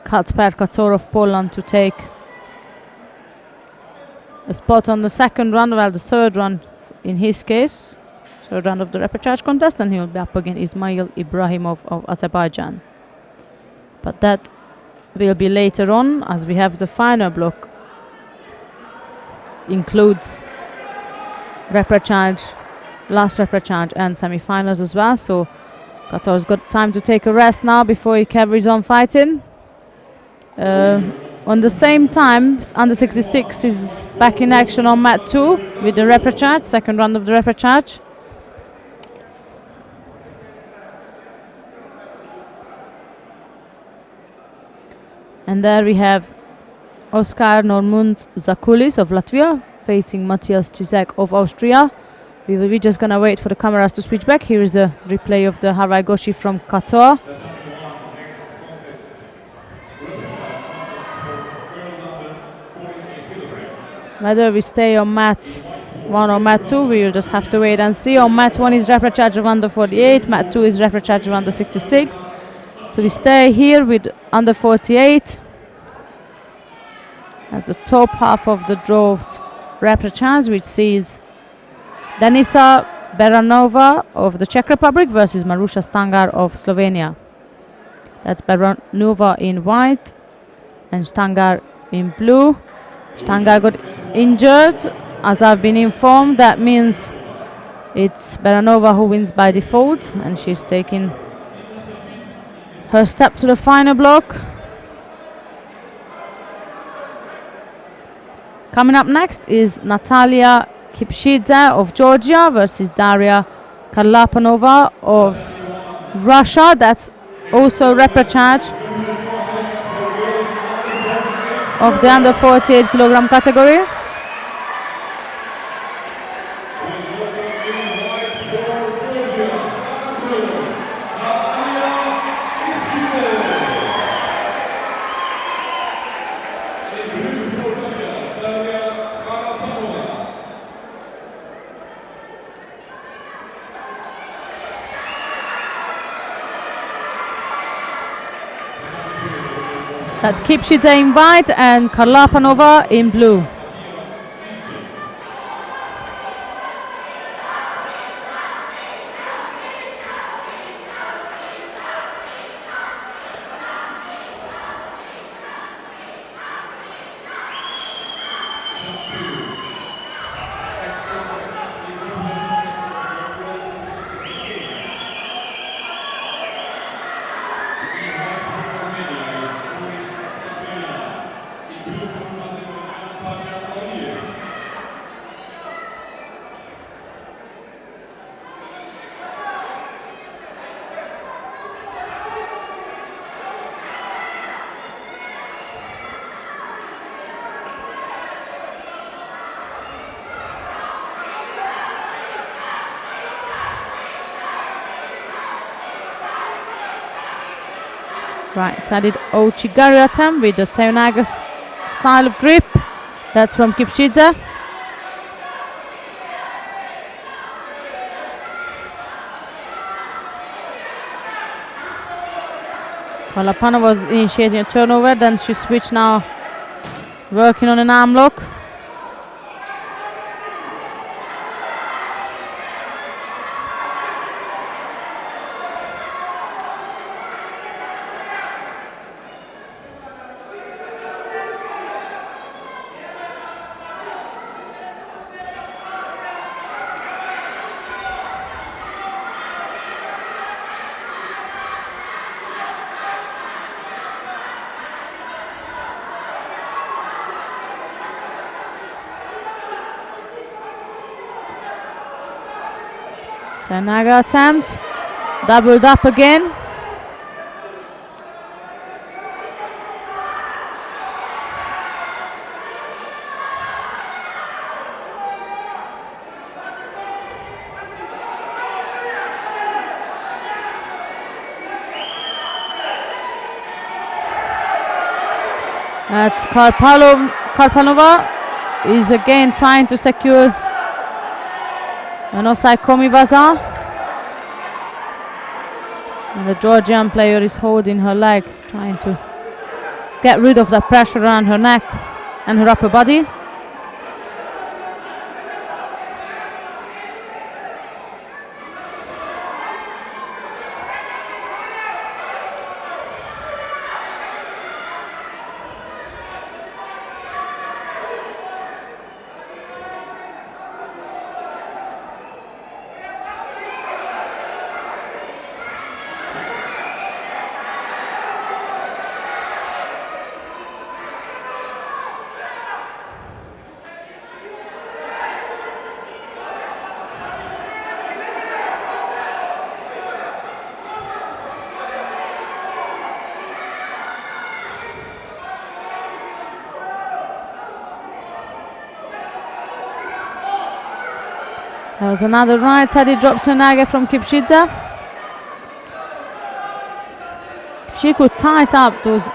Kacper Kotor of Poland to take a spot on the second run, well, the third run in his case, third round of the repechage contest, and he'll be up against Ismail Ibrahimov of Azerbaijan. But that will be later on, as we have the final block includes repechage, last repechage and semi-finals as well, so Kotor's got time to take a rest now before he carries on fighting. On the same time, under 66 is back in action on mat 2 with the repechage, second round of the repechage. And there we have Oskar Normund Zakulis of Latvia facing Matthias Cizek of Austria. We're just gonna wait for the cameras to switch back. Here is a replay of the Harai Goshi from Kotor. Whether we stay on mat 1 or mat 2, we will just have to wait and see. On mat 1 is repechage of under 48, mat 2 is repechage of under 66. So we stay here with under 48 as the top half of the draws repechage, which sees Denisa Beranova of the Czech Republic versus Marusha Stangar of Slovenia. That's Beranova in white and Stangar in blue. Stangar got injured, as I've been informed. That means it's Beranova who wins by default, and she's taking her step to the final block. Coming up next is Natalia Kipshidze of Georgia versus Daria Karlapanova of Russia. That's also repechage of the under 48 kilogram category. That's Kipshidze in white and Karlapanova in blue. Right-sided Ouchigari attempt with the Seonaga style of grip. That's from Kipshidze. Karlapanova was initiating a turnover, then she switched now, working on an arm lock. Tsunaga attempt, doubled up again. That's Karpanova is again trying to secure an offside komiwaza. And the Georgian player is holding her leg, trying to get rid of the pressure around her neck and her upper body. There was another right-sided drop Tsunaga from Kipchidze. If she could tighten up those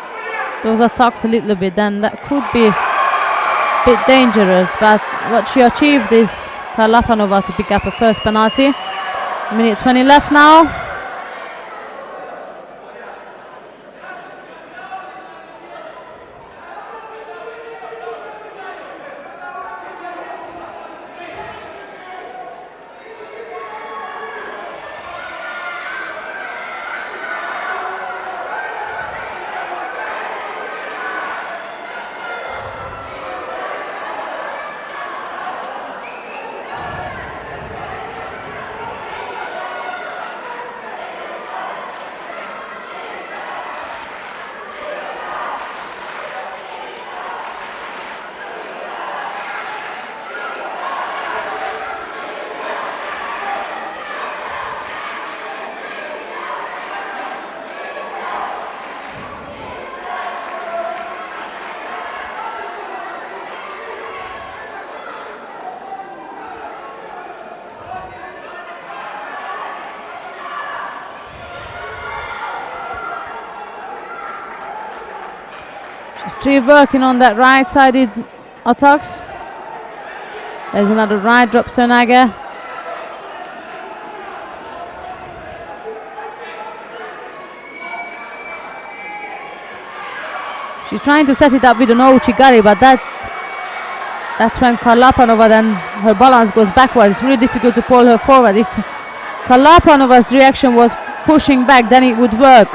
attacks a little bit, then that could be a bit dangerous. But what she achieved is Karlapanova to pick up her first penalty. Minute 20 left now. Still working on that right-sided attacks. There's another right drop Tsunaga. She's trying to set it up with an Ouchigari, but that's when Karlapanova, then her balance goes backwards. It's really difficult to pull her forward. If Karlapanova's reaction was pushing back, then it would work.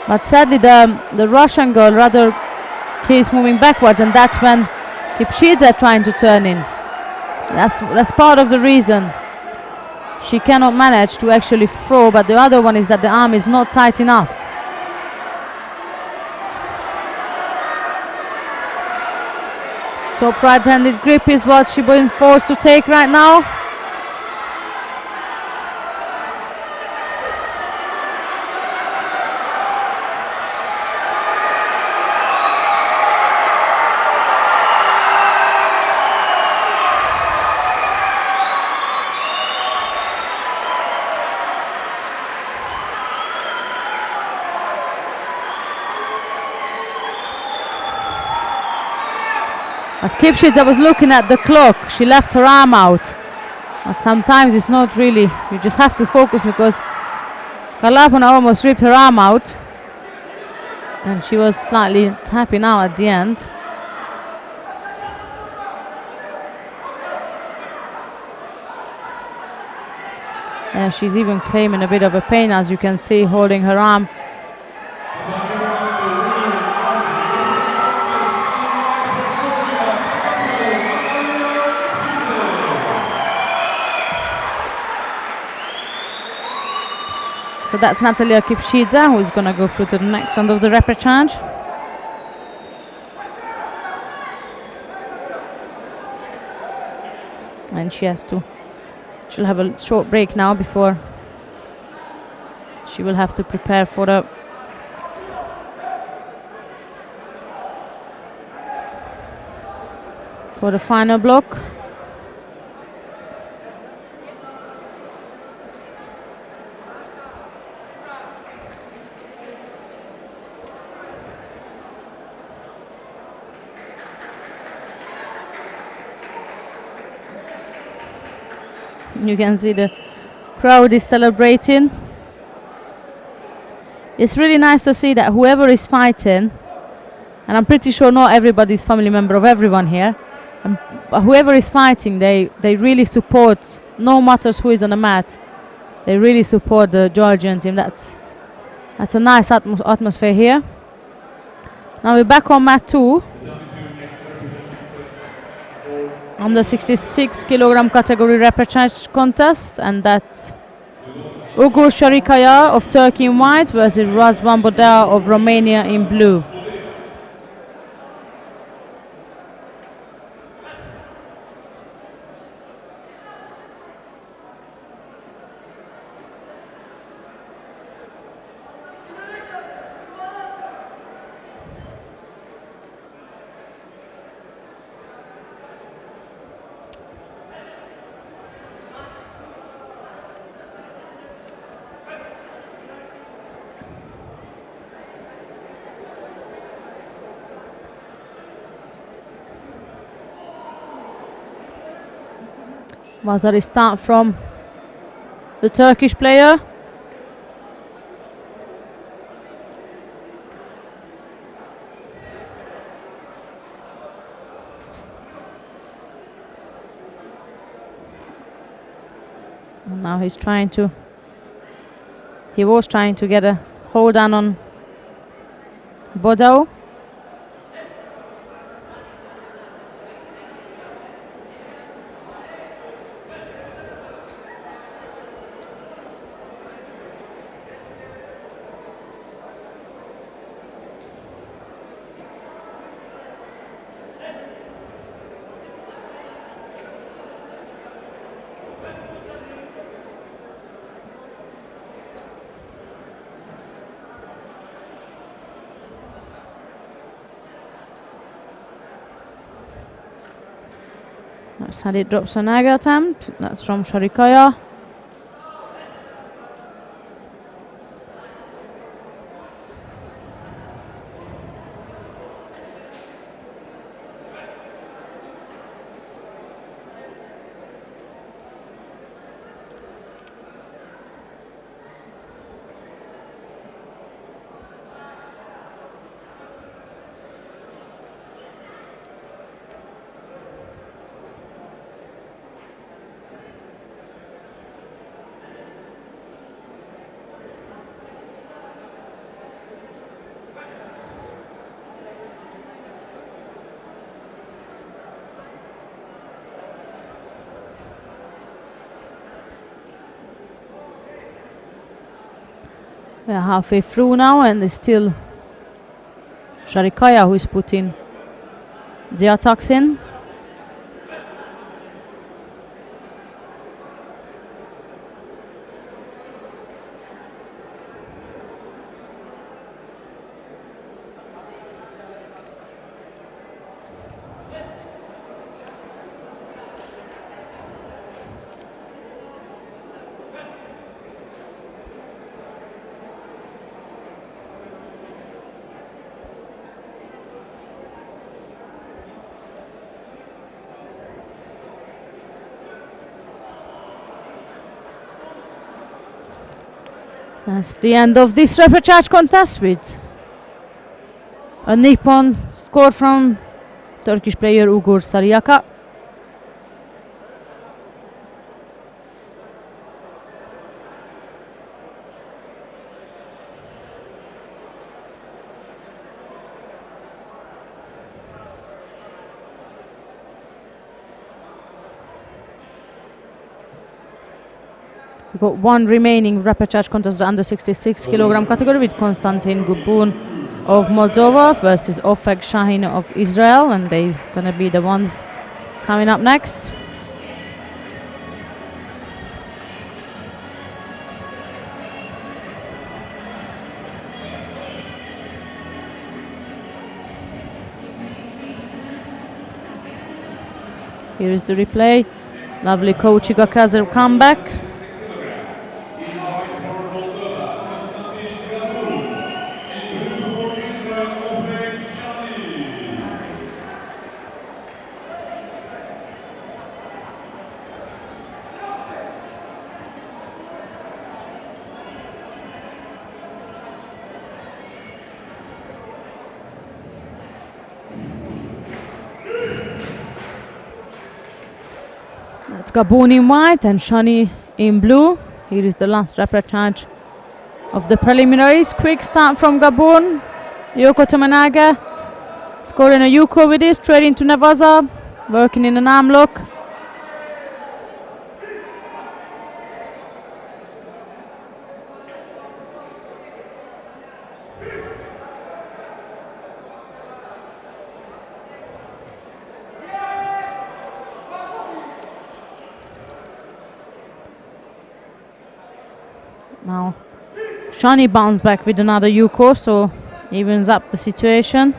But sadly the Russian girl rather keeps moving backwards, and that's when Kipchidze trying to turn in. That's part of the reason she cannot manage to actually throw, but the other one is that the arm is not tight enough. Top right-handed grip is what she's being forced to take right now. As Kipchidze was looking at the clock, she left her arm out. But sometimes it's not really, you just have to focus, because Karlapanova almost ripped her arm out. And she was slightly tapping out at the end. Yeah, she's even claiming a bit of a pain, as you can see, holding her arm. So that's Natalia Kipchidze, who is going to go through to the next round of the repechage. And she has to She'll have a short break now before she will have to prepare for the final block. You can see the crowd is celebrating. It's really nice to see that whoever is fighting, and I'm pretty sure not everybody is family member of everyone here, but whoever is fighting, they really support, no matters who is on the mat, they really support the Georgian team. That's a nice atmosphere here. Now we're back on mat 2. On the 66 kilogram category repechage contest, and that's Ugur Sharikaya of Turkey in white versus Razvan Bodea of Romania in blue. Vazari start from the Turkish player. And now he was trying to get a hold on Bodao. Sadi drops an Naga attempt. That's from Sharikaya. We are halfway through now, and it's still Sharikaya who is putting the attacks in. That's the end of this repechage contest with a Nippon score from Turkish player Ugur Sariyaka. We've got one remaining repechage contest, the under 66 kilogram category, with Konstantin Gubun of Moldova versus Ofeg Shahin of Israel, and they're gonna be the ones coming up next. Here is the replay. Lovely coach Igakazer comeback. In white for Moldova, Konstantin Gabun. In blue for Israel, repechage. That's Gabun in white and Shani in blue. Here is the last repechage of the preliminaries. Quick start from Gabun. Yoko Tominaga scoring a Yuko with this, straight into Navaza, working in an arm lock. Now Shani bounced back with another Yuko, so evens up the situation.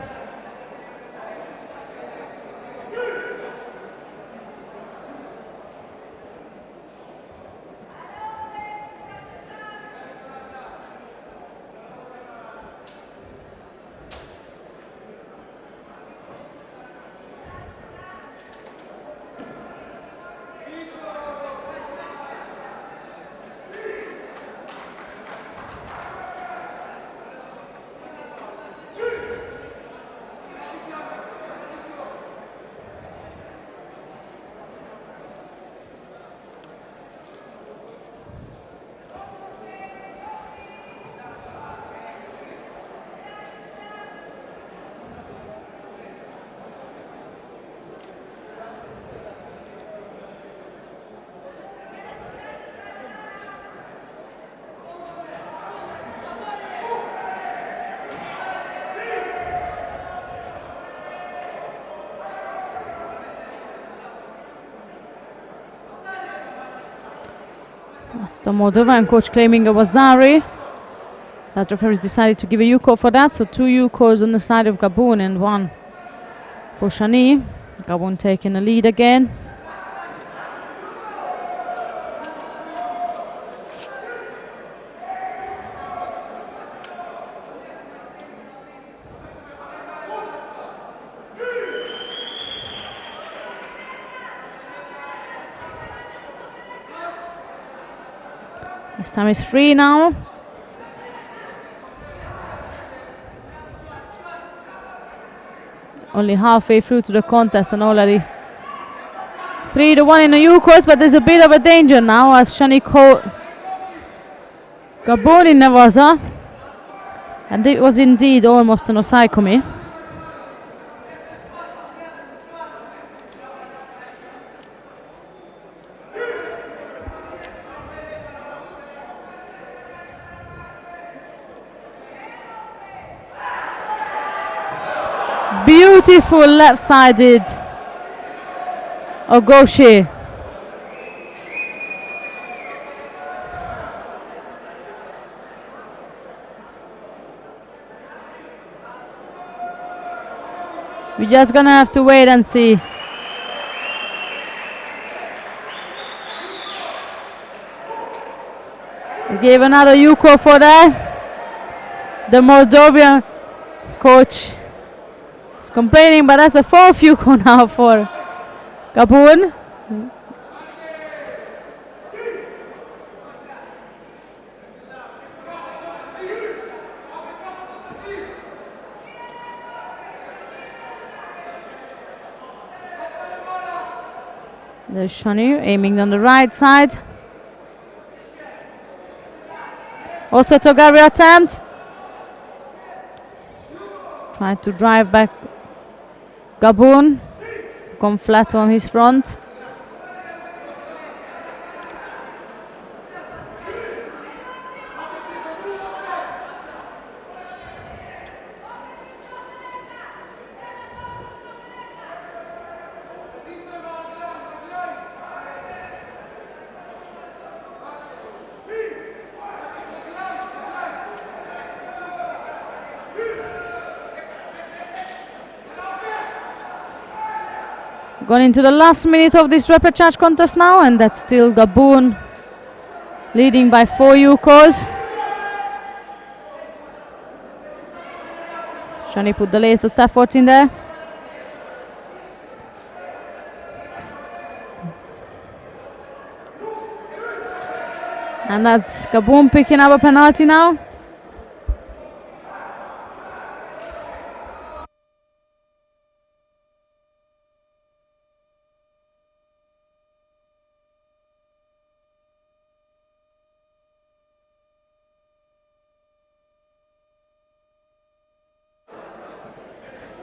That's the Moldovan coach claiming it was Zari. That referees decided to give a Yuko for that, so 2 Yukos on the side of Gabun and 1 for Shani. Gabun taking the lead again. This time is 3 now. Only halfway through to the contest and already 3-1 in the Yukos, but there's a bit of a danger now as Shani caught Gabun in Navaza. And it was indeed almost an osaikomi. Beautiful left-sided Ogoshi. We're just gonna have to wait and see. We gave another Yuko for that. The Moldovan coach is complaining, but that's a 4th Yuko now for Gabun. There's Shani aiming on the right side. Also Togari attempt. Tried to drive back Gabun. Gone flat on his front. Gone into the last minute of this repechage contest now, and that's still Gabon leading by 4 Yukos. Shani put the latest effort in there. And that's Gabon picking up a penalty now.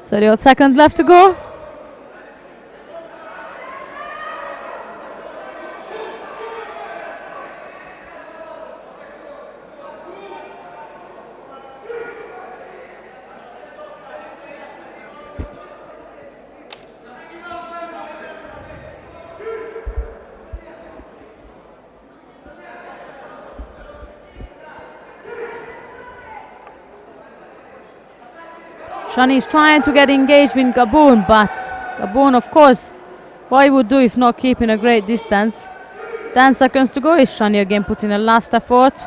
So the 8 seconds left to go. Shani is trying to get engaged with Gabon, but Gabon, of course, what he would do if not keeping a great distance. 10 seconds to go. Is Shani again putting a last effort?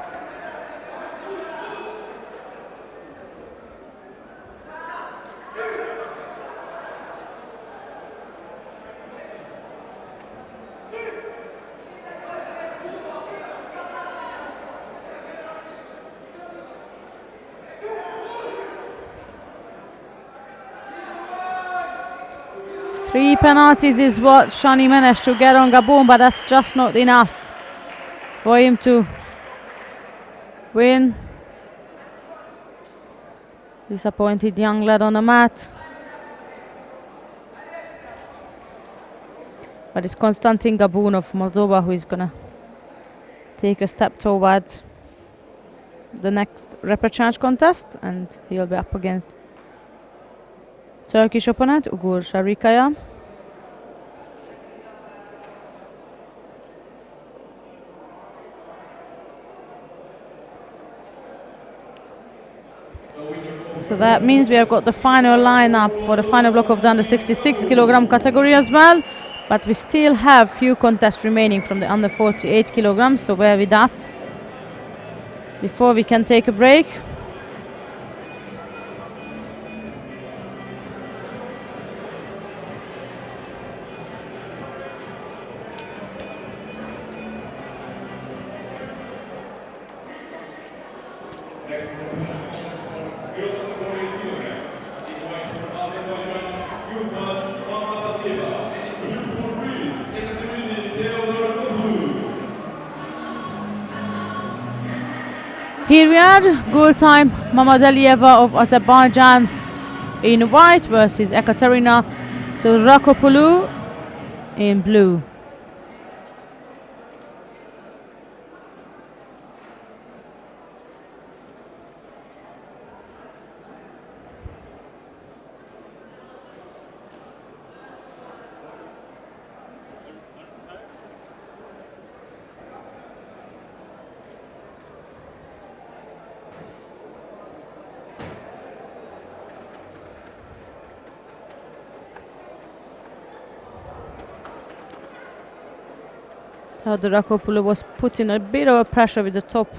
Three penalties is what Shani managed to get on Gabon, but that's just not enough for him to win. Disappointed young lad on the mat. But it's Konstantin Gabun of Moldova who is gonna take a step towards the next repechage contest, and he'll be up against Turkish opponent Ugur Sharikaya. So that means we have got the final lineup for the final block of the under 66 kilogram category as well, but we still have few contests remaining from the under 48 kilograms, so bear with us before we can take a break. Here we are, goal time, Mamadalieva of Azerbaijan in white versus Ekaterina Rakopoulou in blue. So the Rakopoulou was putting a bit of pressure with the top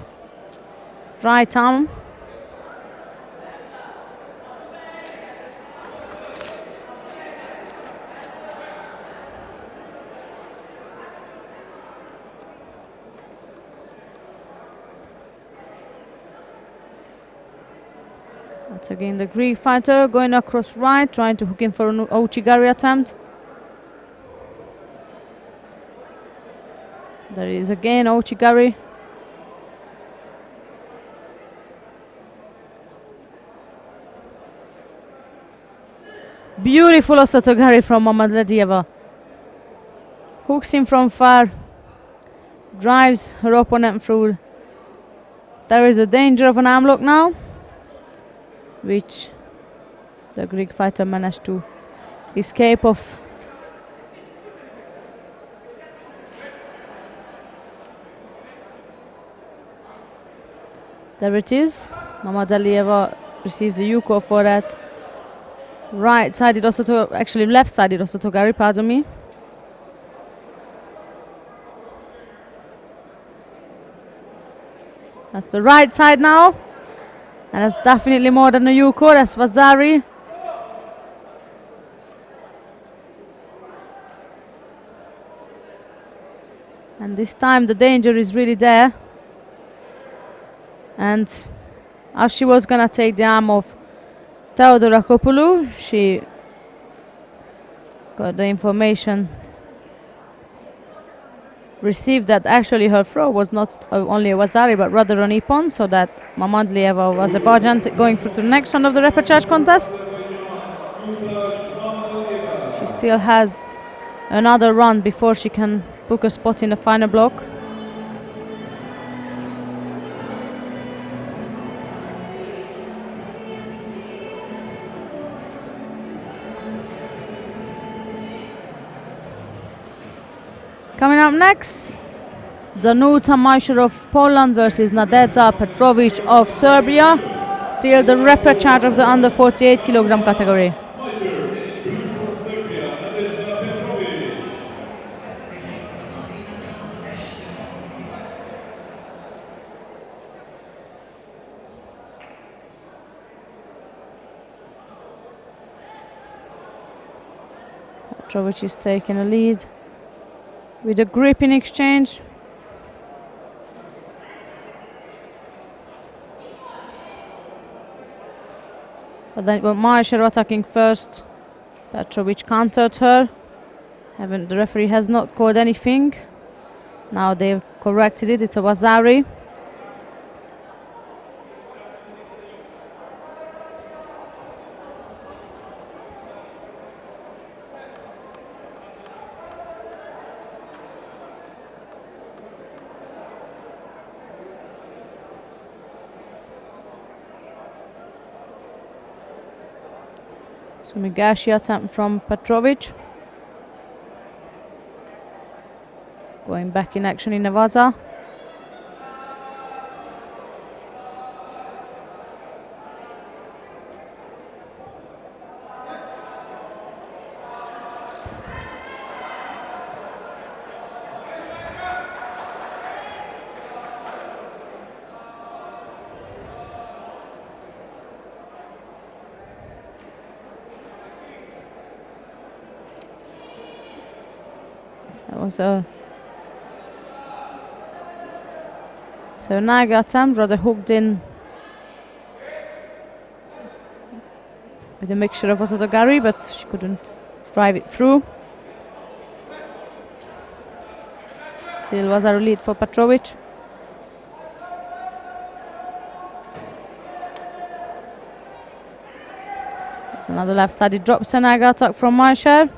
right arm. That's again the Greek fighter going across right, trying to hook in for an Ouchigari attempt. There is again Ouchigari. Beautiful Osotogari from Mamadalieva. Hooks in from far, drives her opponent through. There is a danger of an arm lock now, which the Greek fighter managed to escape of. There it is. Mamadalieva receives the Yuko for that right-sided also to, actually left-sided also to Gary, pardon me. That's the right side now. And that's definitely more than a Yuko, that's Vasari. And this time the danger is really there. And as she was gonna take the arm of Theodora Kopoulou, she got the information received that actually her throw was not only a Vasari but rather an Ippon, so that Mamadlieva was Azerbaijan going through to the next round of the repechage contest. She still has another round before she can book a spot in the final block. Coming up next, Danuta Majsher of Poland versus Nadezhda Petrovic of Serbia. Still the repechage of the under 48 kilogram category. Petrovic is taking a lead with a grip in exchange. But then Majsher attacking first. Petrovic countered her. The referee has not called anything. Now they've corrected it. It's a Vasari. Sumigashi attempt from Petrovic. Going back in action in Nevaza. That was a Naga attempt, rather hooked in with a mixture of Osotogari, but she couldn't drive it through. Still was a lead for Petrovic. That's another left-sided drop Senaga attack from Majsher.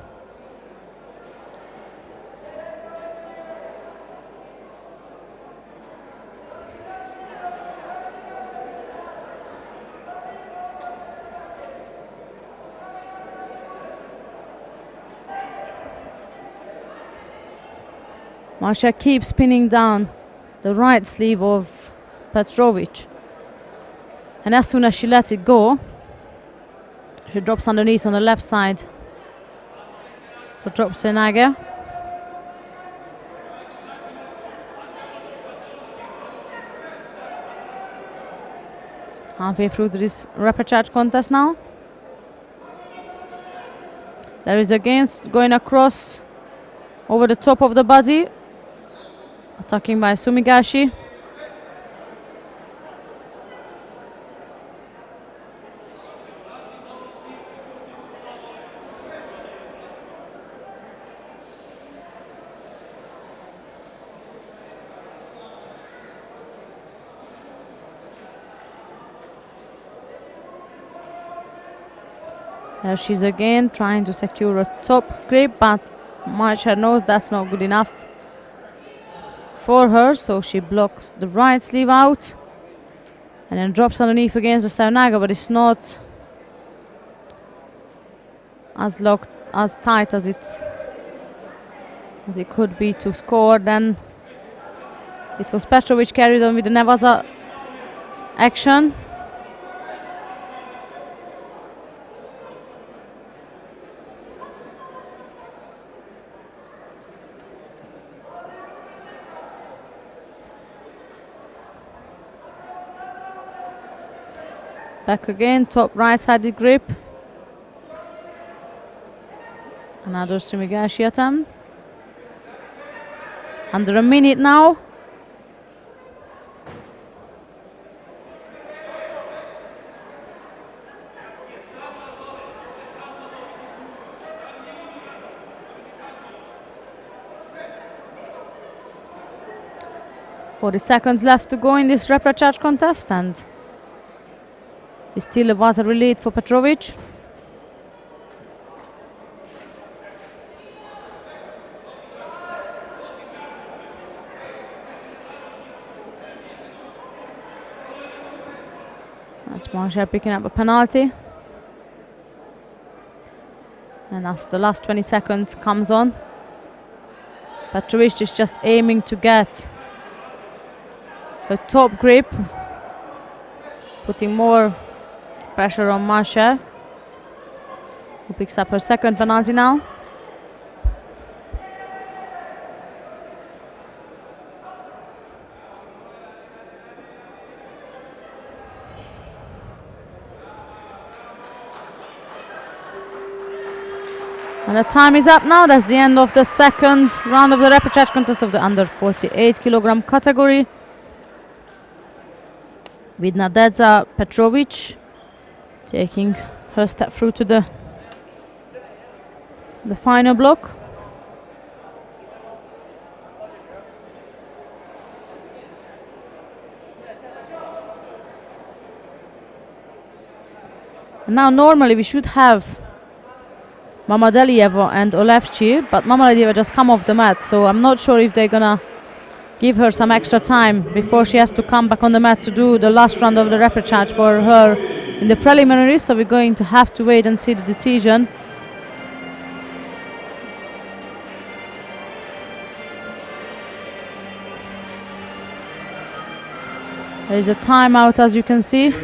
Majsher keeps pinning down the right sleeve of Petrovic. And as soon as she lets it go, she drops underneath on the left side for drop Senaga. Halfway through this repechage contest now. There is against going across over the top of the body. Attacking by Sumigashi. There she's again trying to secure a top grip, but Majsher knows that's not good enough for her, so she blocks the right sleeve out and then drops underneath against the Senaga, but it's not as locked, as tight as it could be to score. Then it was Petrovic carried on with the Nevaza action. Back again, top right-sided grip. Another sumigashi attempt. Under a minute now. "40 seconds left to go in this repechage contest, and it's still a Vasari lead for Petrovic. That's Marshall picking up a penalty. And as the last 20 seconds comes on, Petrovic is just aiming to get a top grip, putting more pressure on Masha, who picks up her second penalty now. And the time is up now. That's the end of the second round of the repechage contest of the under 48 kilogram category, with Nadezhda Petrovic taking her step through to the final block. And now normally we should have Mamadalieva and Olevchi, but Mamadalieva just come off the mat, so I'm not sure if they're gonna give her some extra time before she has to come back on the mat to do the last round of the repechage for her in the preliminaries, so we're going to have to wait and see the decision. There is a timeout, as you can see.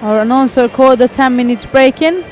Our announcer called a 10 minutes break in.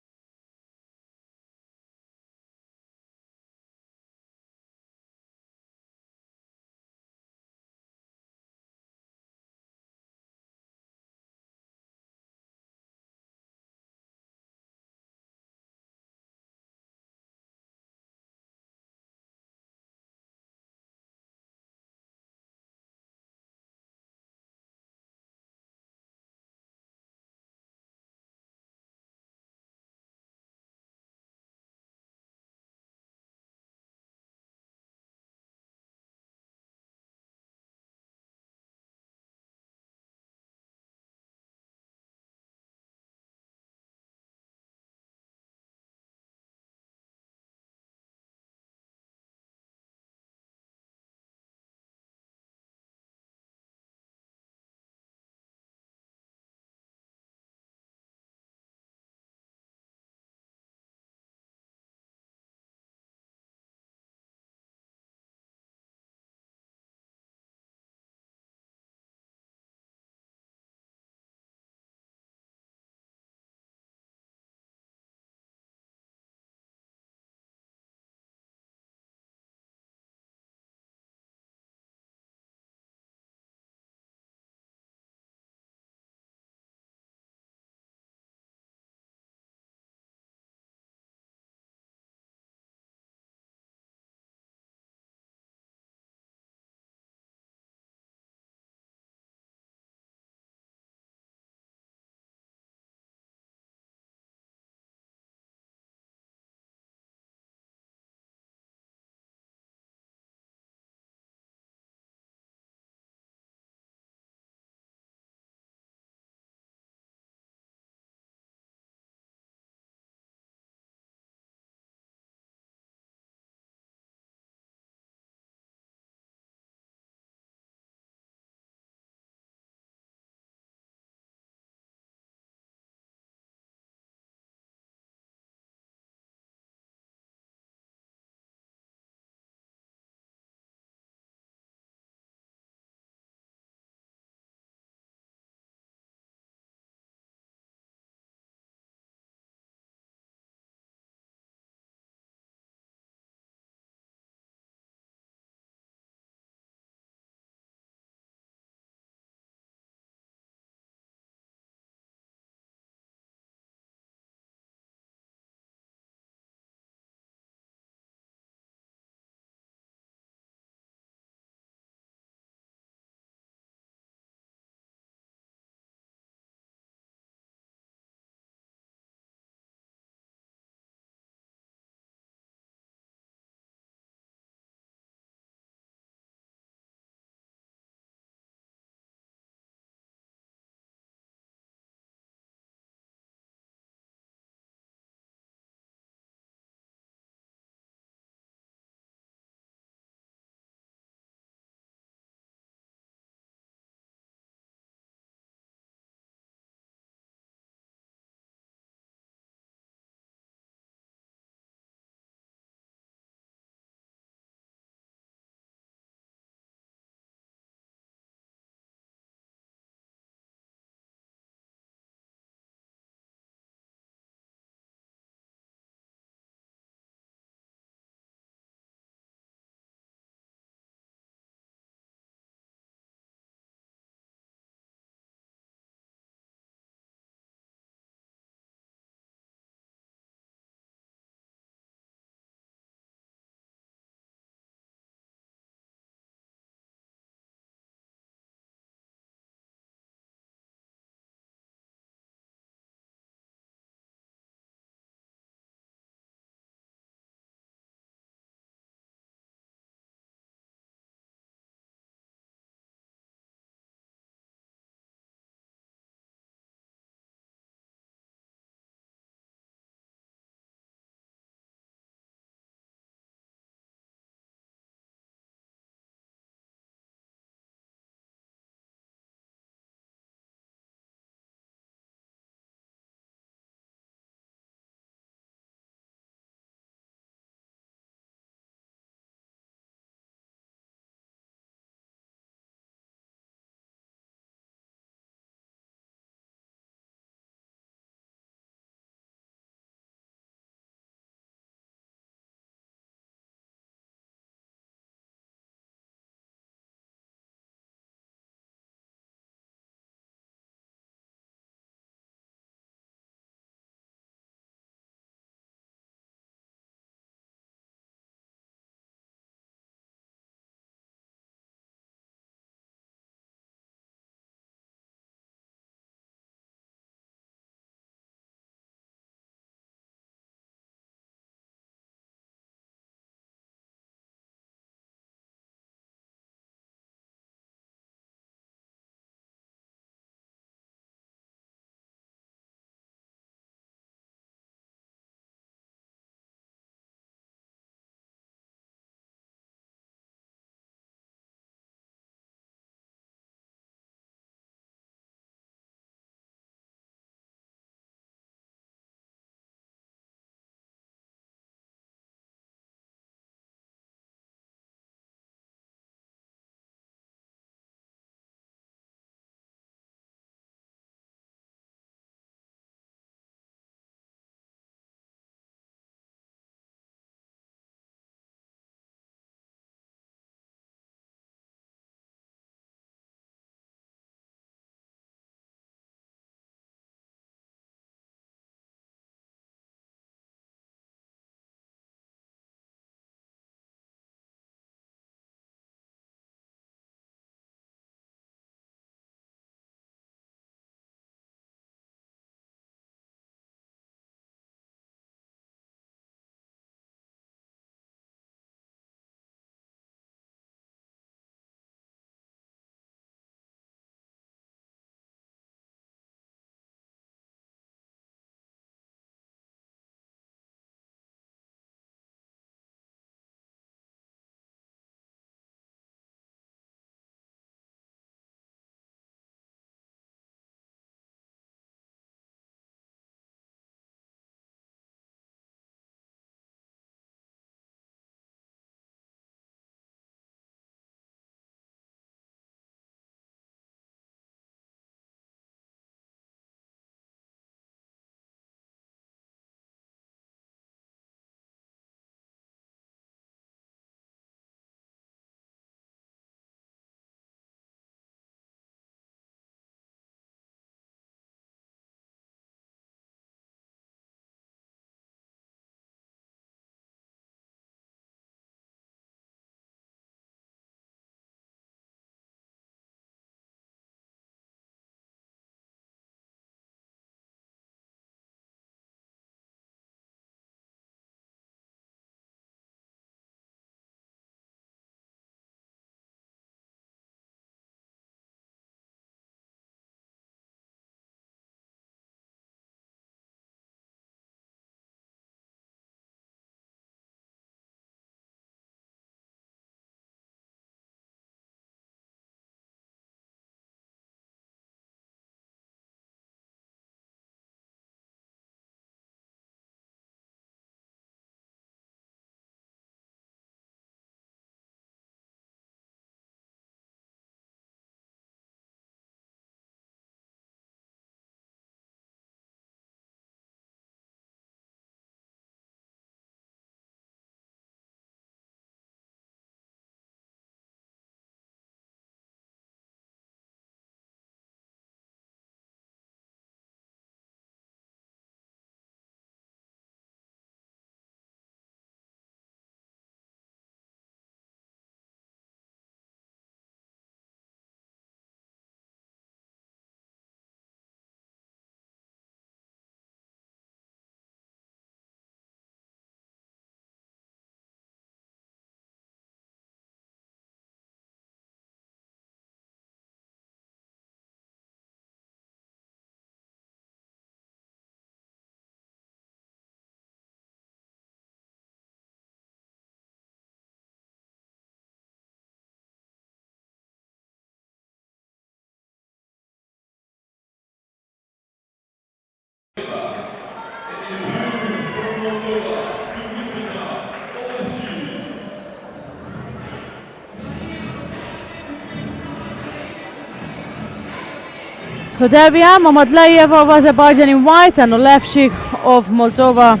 So there we are, Mamadlayev of Azerbaijan in white and Olevchik of Moldova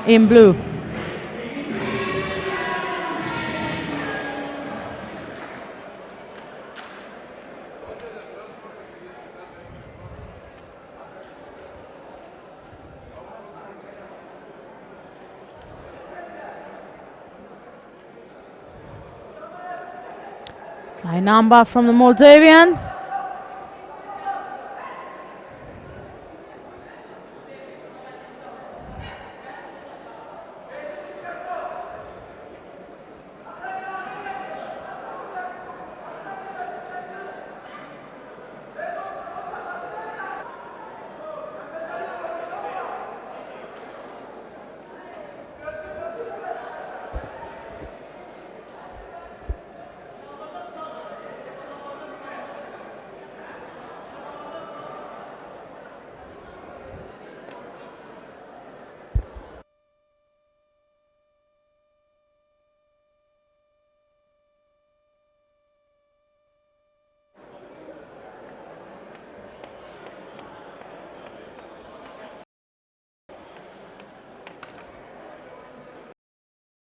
in blue. Fly number from the Moldavian.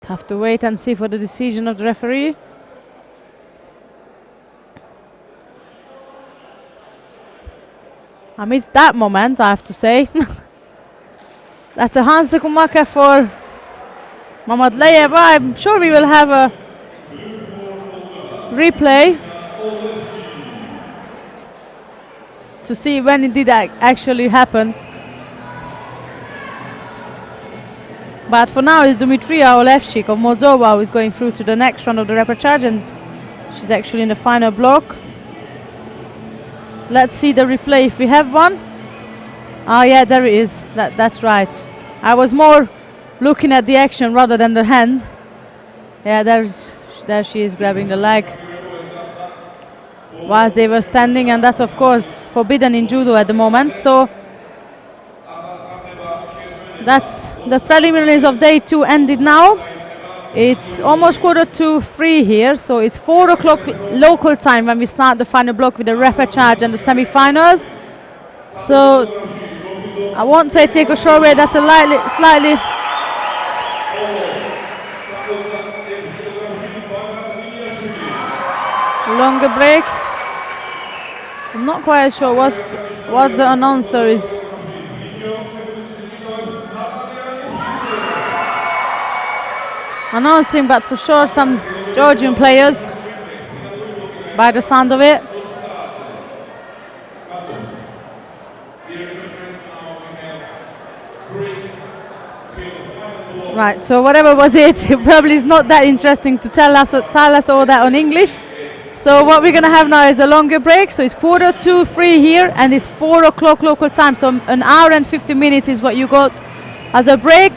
Have to wait and see for the decision of the referee. I missed that moment, I have to say. That's a hand Kumaka for Mamadlayev. I'm sure we will have a replay to see when it did actually happen. But for now, it's Dmitria Olevchik of Moldova who is going through to the next round of the repechage, and she's actually in the final block. Let's see the replay if we have one. Oh yeah, there it is. That's right. I was more looking at the action rather than the hand. Yeah, there she is grabbing the leg whilst they were standing, and that's of course forbidden in judo at the moment. So that's the preliminaries of day 2 ended now. It's almost 2:45 here, so it's 4 o'clock local time when we start the final block with the repechage and the semi-finals. So I won't say take a short break, that's a slightly longer break. I'm not quite sure what the announcer is announcing, but for sure some Georgian players by the sound of it. Right, so whatever was it, it probably is not that interesting to tell us all that on English. So what we're going to have now is a longer break. So it's 2:45 here, and it's 4 o'clock local time. So an hour and 50 minutes is what you got as a break.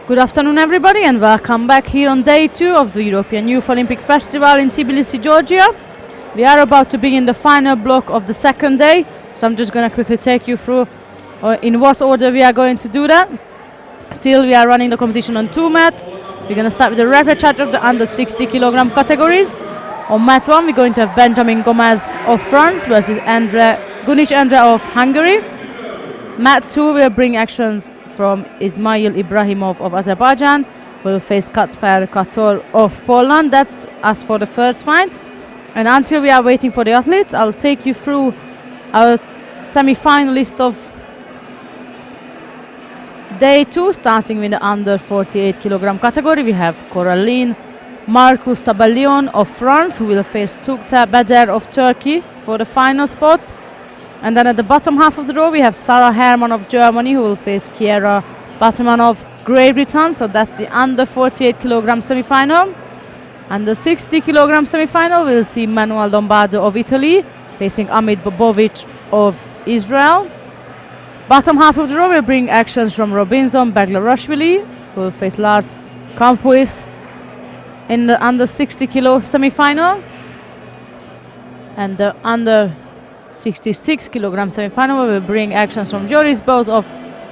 Good afternoon, everybody, and welcome back here on day 2 of the European Youth Olympic Festival in Tbilisi, Georgia. We are about to begin the final block of the second day, so I'm just going to quickly take you through in what order we are going to do that. Still, we are running the competition on 2 mats. We're going to start with the repechage of the under 60 kilogram categories. On mat 1, we're going to have Benjamin Gomez of France versus Gunic Andre of Hungary. Mat 2 will bring actions from Ismail Ibrahimov of Azerbaijan, will face Kacper Kator of Poland. That's us for the first fight. And until we are waiting for the athletes, I'll take you through our semi-finalist of day 2, starting with the under 48 kilogram category. We have Coraline Marcus Tabalion of France, who will face Tukta Beder of Turkey for the final spot. And then at the bottom half of the row, we have Sarah Herman of Germany, who will face Kiera Batman of Great Britain. So that's the under 48 kilogram semi-final. Under 60 kilogram semi-final, we'll see Manuel Lombardo of Italy facing Amit Bobovic of Israel. Bottom half of the row will bring actions from Robinson Beglarashvili, who will face Lars Kampuis in the under 60 kilo semi-final. And the under 66 kilogram semi-final will bring actions from Joris Boos of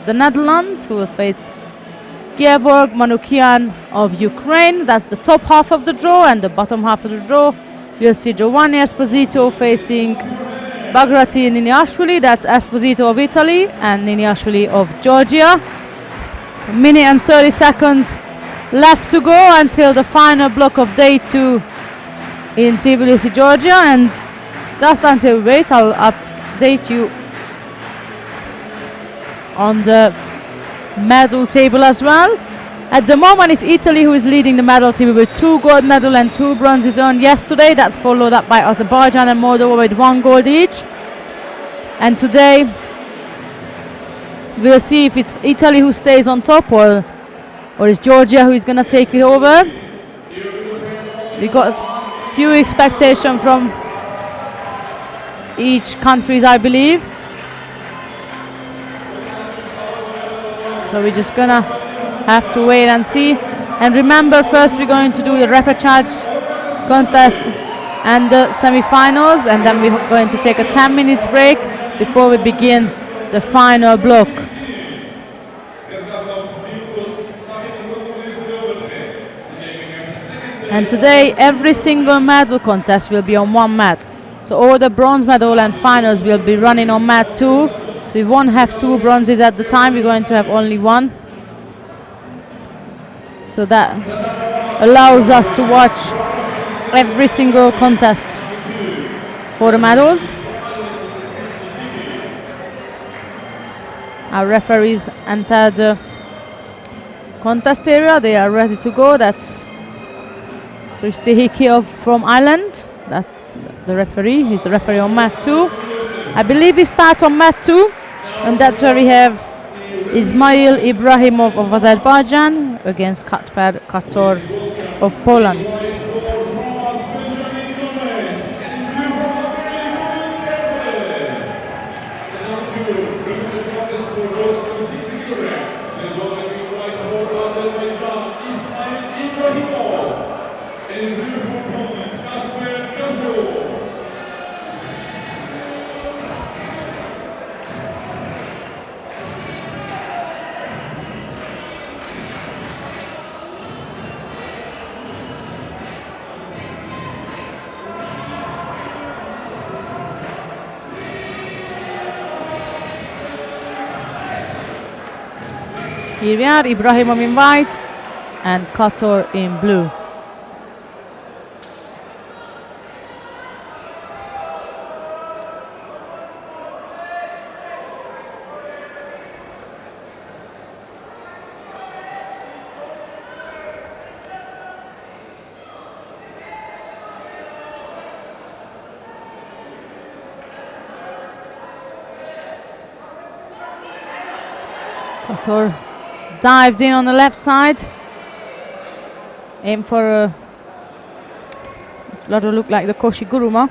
the Netherlands, who will face Georg Manukian of Ukraine. That's the top half of the draw, and the bottom half of the draw we'll see Giovanni Esposito facing Bagrati Niniashvili. That's Esposito of Italy and Niniashvili of Georgia. A minute and 30 seconds left to go until the final block of day 2 in Tbilisi, Georgia. And just until we wait, I'll update you on the medal table as well. At the moment, it's Italy who is leading the medal table with 2 gold medals and 2 bronzes earned yesterday. That's followed up by Azerbaijan and Moldova with 1 gold each. And today, we'll see if it's Italy who stays on top or it's Georgia who is going to take it over. We got few expectations from each countries, I believe. So we're just gonna have to wait and see. And remember, first we're going to do the repechage contest and the semi-finals, and then we're going to take a 10-minute break before we begin the final block. And today every single medal contest will be on 1 mat. So all the bronze medal and finals will be running on mat 2. So we won't have 2 bronzes at the time, we're going to have only 1. So that allows us to watch every single contest for the medals. Our referees entered the contest area, they are ready to go. That's Christy Hickey from Ireland. That's the referee. He's the referee on mat 2. I believe we start on mat 2, and that's where we have Ismail Ibrahimov of Azerbaijan against Kacper Kator of Poland. Here we are, Ibrahimov in white and Kator in blue. Kator dived in on the left side, aimed for a lot of look like the Koshi Guruma.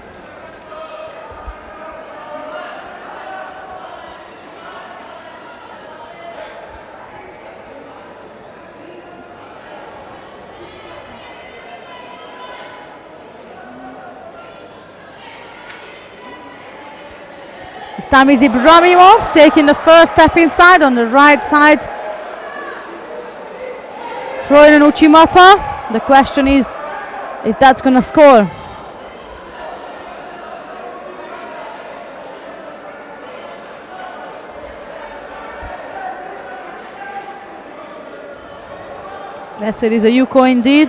This time is Ibrahimov taking the first step inside on the right side. Throwing an Uchimata. The question is if that's going to score. Yes, it is a Yuko indeed.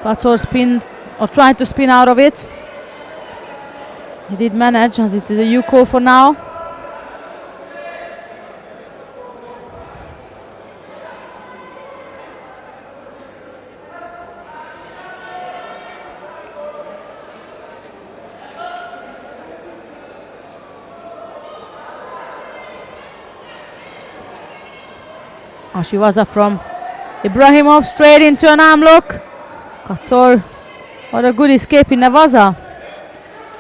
Kator spinned or tried to spin out of it. He did manage, as it is a Yuko for now. Ashiwaza from Ibrahimov straight into an arm lock. Kator, what a good escape in Navaza.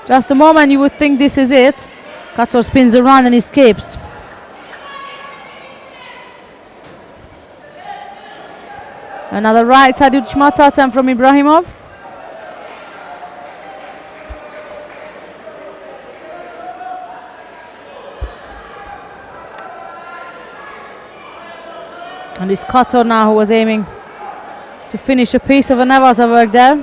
Just the moment you would think this is it, Kator spins around and escapes. Another right side Uchimata attempt from Ibrahimov. And it's Kator now who was aiming to finish a piece of a Navaza work there.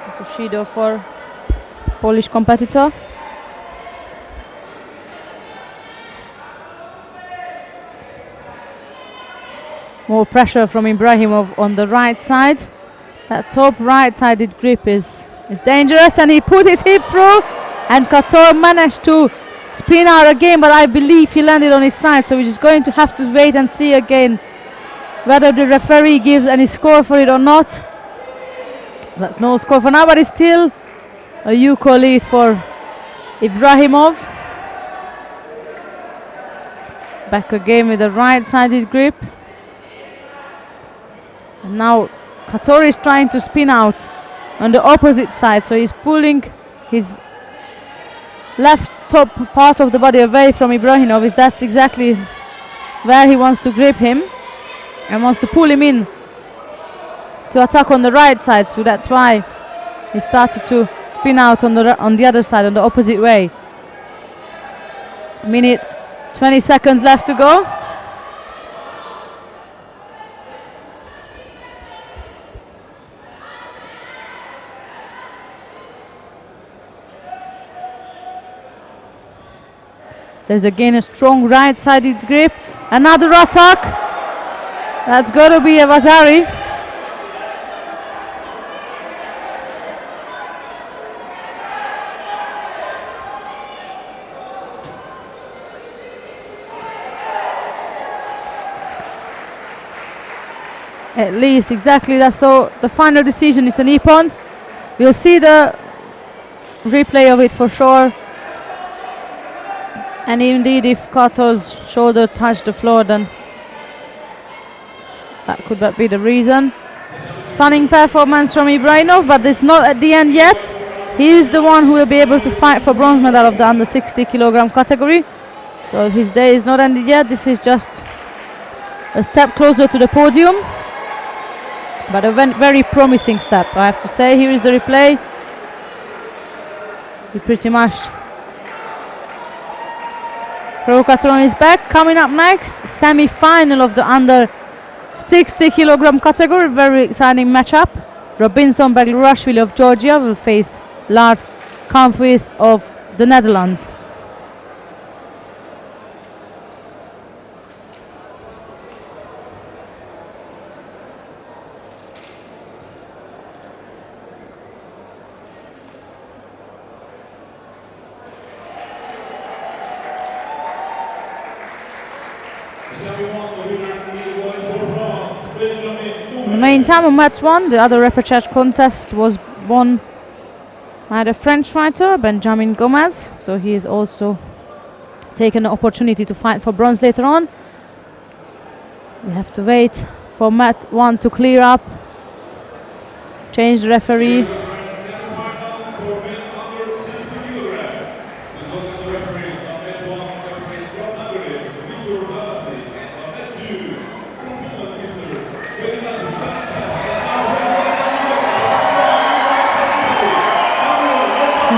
It's a Shido for Polish competitor. More pressure from Ibrahimov on the right side. That top right-sided grip is dangerous, and he put his hip through, and Kator managed to spin out again, but I believe he landed on his side, so we're just going to have to wait and see again whether the referee gives any score for it or not. That's no score for now, but it's still a Yuko lead for Ibrahimov. Back again with the right-sided grip. And now Kator is trying to spin out on the opposite side, so he's pulling his left top part of the body away from Ibrahimov. That's exactly where he wants to grip him and wants to pull him in to attack on the right side, so that's why he started to spin out on the other side, on the opposite way. Minute 20 seconds left to go. There's again a strong right-sided grip. Another attack. That's got to be a Vasari. At least, exactly. That's so. The final decision is an Ippon. We'll see the replay of it for sure. And indeed, if Kator's shoulder touched the floor, then that could be the reason. Stunning performance from Ibrahimov, but it's not at the end yet. He is the one who will be able to fight for bronze medal of the under 60 kilogram category. So his day is not ended yet. This is just a step closer to the podium, but a very promising step, I have to say. Here is the replay. He pretty much Kator on his back. Coming up next, semi-final of the under 60 kilogram category. Very exciting matchup. Robinson Beglurashvili of Georgia will face Lars Kamphuis of the Netherlands. The main time of match 1, the other repechage contest was won by the French fighter Benjamin Gomez, so he is also taken the opportunity to fight for bronze later on. We have to wait for match 1 to clear up, change the referee.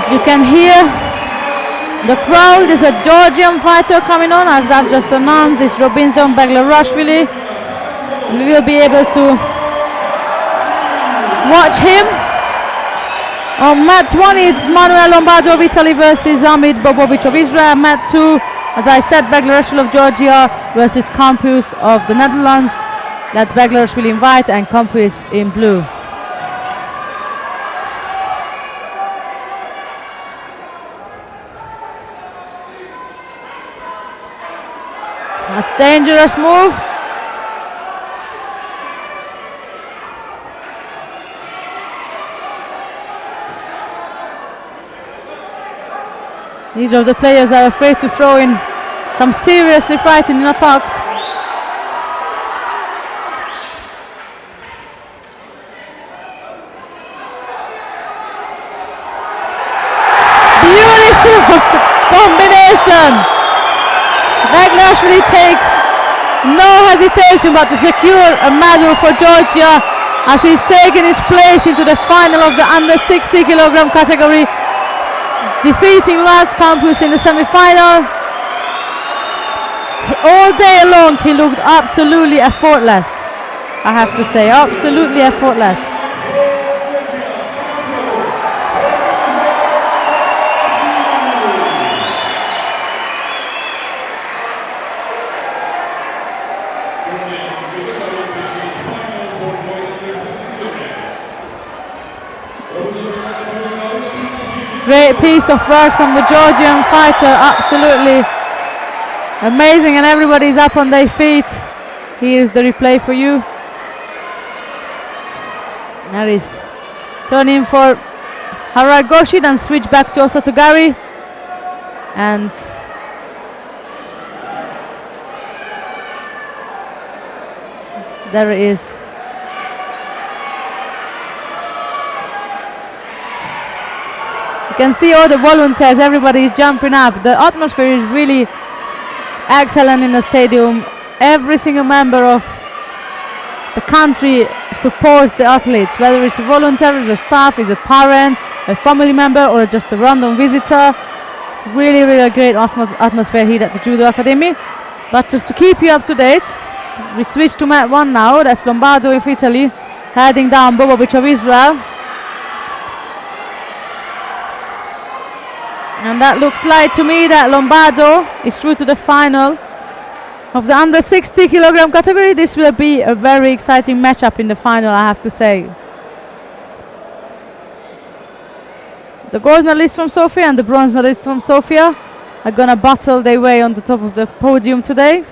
As you can hear, the crowd is a Georgian fighter coming on, as I've just announced. It's Robinson Beglarashvili. We will be able to watch him. On mat 1, it's Manuel Lombardo of Italy versus Amid Bobovic of Israel. Mat 2, as I said, Beglarashvili of Georgia versus Campus of the Netherlands. That's Beglarashvili in white and Campus in blue. That's dangerous move. Neither of the players are afraid to throw in some seriously frightening attacks. Beautiful combination. Beglarashvili takes no hesitation but to secure a medal for Georgia, as he's taken his place into the final of the under 60 kilogram category, defeating Lars Campus in the semi-final. All day long he looked absolutely effortless, I have to say, absolutely effortless. Great piece of work from the Georgian fighter, absolutely amazing, and everybody's up on their feet. Here's the replay for you. There is turning for Harald Goshid and switch back to also to Gary. And there it is. You can see all the volunteers, everybody is jumping up. The atmosphere is really excellent in the stadium. Every single member of the country supports the athletes, whether it's a volunteer, it's a staff, it's a parent, a family member, or just a random visitor. It's really, really a great atmosphere here at the Judo Academy. But just to keep you up to date, we switch to mat 1 now. That's Lombardo of Italy heading down Bobovic of Israel. And that looks like to me that Lombardo is through to the final of the under 60 kilogram category. This will be a very exciting matchup in the final, I have to say. The gold medalist from Sofia and the bronze medalist from Sofia are gonna battle their way on the top of the podium today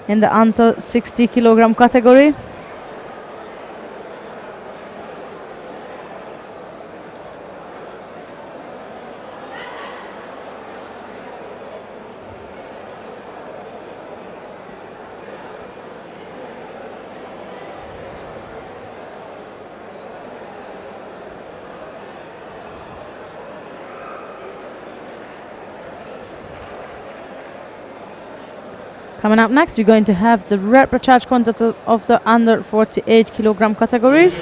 in the under 60 kilogram category. Coming up next, we're going to have the repechage contest of the under 48 kilogram categories.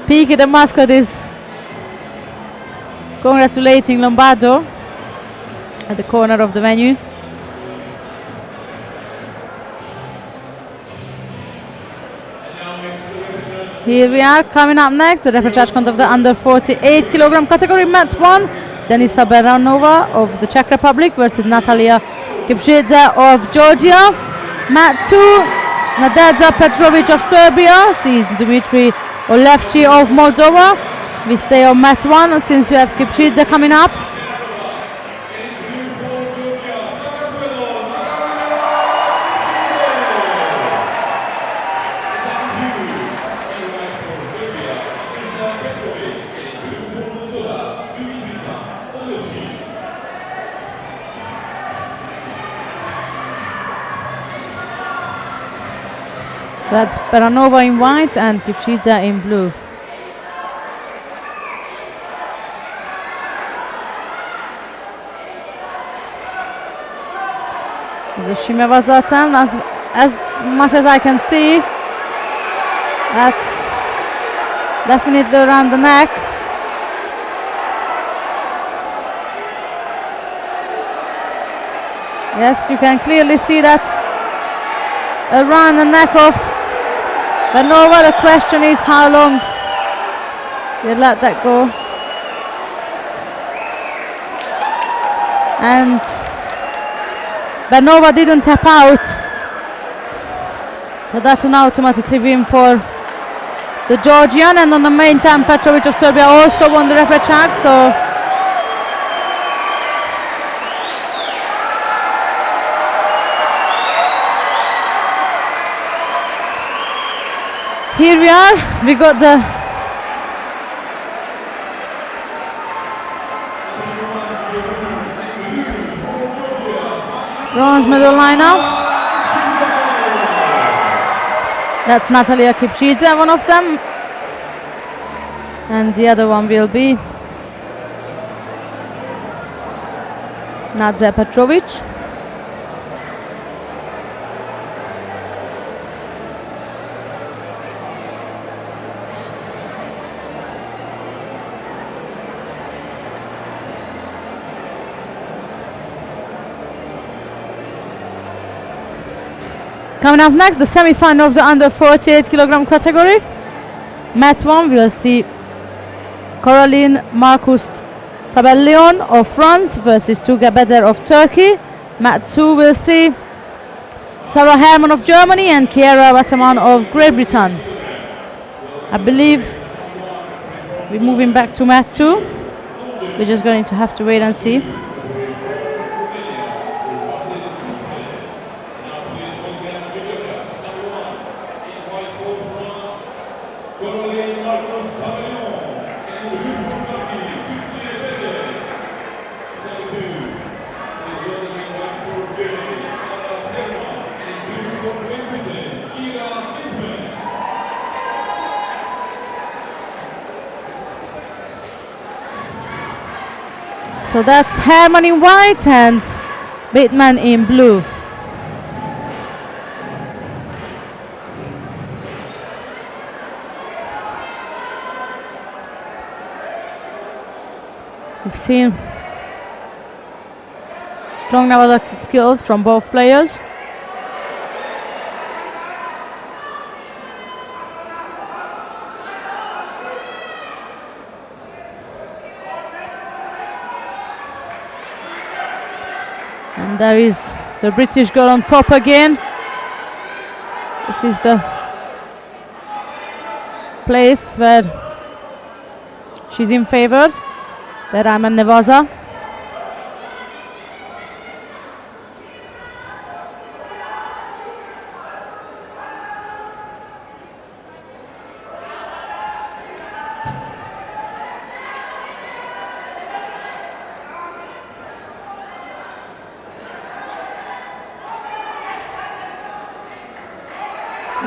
Peaky the mascot is congratulating Lombardo at the corner of the venue. Here we are, coming up next, the repechage contest of the under 48 kilogram category. Mat 1, Denisa Beranova of the Czech Republic versus Natalia Kipchidze of Georgia. Mat 2, Nadezhda Petrovic of Serbia sees Dmitry Olevchi of Moldova. We stay on mat 1 since we have Kipchidze coming up. That's Peranova in white and Kipchidze in blue. The Shimewaza attempt, as much as I can see, that's definitely around the neck. Yes, you can clearly see that's around the neck of Peranova. The question is how long you let that go. And Peranova didn't tap out, so that's an automatically win for the Georgian. And on the main time, Petrovic of Serbia also won the repechage, so here we are. We got the bronze medal lineup. That's Natalia Kipchidze, one of them, and the other one will be Nadze Petrovic. Coming up next, the semi-final of the under 48 kilogram category. Match 1, we'll see Caroline Marcus Tabellion of France versus Tuga Beder of Turkey. Match 2, we'll see Sarah Herman of Germany and Kiera Waterman of Great Britain. I believe we're moving back to match 2. We're just going to have to wait and see. So that's Herman in white and Bateman in blue. We've seen strong Navada skills from both players. And there is the British girl on top again. This is the place where she's in favored. The Raman Nevaza.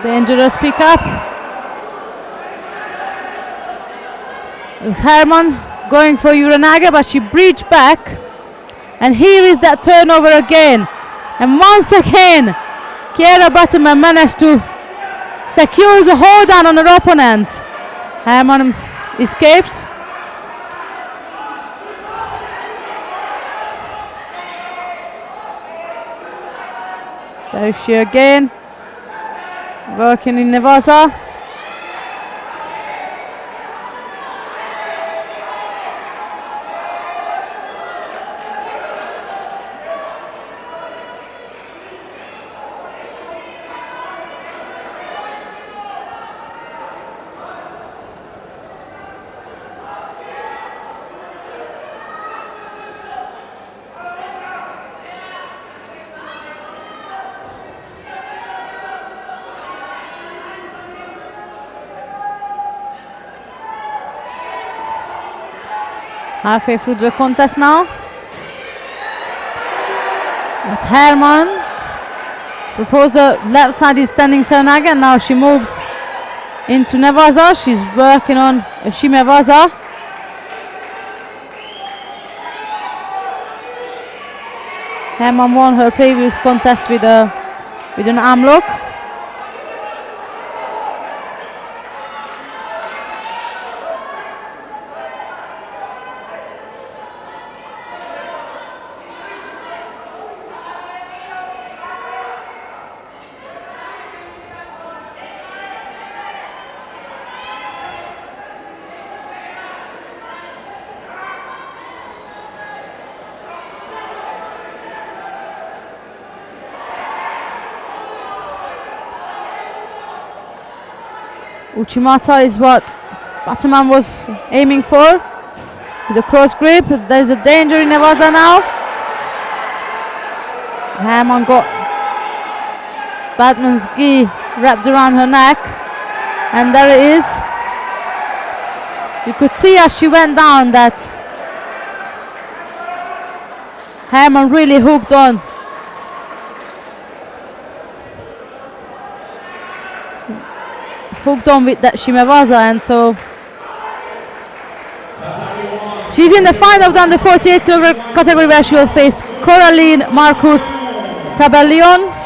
Dangerous pickup. It was Herman going for Uranaga, but she breached back. And here is that turnover again. And once again, Kiera Butterman managed to secure the hold down on her opponent. Herman escapes. There is she again, working in Nevaza. Halfway through the contest now. That's Herman Propose the left side is standing Serenaga, and now she moves into Nevaza. She's working on Shimevaza. Herman won her previous contest with an arm lock. Uchimata is what Bataman was aiming for with the cross grip. There's a danger in Nevaza now. Herman got Batman's gi wrapped around her neck, and there it is. You could see as she went down that Herman really hooked on. With that Shimevaza, and so she's in the finals on the 48 kg category, where she will face Coraline Marcus Tabellion.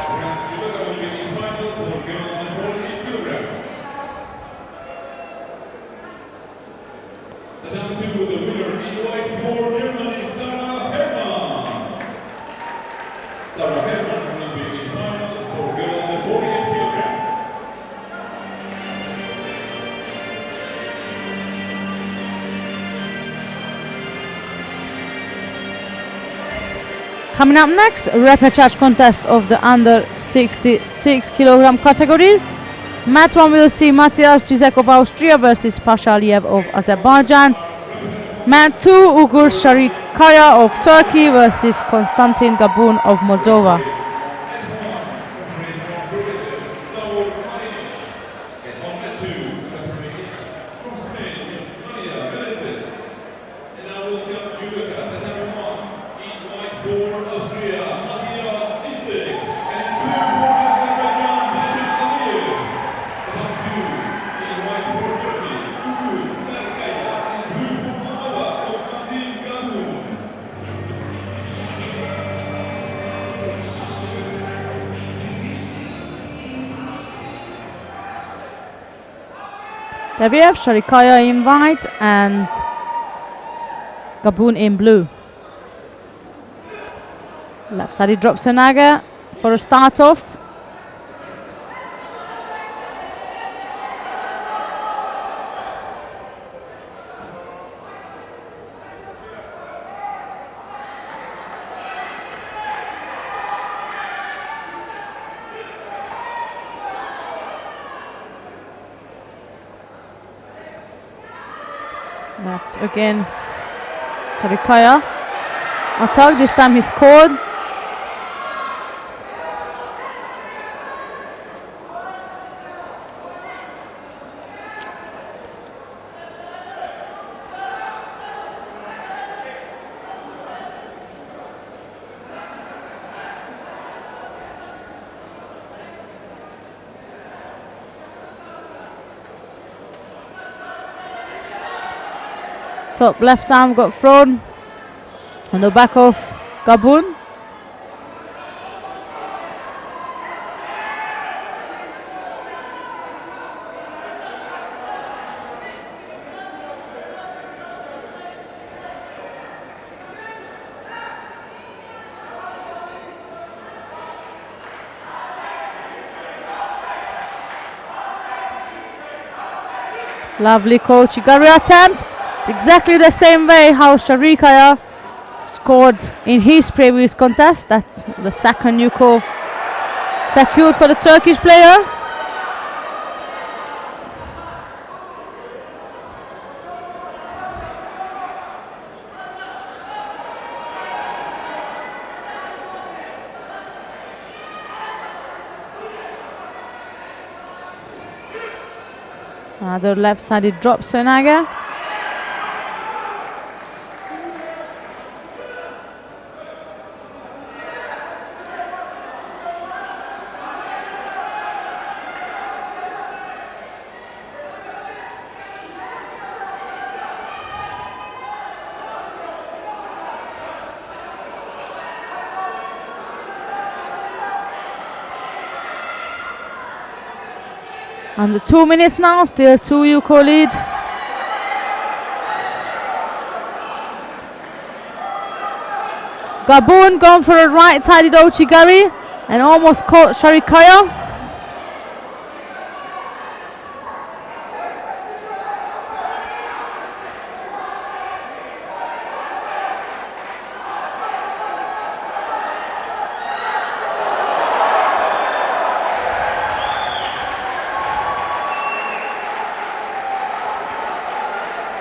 Coming up next, repechage contest of the under 66 kg category. Mat 1 will see Matthias Zizek of Austria versus Pasha Aliyev of Azerbaijan. Mat 2, Ugur Sharikaya of Turkey versus Konstantin Gabun of Moldova. There we have Sharikaya in white and Gabun in blue. Left side drops Senaga for a start off. But again, Sharikaya attack. This time he scored. Top left arm got thrown on the back of Gabun. Lovely coach Igari attempt. It's exactly the same way how Sharikaya scored in his previous contest. That's the second Yuko secured for the Turkish player. Another left-sided drop Senaga. Under 2 minutes now, still 2 Yuko lead. Gabun gone for a right-sided Ochigari and almost caught Sharikaya.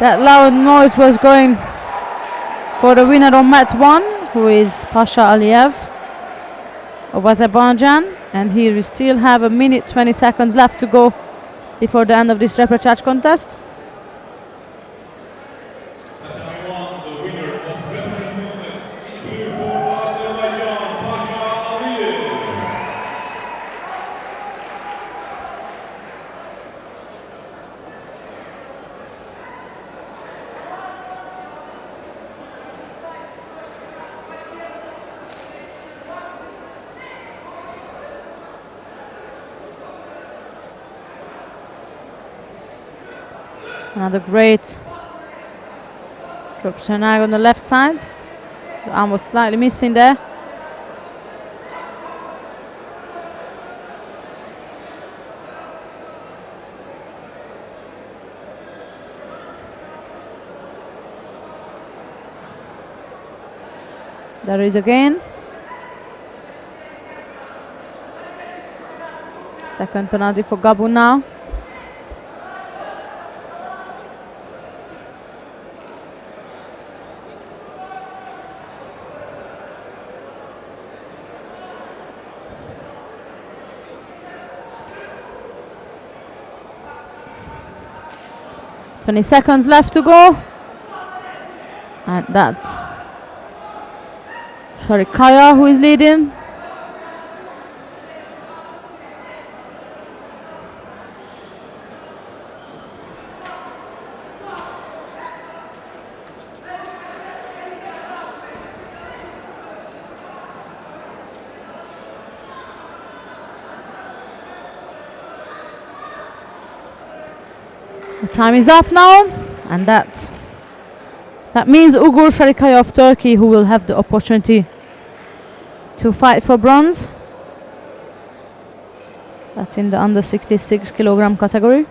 That loud noise was going for the winner on mat 1, who is Pasha Aliyev of Azerbaijan, and here we still have 1 minute 20 seconds left to go before the end of this repechage contest. The winner of repechage in blue for Azerbaijan, Pasha Aliyev. Another great drop Shanag on the left side. The arm was slightly missing there. There is again. Second penalty for Gabun now. Seconds left to go, and that's Sharikaya who is leading. The time is up now, and that means Ugur Sharikaya of Turkey, who will have the opportunity to fight for bronze. That's in the under 66 kilogram category.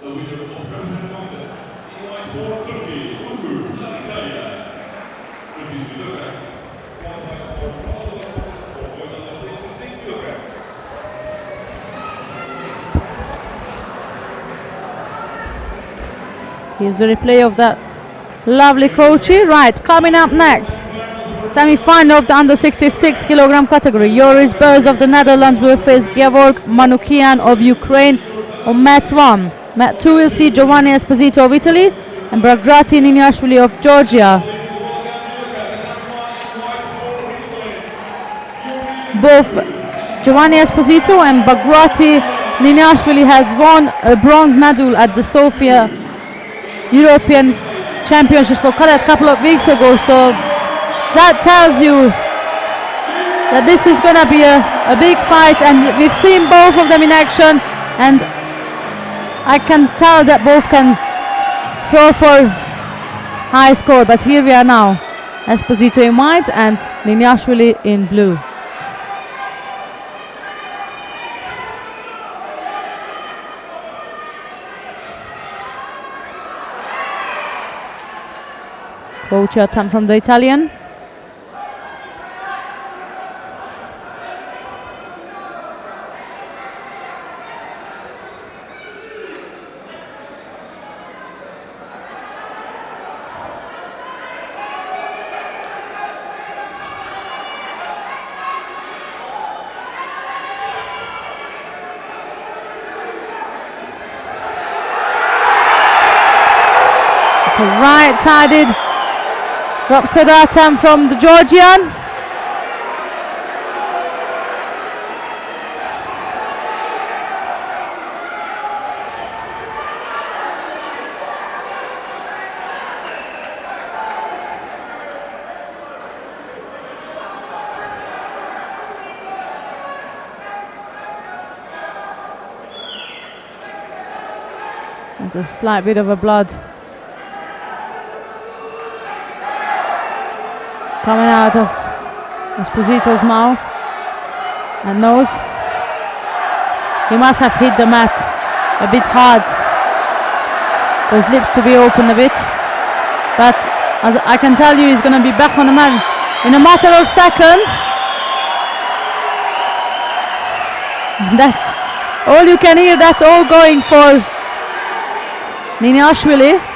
The winner of repechage contest in line for Turkey, Ugur Sharikaya. Turkish judo qualifies for bronze contest for boys under 66 kg. Here's the replay of that lovely Kochi. Right, coming up next, semi-final of the under 66 kilogram category. Joris Bers of the Netherlands will face Georg Manukian of Ukraine on mat 1. Mat 2 will see Giovanni Esposito of Italy and Bagrati Niniashvili of Georgia. Both Giovanni Esposito and Bagrati Niniashvili has won a bronze medal at the Sofia European Championships for cadet a couple of weeks ago, so that tells you that this is going to be a big fight, and we've seen both of them in action, and I can tell that both can throw for high score. But here we are now, Esposito in white and Niniashvili in blue. Coach attempt from the Italian. It's a right-sided drop shoulder attempt from the Georgian. And a slight bit of a blood coming out of Esposito's mouth and nose. He must have hit the mat a bit hard for his lips to be open a bit. But as I can tell you, he's going to be back on the mat in a matter of seconds. That's all you can hear. That's all going for Niniashvili.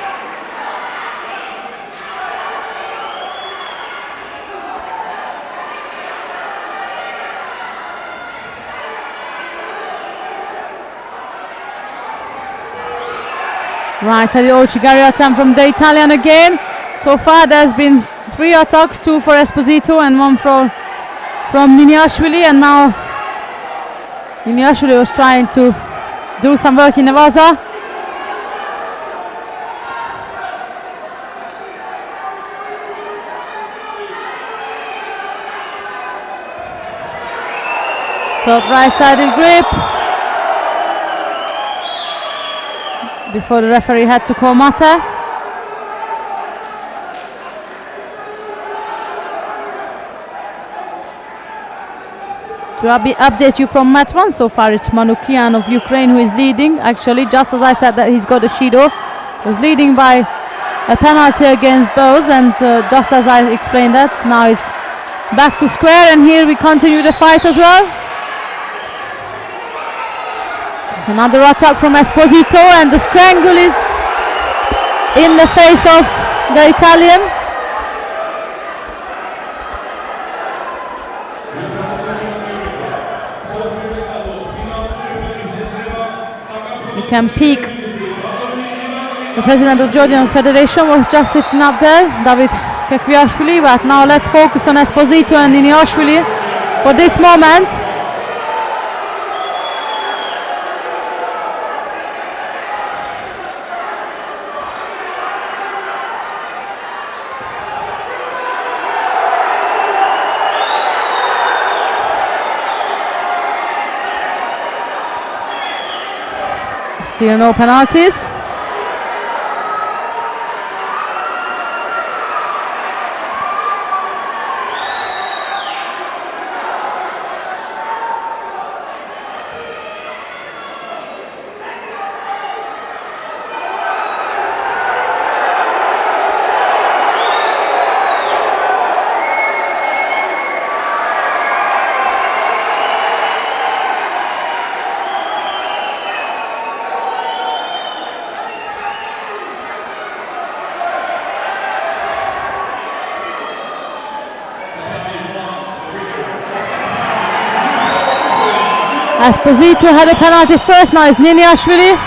Right, the Ochigari attempt from the Italian again. So far there's been 3 attacks, 2 for Esposito and 1 from Niniashvili, and now Niniashvili was trying to do some work in Nevaza. Top right-sided grip before the referee had to call Mata. To update you from match 1, so far it's Manukyan of Ukraine who is leading. Actually, just as I said that he's got a Shido, was leading by a penalty against Bose, and just as I explained that, now it's back to square, and here we continue the fight as well. Another attack from Esposito, and the strangle is in the face of the Italian. You can peek. The president of Georgian Federation was just sitting up there, David Kekviashvili, but now let's focus on Esposito and Niniashvili for this moment. Still no penalties. Esposito had a penalty first, now it's Niniashvili.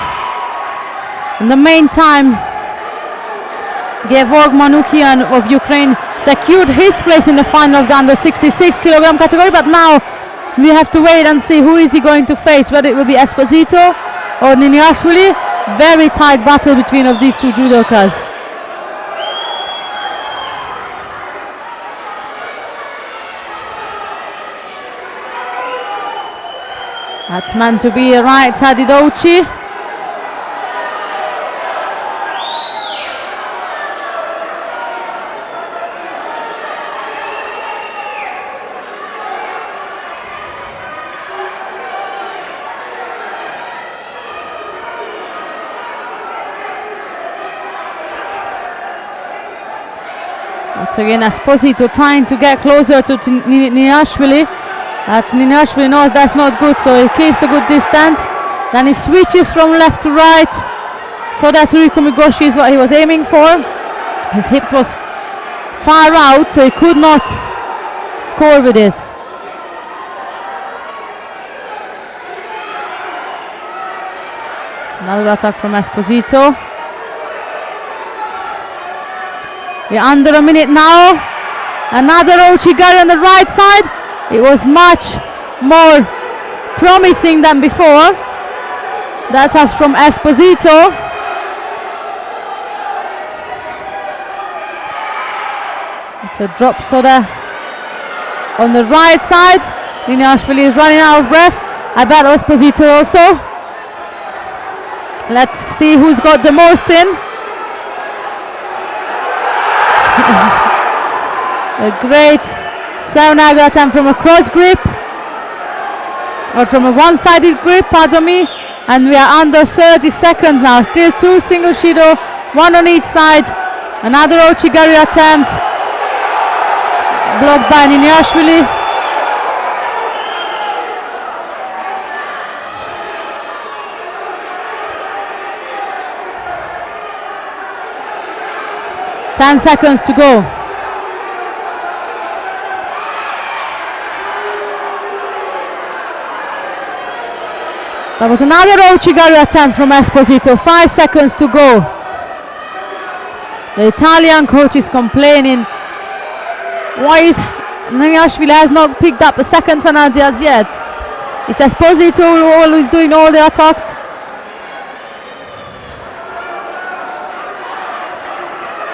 In the meantime, Georg Manukyan of Ukraine secured his place in the final of the under 66 kilogram category, but now we have to wait and see who is he going to face, whether it will be Esposito or Niniashvili. Very tight battle between of these two judokas. That's meant to be a right-sided Ochi. Once again, Esposito trying to get closer to Niniashvili. Niniashvili knows that's not good, so he keeps a good distance. Then he switches from left to right. So that Rikumigoshi is what he was aiming for. His hip was far out, so he could not score with it. Another attack from Esposito. We're under a minute now. Another Ochigari on the right side. It was much more promising than before. That's us from Esposito. It's a drop soda on the right side. Liniashvili is running out of breath. I bet Esposito also. Let's see who's got the most in. A great 7-angle attempt from a cross grip, or from a one-sided grip, pardon me. And we are under 30 seconds now. Still 2 single shido, 1 on each side. Another Ochigari attempt, blocked by Liniashvili. Ten seconds to go. That was another Ochigari attempt from Esposito. 5 seconds to go. The Italian coach is complaining. Why is Liniashvili has not picked up a second penalty as yet? It's Esposito who always doing all the attacks.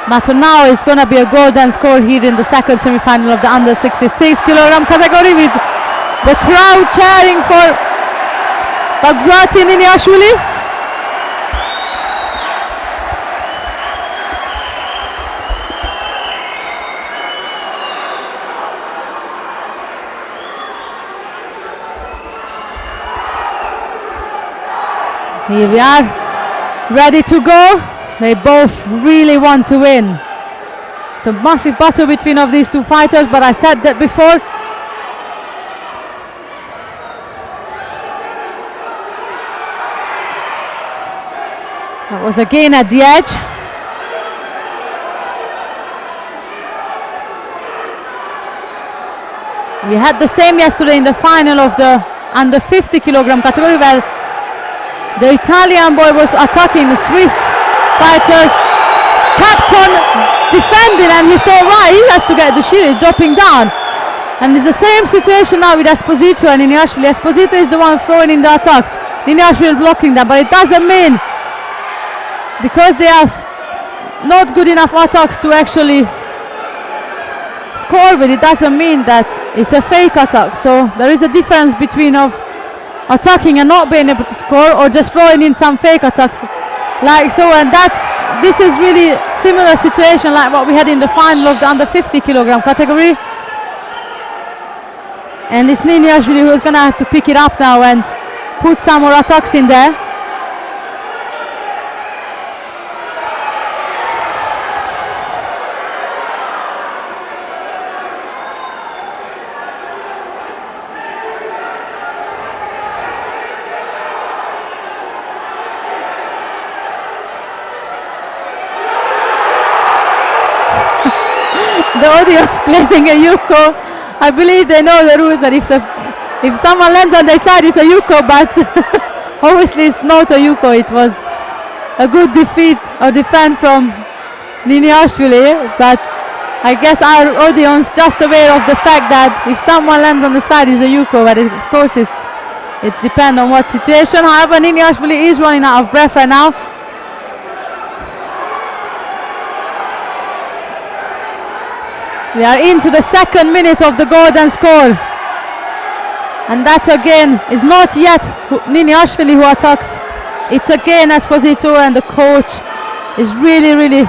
But now it's going to be a golden score here in the second semi-final of the under 66 kilogram category, with the crowd cheering for Bagdrati and Liniashvili. Here we are, ready to go. They both really want to win. It's a massive battle between of these two fighters, but I said that before. That was again at the edge. We had the same yesterday in the final of the under 50 kilogram category, where the Italian boy was attacking the Swiss fighter, kept on defending, and he thought, right, he has to get the shield, he's dropping down. And it's the same situation now with Esposito and Liniashvili. Esposito is the one throwing in the attacks, Liniashvili blocking them, but it doesn't mean, because they have not good enough attacks to actually score with, it doesn't mean that it's a fake attack. So there is a difference between of attacking and not being able to score, or just throwing in some fake attacks like so. And this is really similar situation like what we had in the final of the under 50 kilogram category. And it's Liniashvili who is going to have to pick it up now and put some more attacks in there. The audience claiming a yuko. I believe they know the rules that if someone lands on their side, it's a yuko, but obviously it's not a yuko. It was a good defeat or defense from Liniashvili, but I guess our audience just aware of the fact that if someone lands on the side, it's a yuko, but of course it depends on what situation. However, Liniashvili is running out of breath right now. We are into the second minute of the golden score, and that again is not yet Liniashvili who attacks. It's again Esposito, and the coach is really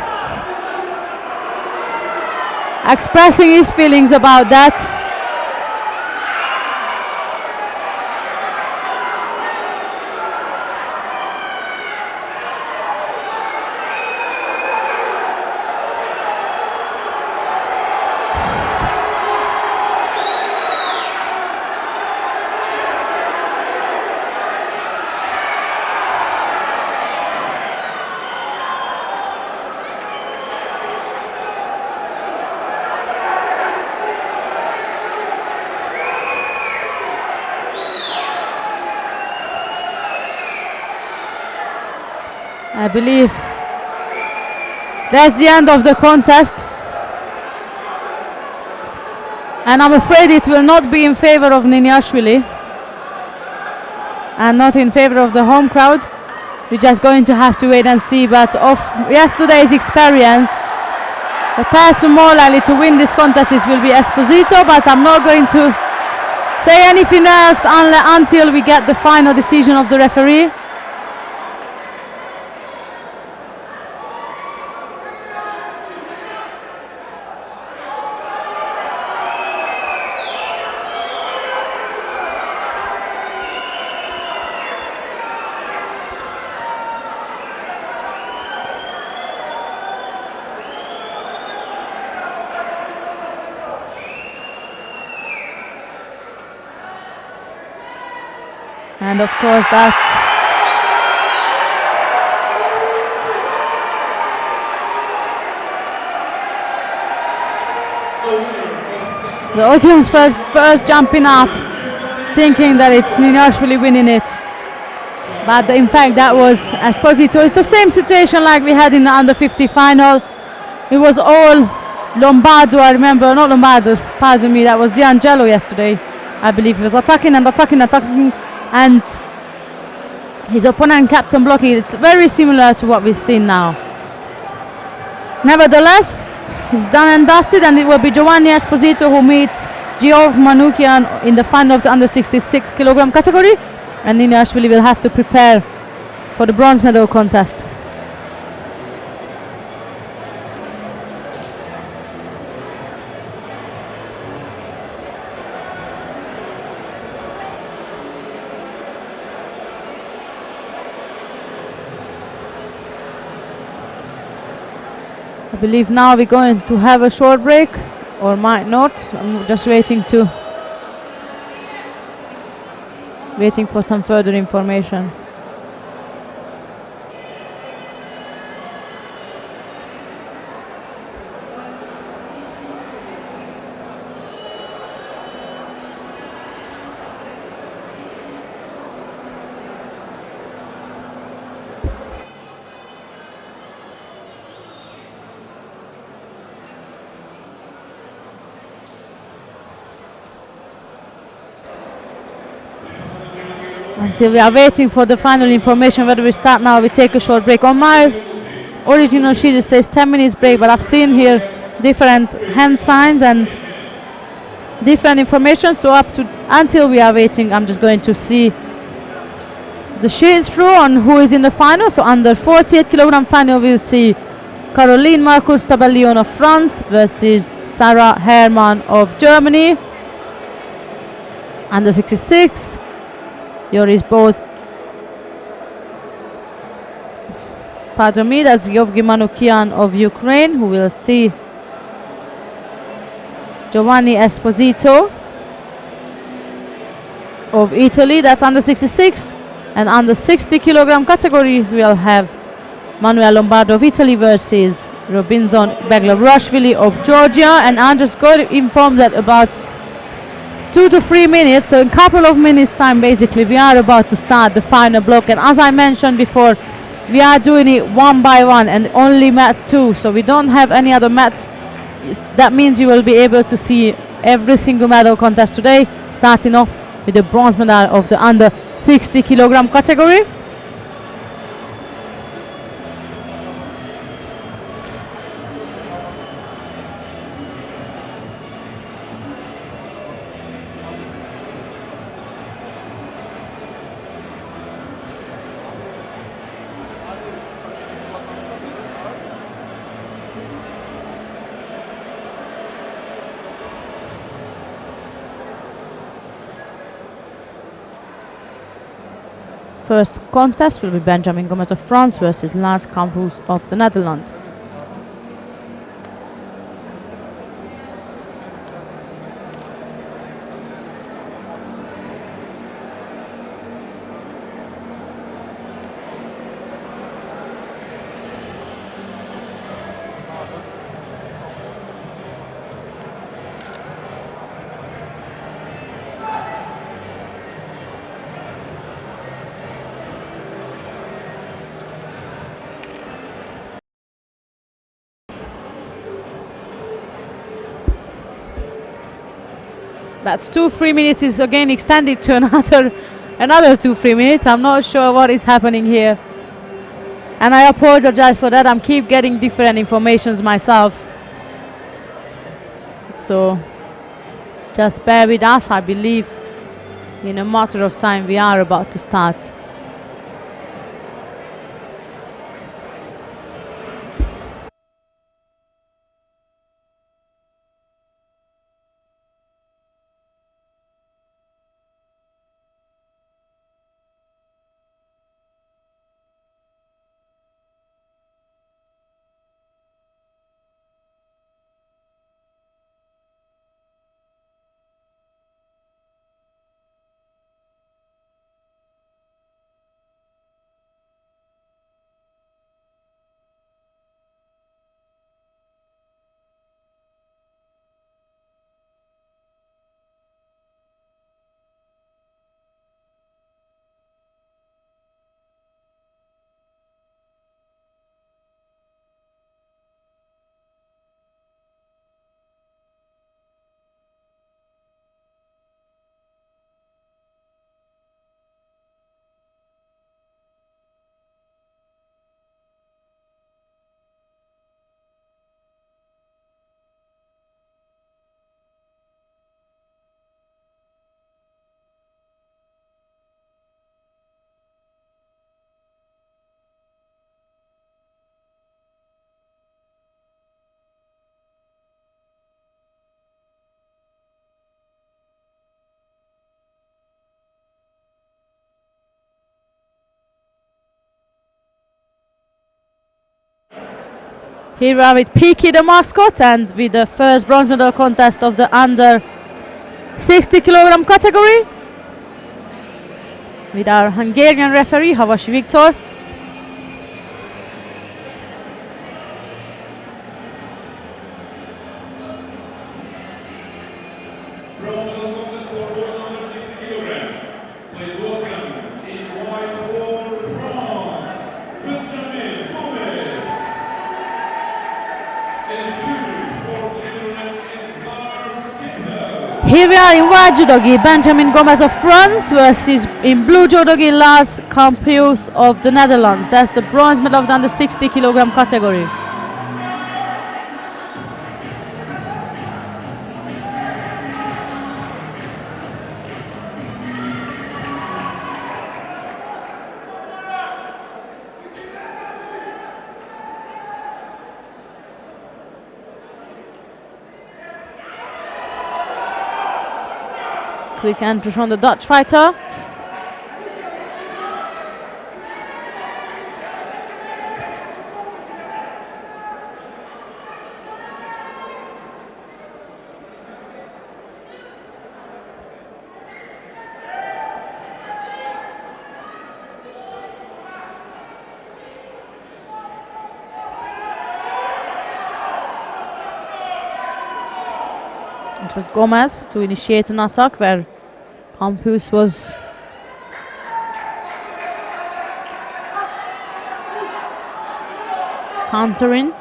expressing his feelings about that. I believe that's the end of the contest. And I'm afraid it will not be in favor of Niniashvili and not in favor of the home crowd. We're just going to have to wait and see. But of yesterday's experience, the person more likely to win this contest will be Esposito, but I'm not going to say anything else until we get the final decision of the referee. And of course that's the audience first jumping up, thinking that it's Niniashvili winning it. But in fact that was Esposito. It's the same situation like we had in the under 50 final. It was all Lombardo, I remember, not Lombardo, pardon me, that was D'Angelo yesterday. I believe he was attacking, and his opponent Captain blocking it, very similar to what we've seen now. Nevertheless, it's done and dusted, and it will be Giovanni Esposito who meets Geoff Manoukian in the final of the under 66 kilogram category, and Niniashvili will have to prepare for the bronze medal contest. I believe now we're going to have a short break, or might not. I'm just waiting for some further information. Until we are waiting for the final information whether we start now, we take a short break. On my original sheet it says 10 minutes break, but I've seen here different hand signs and different information, so until we are waiting, I'm just going to see the sheets through on who is in the final. So under 48 kilogram final we'll see Caroline Marcus Tabellion of France versus Sarah Hermann of Germany. Under 66, Yoris Boz, pardon me, that's Yevgeny Manoukian of Ukraine, who will see Giovanni Esposito of Italy, that's under 66. And under 60 kilogram category we'll have Manuel Lombardo of Italy versus Robinson Beglavrashvili of Georgia. And I'm just going to inform that about 2 to 3 minutes, so in a couple of minutes time basically, we are about to start the final block. And as I mentioned before, we are doing it one by one and only mat 2, so we don't have any other mats. That means you will be able to see every single medal contest today, starting off with the bronze medal of the under 60 kilogram category. First contest will be Benjamin Gomez of France versus Lars Campus of the Netherlands. That's 2 3 minutes is again extended to another 2 3 minutes. I'm not sure what is happening here, and I apologize for that. I'm keep getting different informations myself, so just bear with us. I believe in a matter of time we are about to start. Here we are with Piki the mascot, and with the first bronze medal contest of the under 60 kilogram category, with our Hungarian referee Havasi Viktor. Bronze medal contest for boys under 60 kilogram. Please welcome in white for France, Benjamin Gomez. And blue for preliminaries is Lars Kinder. Here we are in white judogi, Benjamin Gomez of France versus in blue judogi Lars Campus of the Netherlands. That's the bronze medal of the under 60 kilogram category. Quick entry from the Dutch fighter. It was Gomez to initiate an attack where Campus was countering.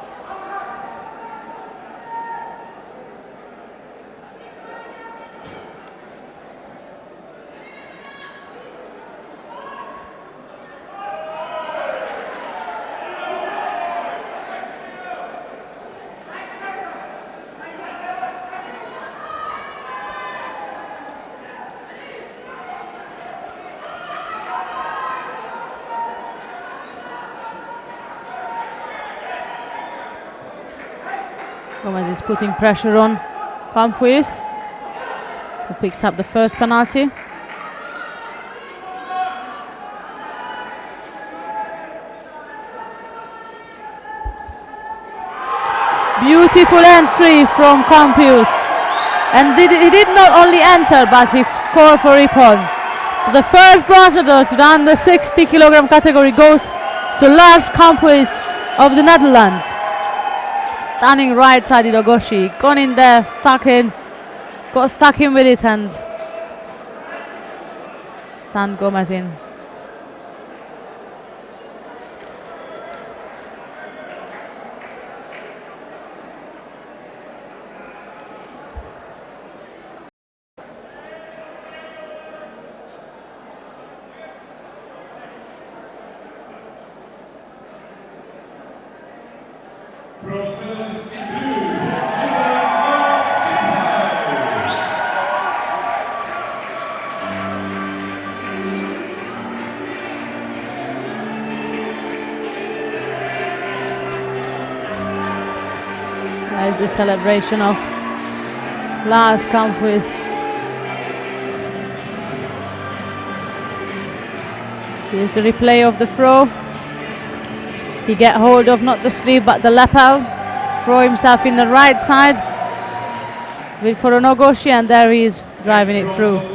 Gomez is putting pressure on Campus, who picks up the first penalty. Beautiful entry from Campus, and he did not only enter but he scored for Ippon. So the first bronze medal to the under 60 kilogram category goes to Lars Campus of the Netherlands. Stunning right side Hirogoshi, gone in there, got stuck in with it and stunned Gomez in. Bronze medalist in blue for Nicholas Lars Stiphouse. There's the celebration of Lars Kamphuis. Here's the replay of the throw. He get hold of not the sleeve but the lapel. Throw himself in the right side. Wait for a no-goshi, and there he is driving it through. Boys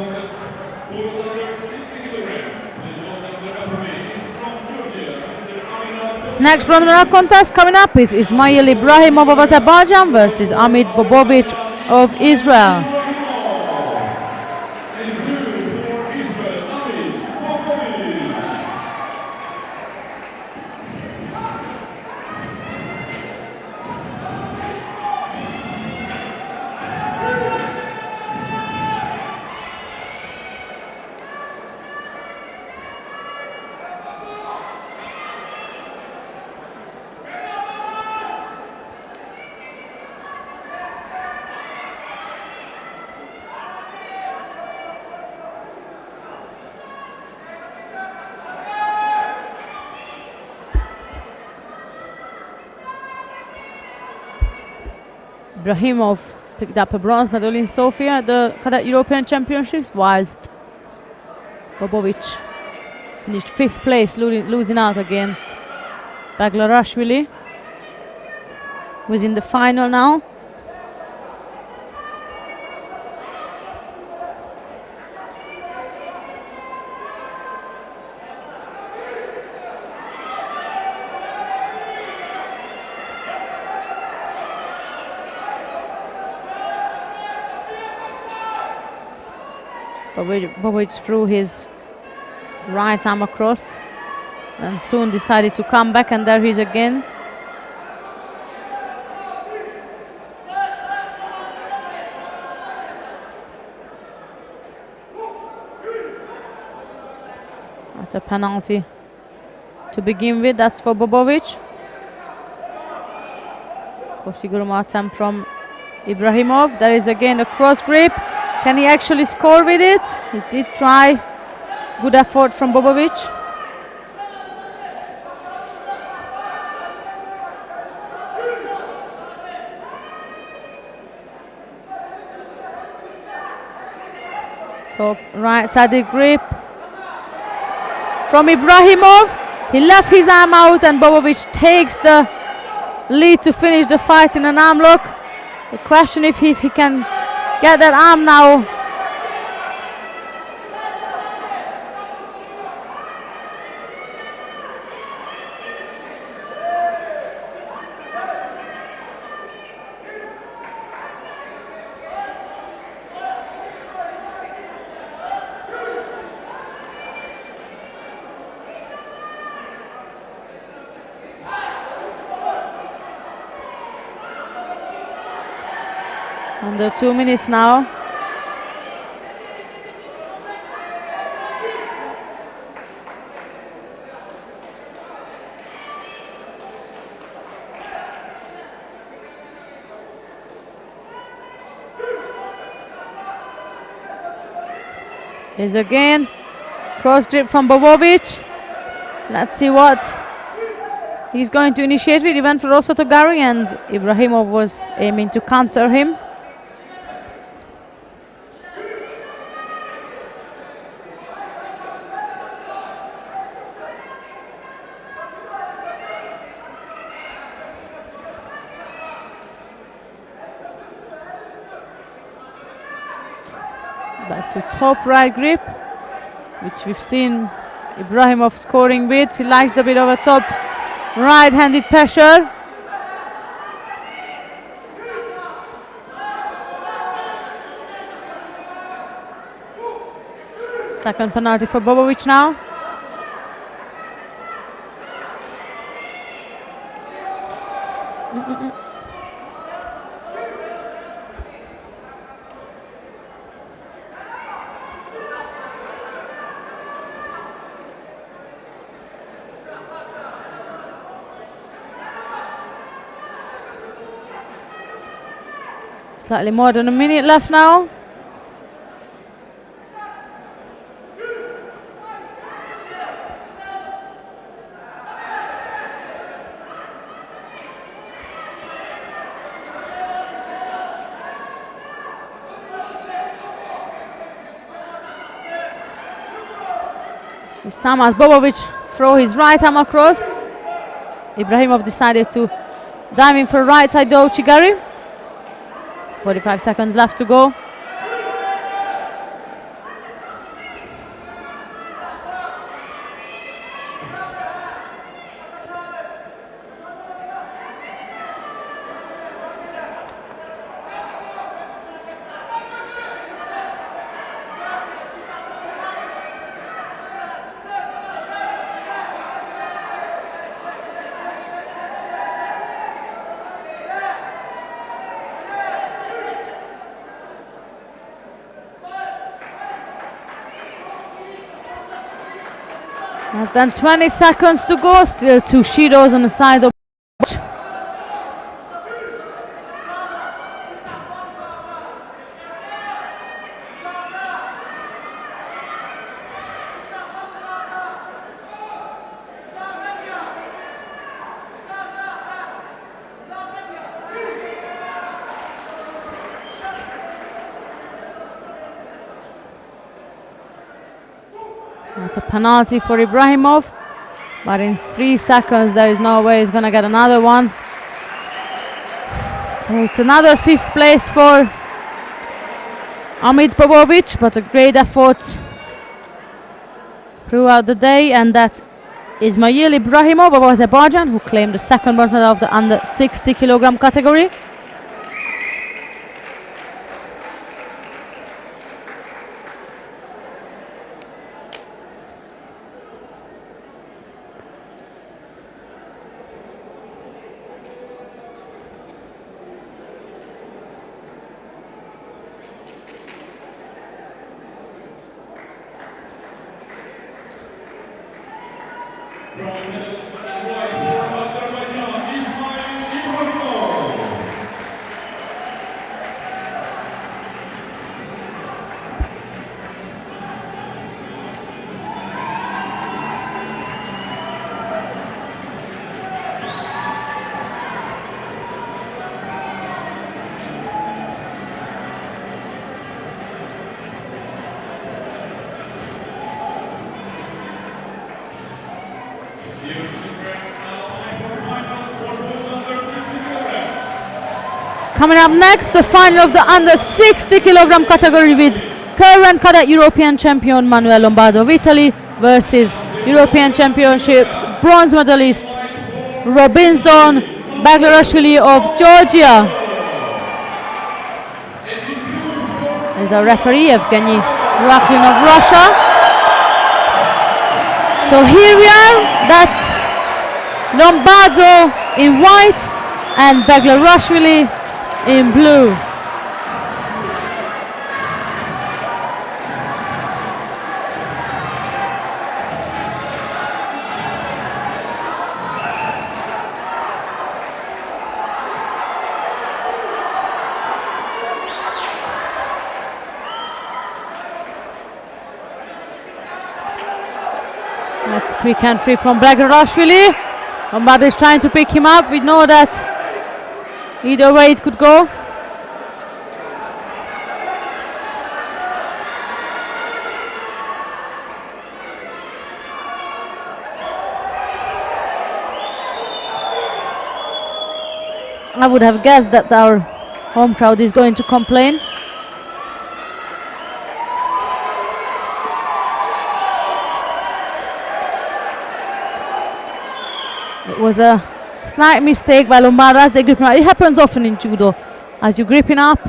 under 60 kilograms. Please welcome the referee. From Georgia, Mr. Aminov. Next preliminary contest coming up is Ismail Ibrahimov of Azerbaijan versus Amit Bobovich of Israel. In blue for Israel, Amit Popovich. Ibrahimov picked up a bronze medal in Sofia at the Cadet European Championships, whilst Bobovich finished 5th place, losing out against Baglarashvili, who is in the final now. Bobovich threw his right arm across and soon decided to come back, and there he is again. That's a penalty to begin with, that's for Bobovich. Koshiguruma attempt from Ibrahimov. There is again a cross grip. Can he actually score with it? He did try. Good effort from Bobovich. Top right-sided grip from Ibrahimov. He left his arm out and Bobovich takes the lead to finish the fight in an arm lock. The question if he can get that arm now. Under 2 minutes now. Here's again cross grip from Bobovich. Let's see what he's going to initiate with. He went for Rosso Togari and Ibrahimov was aiming to counter him. Back to top right grip, which we've seen Ibrahimov scoring with. He likes a bit of a top right-handed pressure. Second penalty for Bobovich now. Slightly more than a minute left now. This time as Bobovic throw his right arm across, Ibrahimov decided to dive in for right side Chigari. 45 seconds left to go. Less than 20 seconds to go, still 2 Shidos on the side of That's a penalty for Ibrahimov, but in 3 seconds there is no way he's going to get another one. So it's another 5th place for Amit Bobovic, but a great effort throughout the day, and that Ismail Ibrahimov of Azerbaijan, who claimed the 2nd bronze medal of the under 60 kilogram category. Bronze medalist in white for Azerbaijan, Ismail Ibrahimov. Coming up next, the final of the under 60 kilogram category with current cadet European champion Manuel Lombardo of Italy versus European Championships bronze medalist Robinson Baglarashvili of Georgia. There's our referee Evgeny Raklin of Russia. So here we are, that's Lombardo in white and Baglarashvili in blue. That's quick entry from Baglarashvili. Lombardo is trying to pick him up. We know that either way it could go. I would have guessed that our home crowd is going to complain. It was a slight mistake by Lombardo as they grip him up. It happens often in judo. As you're gripping up,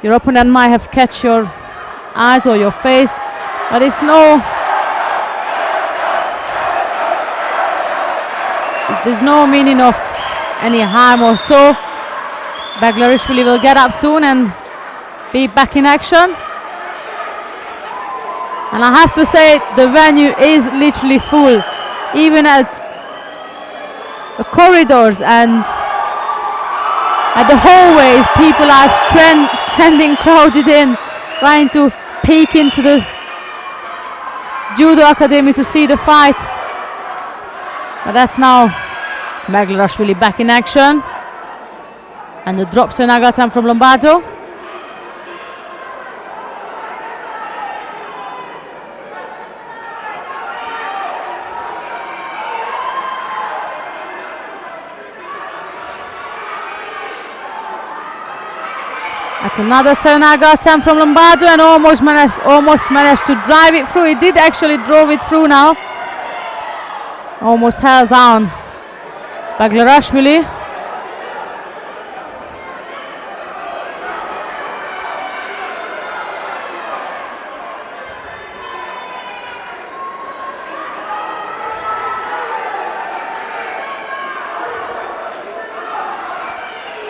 your opponent might have catch your eyes or your face, but it's there's no meaning of any harm or so. Baglarashvili will get up soon and be back in action. And I have to say, the venue is literally full, even at the corridors, and At the hallways, people are standing crowded in, trying to peek into the Judo Academy to see the fight. But that's now Baglarashvili back in action. And the drop Senagatan from Lombardo. That's another Serenaga attempt from Lombardo, and almost managed to drive it through. He did actually drove it through now. Almost held down Baglarashvili.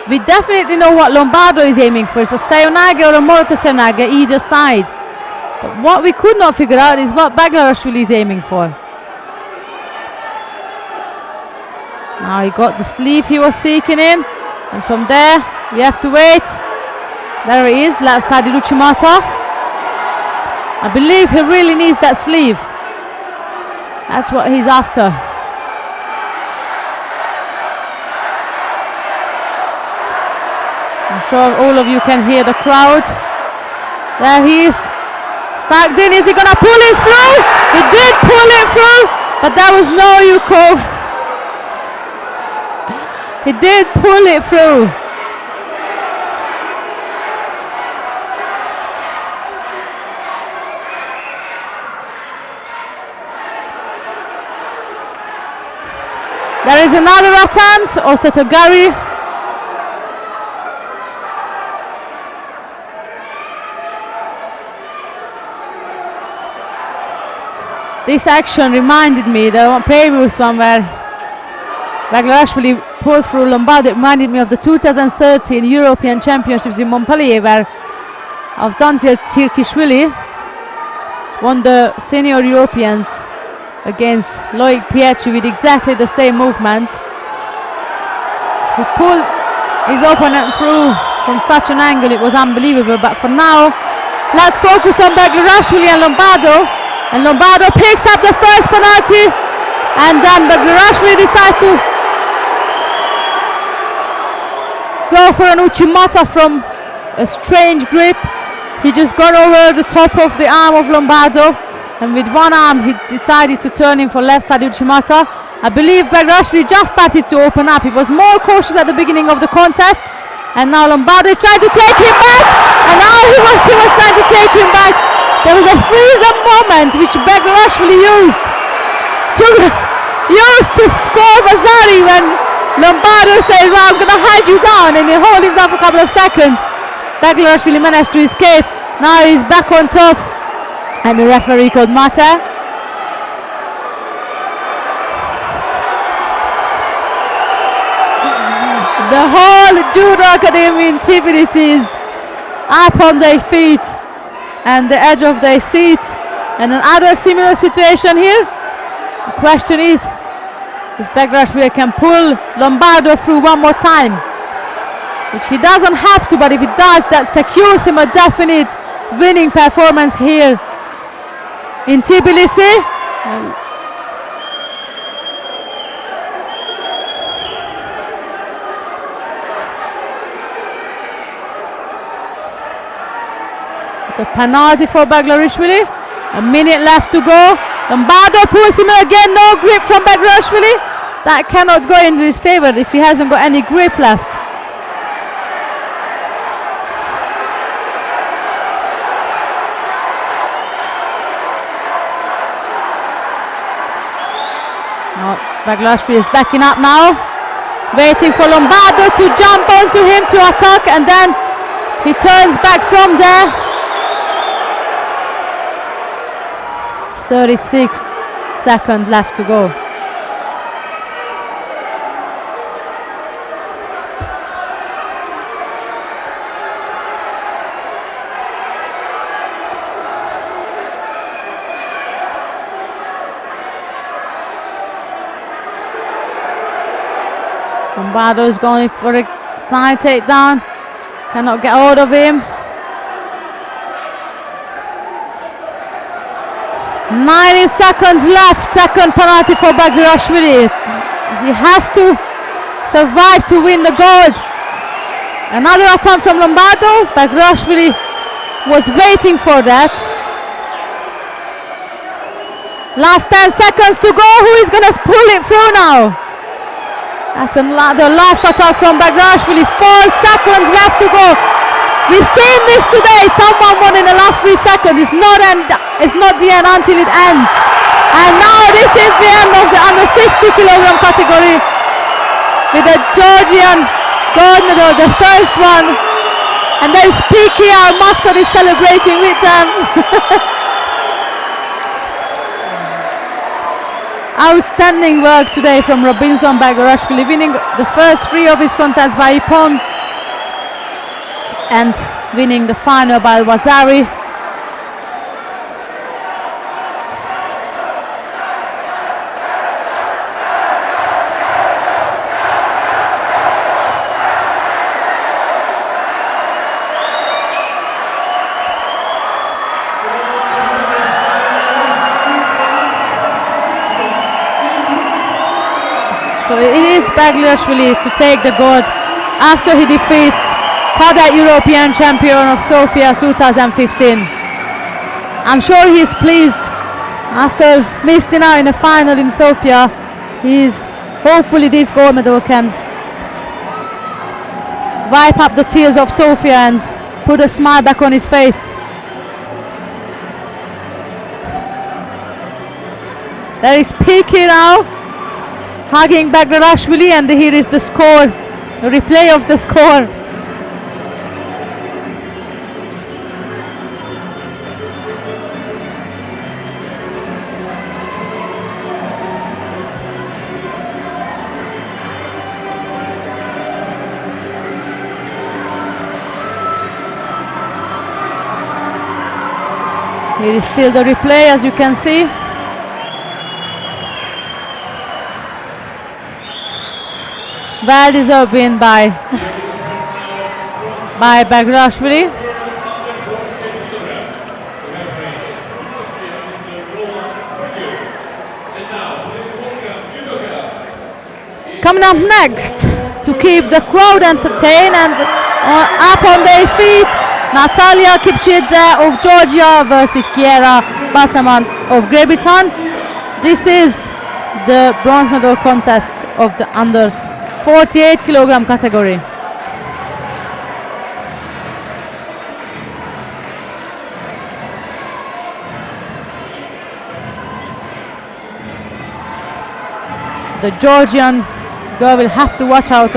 We definitely know what Lombardo is aiming for, so Sayonage or a Morata Sayonage either side. But what we could not figure out is what Baglarashvili is aiming for. Now he got the sleeve he was seeking in, and from there we have to wait. There he is, left side Uchimata. I believe he really needs that sleeve. That's what he's after. I'm sure all of you can hear the crowd. There he is, stacked in. Is he gonna pull it through? He did pull it through, but that was no Yuko. He did pull it through. There is another attempt, also to Gary. This action reminded me, the previous one where Baglarashvili pulled through Lombardo, it reminded me of the 2013 European Championships in Montpellier, where Avdantil Tirkishvili won the senior Europeans against Loic Pietri with exactly the same movement. He pulled his opponent through from such an angle, it was unbelievable. But for now, let's focus on Baglarashvili and Lombardo. And Lombardo picks up the first penalty, and then Baglarashvili decides to go for an Uchimata from a strange grip. He just got over the top of the arm of Lombardo, and with one arm he decided to turn in for left side Uchimata. I believe Baglarashvili just started to open up. He was more cautious at the beginning of the contest, and now Lombardo is trying to take him back, and now he was trying to take him back. There was a freeze-up moment which Baglarashvili used to score Vasari when Lombardo said, well, I'm going to hide you down, and he hold him down for a couple of seconds. Baglarashvili managed to escape. Now he's back on top, and the referee called Mata. The whole Judo Academy in Tbilisi is up on their feet and the edge of their seat. And another similar situation here. The question is if Baglarashvili can pull Lombardo through one more time, which he doesn't have to, but if he does, that secures him a definite winning performance here in Tbilisi. It's a penalty for Baglarashvili. A minute left to go. Lombardo pulls him again. No grip from Baglarashvili. That cannot go into his favor if he hasn't got any grip left. No, Baglarashvili is backing up now, waiting for Lombardo to jump onto him to attack, and then he turns back from there. 36 seconds left to go. Lombardo is going for a Side takedown. Cannot get hold of him. 90 seconds left. Second penalty for Bagdashvili. He has to survive to win the gold. Another attempt from Lombardo. Bagdashvili was waiting for that. Last 10 seconds to go. Who is going to pull it through now? That's the last attack from Bagdashvili. 4 seconds left to go. We've seen this today. Someone won in the last 3 seconds. It's not the end until it ends. And now this is the end of the under 60 kilogram category with the Georgian gold medal, the first one. And there's Piki, our mascot, is celebrating with them. Outstanding work today from Robinson Bagdashvili, winning the first 3 of his contests by Ippon and winning the final by Wazari. So it is Bagdashvili to take the gold after he defeats Cadet European Champion of Sofia 2015. I'm sure he's pleased after missing out in the final in Sofia. Hopefully this gold medal can wipe up the tears of Sofia and put a smile back on his face. There is Piki now, hugging Bagdashvili, and here is the score, the replay of the score. Here is still the replay, as you can see. Well deserved win by Bagdashvili. Coming up next to keep the crowd entertained and up on their feet, Natalia Kipchidze of Georgia versus Kiera Bataman of Great Britain. This is the bronze medal contest of the under 48 kilogram category. The Georgian girl will have to watch out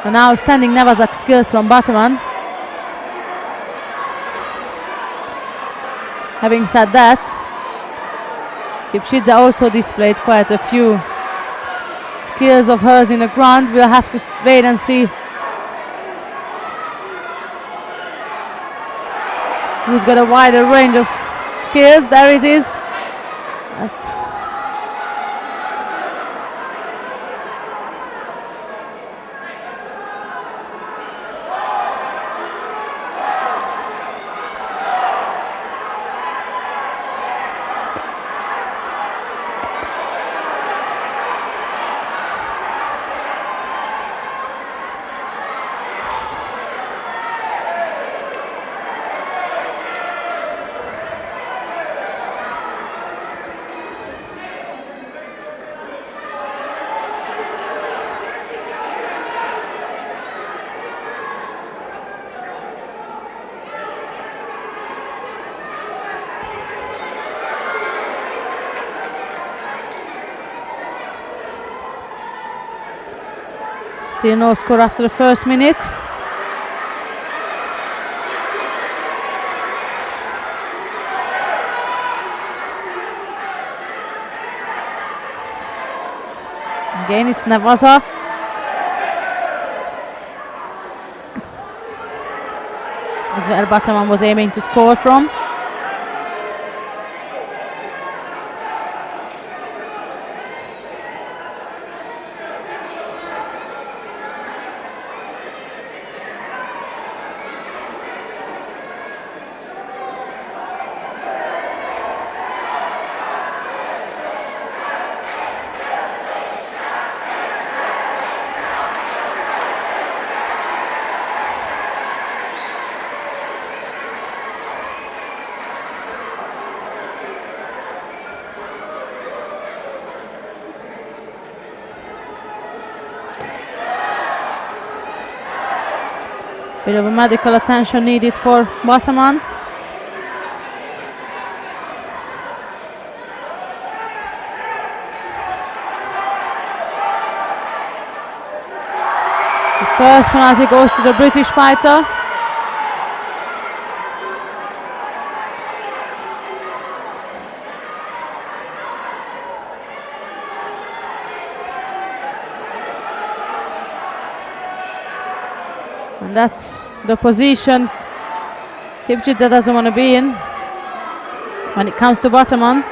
an outstanding Nevazak skills from Bataman. Having said that, Kipchidze also displayed quite a few skills of hers in the ground. We'll have to wait and see who's got a wider range of skills. There it is. Yes. Still no score after the first minute. Again, it's Nevaza. That's where Bataman was aiming to score from. Bit of a medical attention needed for Bataman. The first penalty goes to the British fighter. And that's the position Kipchidze doesn't want to be in when it comes to Bataman.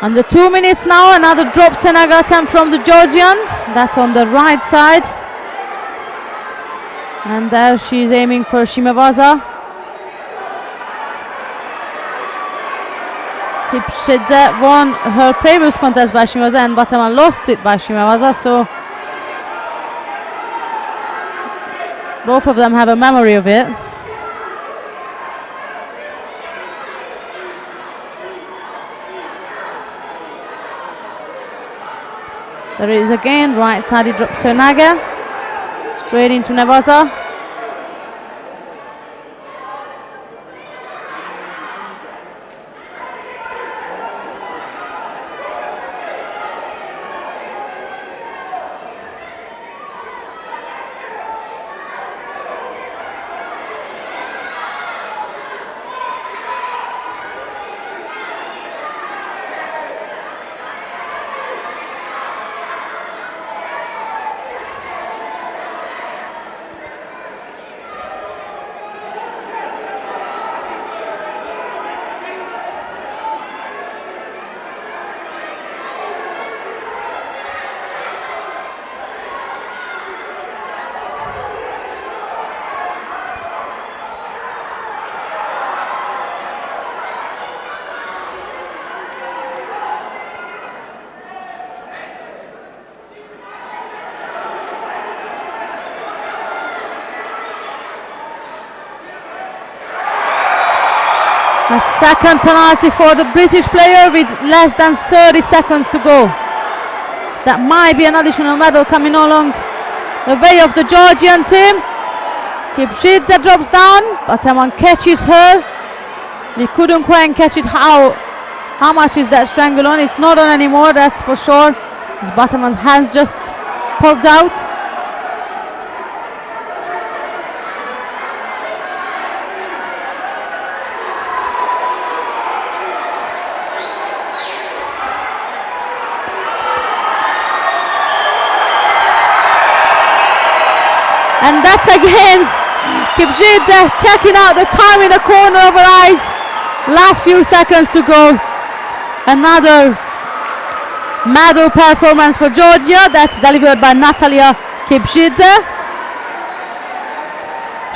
Under 2 minutes now, another drop Senegal attempt from the Georgian. That's on the right side. And there she's aiming for Shimewaza. Kipchidze won her previous contest by Shimewaza and Bataman lost it by Shimewaza, so both of them have a memory of it. There is again, right side he drops to Naga, straight into Nevaza. That's second penalty for the British player with less than 30 seconds to go. That might be an additional medal coming along the way of the Georgian team. Kipchidze drops down, Bataman catches her. We couldn't quite catch it. How much is that strangle on? It's not on anymore, that's for sure. Bataman's hands just popped out. And that's again Kipchidze checking out the time in the corner of her eyes. Last few seconds to go. Another medal performance for Georgia. That's delivered by Natalia Kipchidze.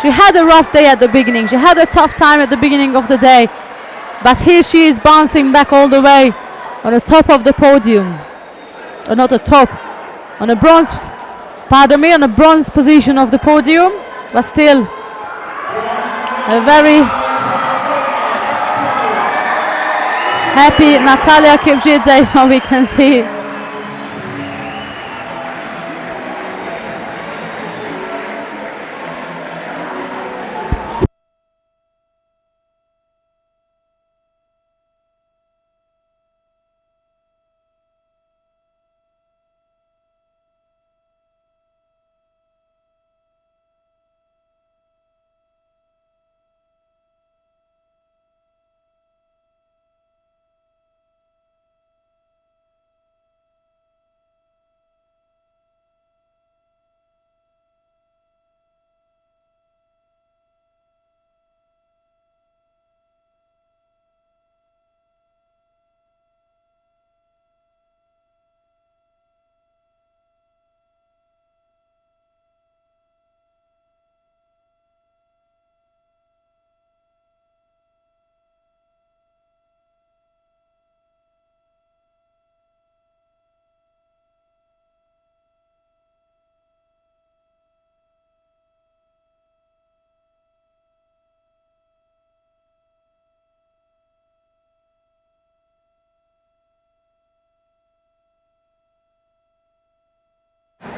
She had a rough day at the beginning. She had a tough time at the beginning of the day. But here she is bouncing back all the way on the top of the podium. Or not the top, on the bronze. Pardon me, on the bronze position of the podium, but still a very happy Natalia Kipchidze is what we can see.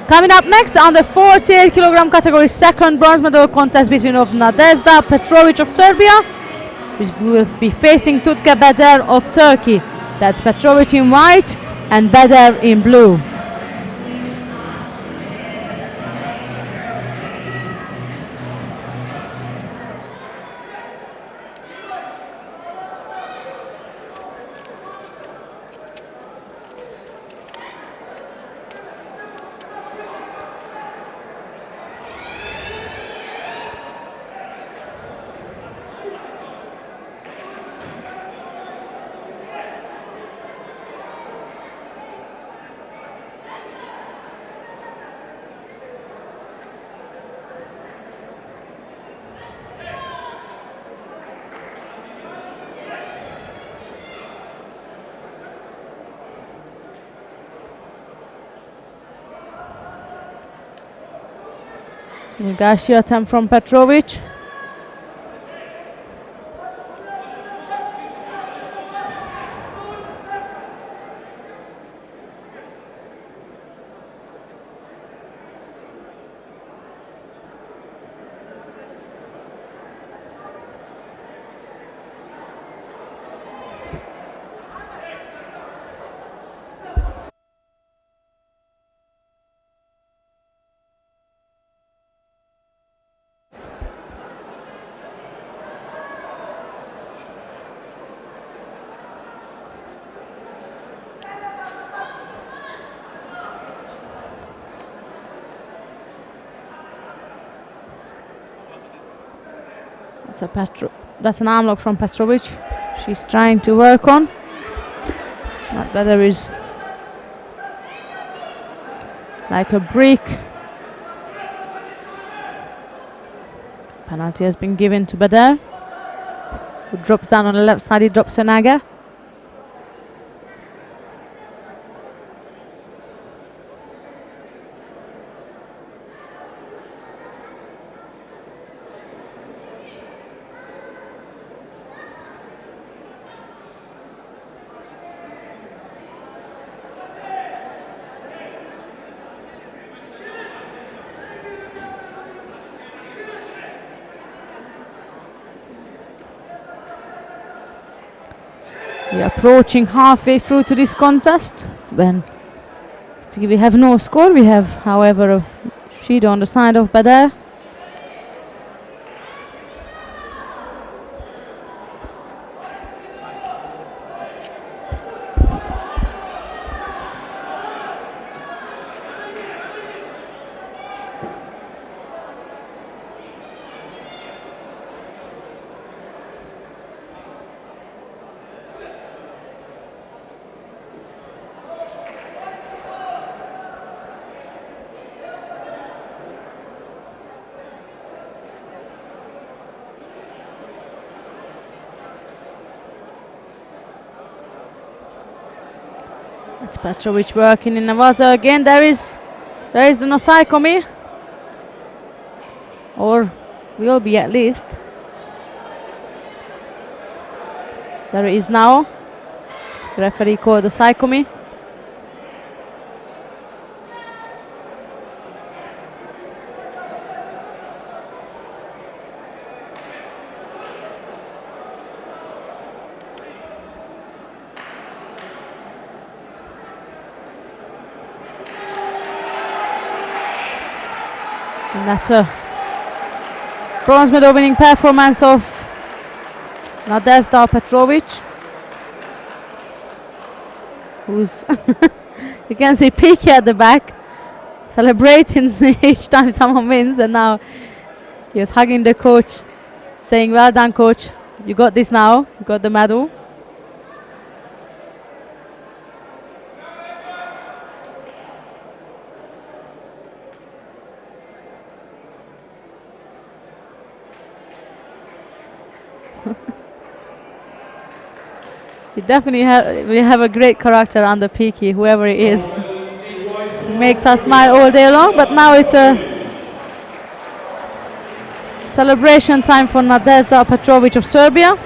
Coming up next, on the 48 kilogram category, second bronze medal contest between of Nadezhda Petrovic of Serbia, which will be facing Tutke Beder of Turkey. That's Petrovic in white and Beder in blue. Negashi attempt from Petrovic. That's an arm lock from Petrovic. She's trying to work on. But Beder is like a brick. Penalty has been given to Beder, who drops down on the left side. He drops a naga. We are approaching halfway through to this contest. When still we have no score. We have, however, a sheet on the side of Beder. It's Petrovic working in Navaza again. There is the Nosaikomi, or will be at least. There is now. The referee called the Saikomi. And that's a bronze medal winning performance of Nadezhda Petrovic, who's you can see Peaky at the back celebrating each time someone wins, and now he is hugging the coach, saying, "Well done, coach, you got this now, you got the medal." He definitely we have a great character under Peaky, whoever he is. Makes us smile all day long, but now it's a celebration time for Nadezhda Petrovic of Serbia.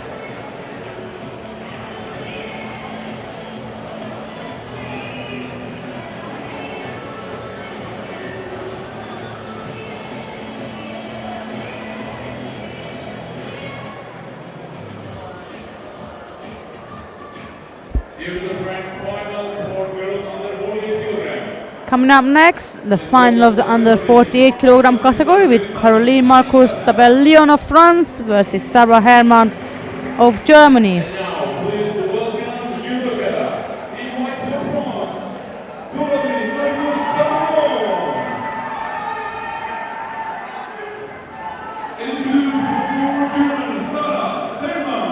Here's the France final for girls under 48 kilogram. Coming up next, the final of the under 48 kilogram category with Caroline Marcus Tabellion of France versus Sarah Hermann of Germany. And now, please welcome judoka in white for France, Caroline Marcus Tabellion. And in blue for Germany, Sarah Hermann.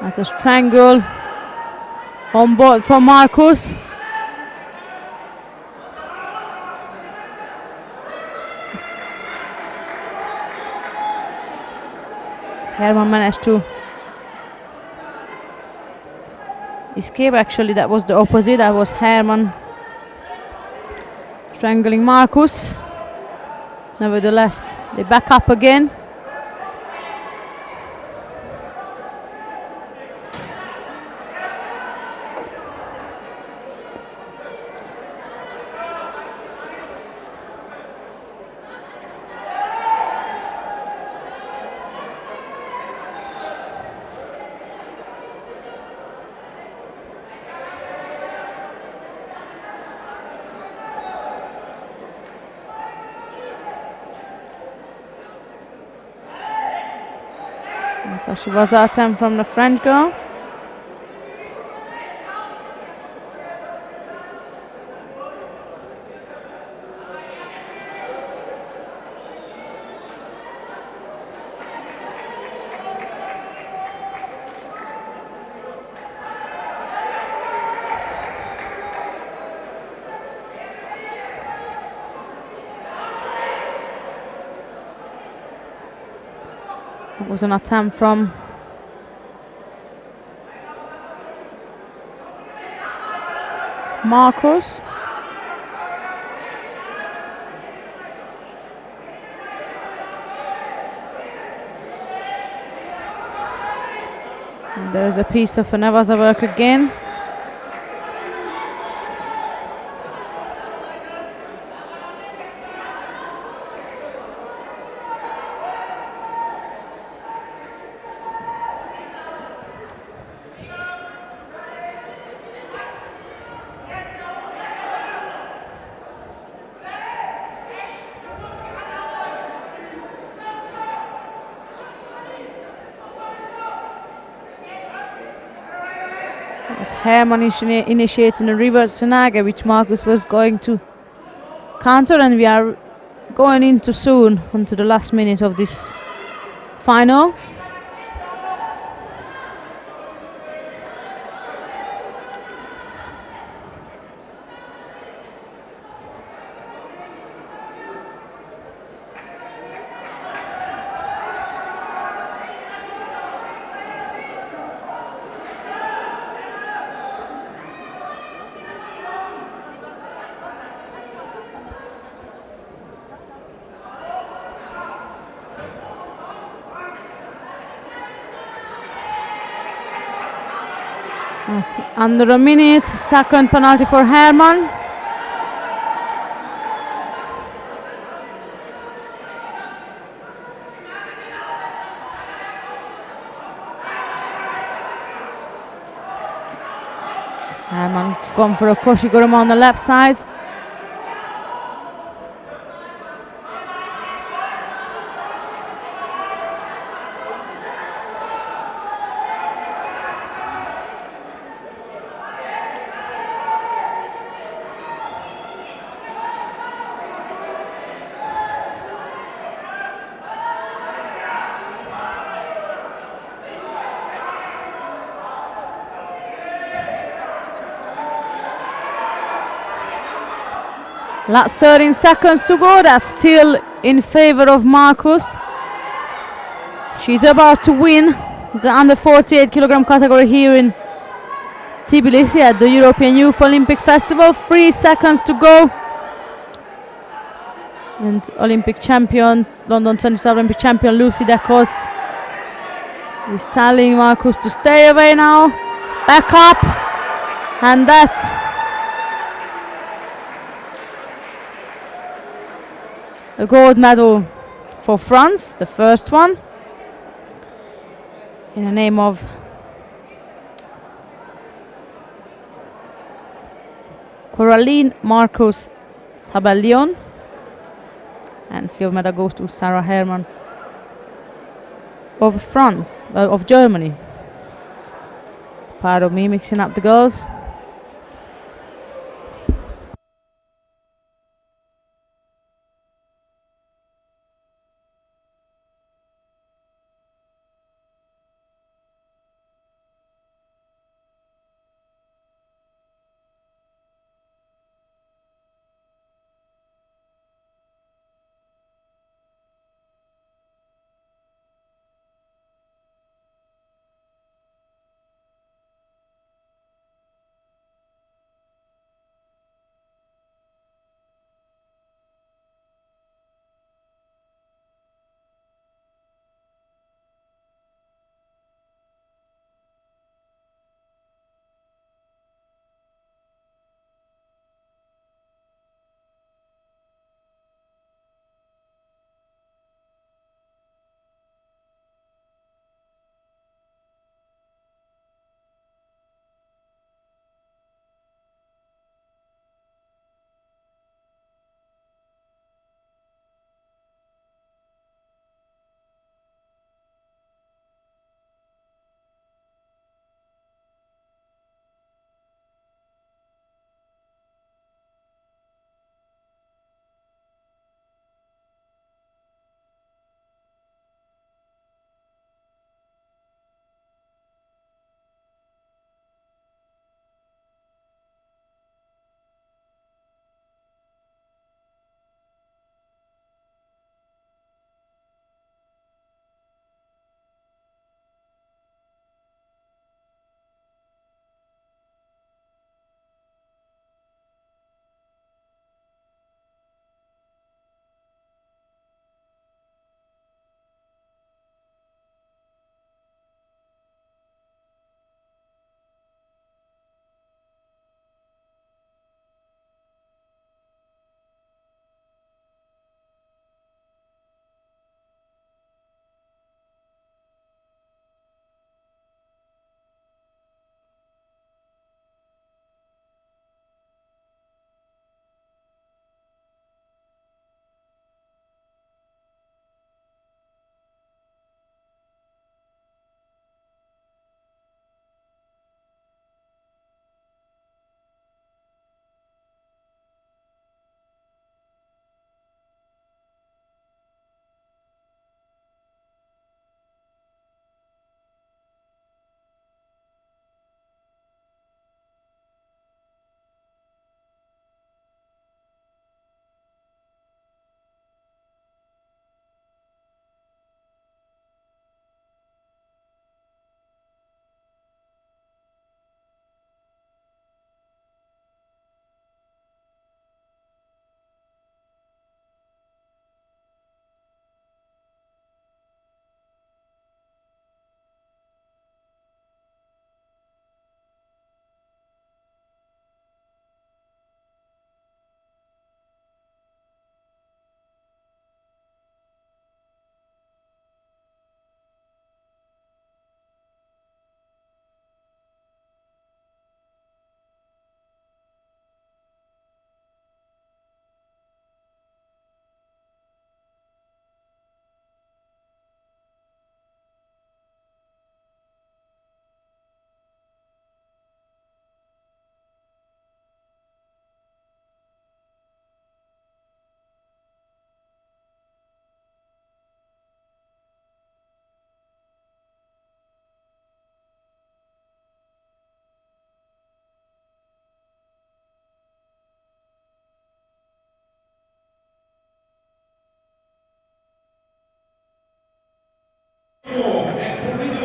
That's a strangle on board for Marcus. Hermann managed to escape. Actually, that was the opposite. That was Hermann strangling Marcus. Nevertheless, they back up again. So she was the attempt from the French girl. It was an attempt from Marcus. And there's a piece of Nevaza work again. Hermann initiating a reverse Tsunage, which Marcus was going to counter, and we are going into soon, into the last minute of this final. That's under a minute. Second penalty for Hermann. Herman gone for a koshiguruma on the left side. Last 13 seconds to go. That's still in favor of Marcus. She's about to win the under 48 kilogram category here in Tbilisi at the European Youth Olympic Festival. 3 seconds to go. And Olympic champion, London 2012 Olympic champion Lucy Dekos is telling Marcus to stay away now. Back up. And that's a gold medal for France, the first one, in the name of Coraline Marcus Tabellion. And silver medal goes to Sarah Herman of France, of Germany. Pardon me, mixing up the girls.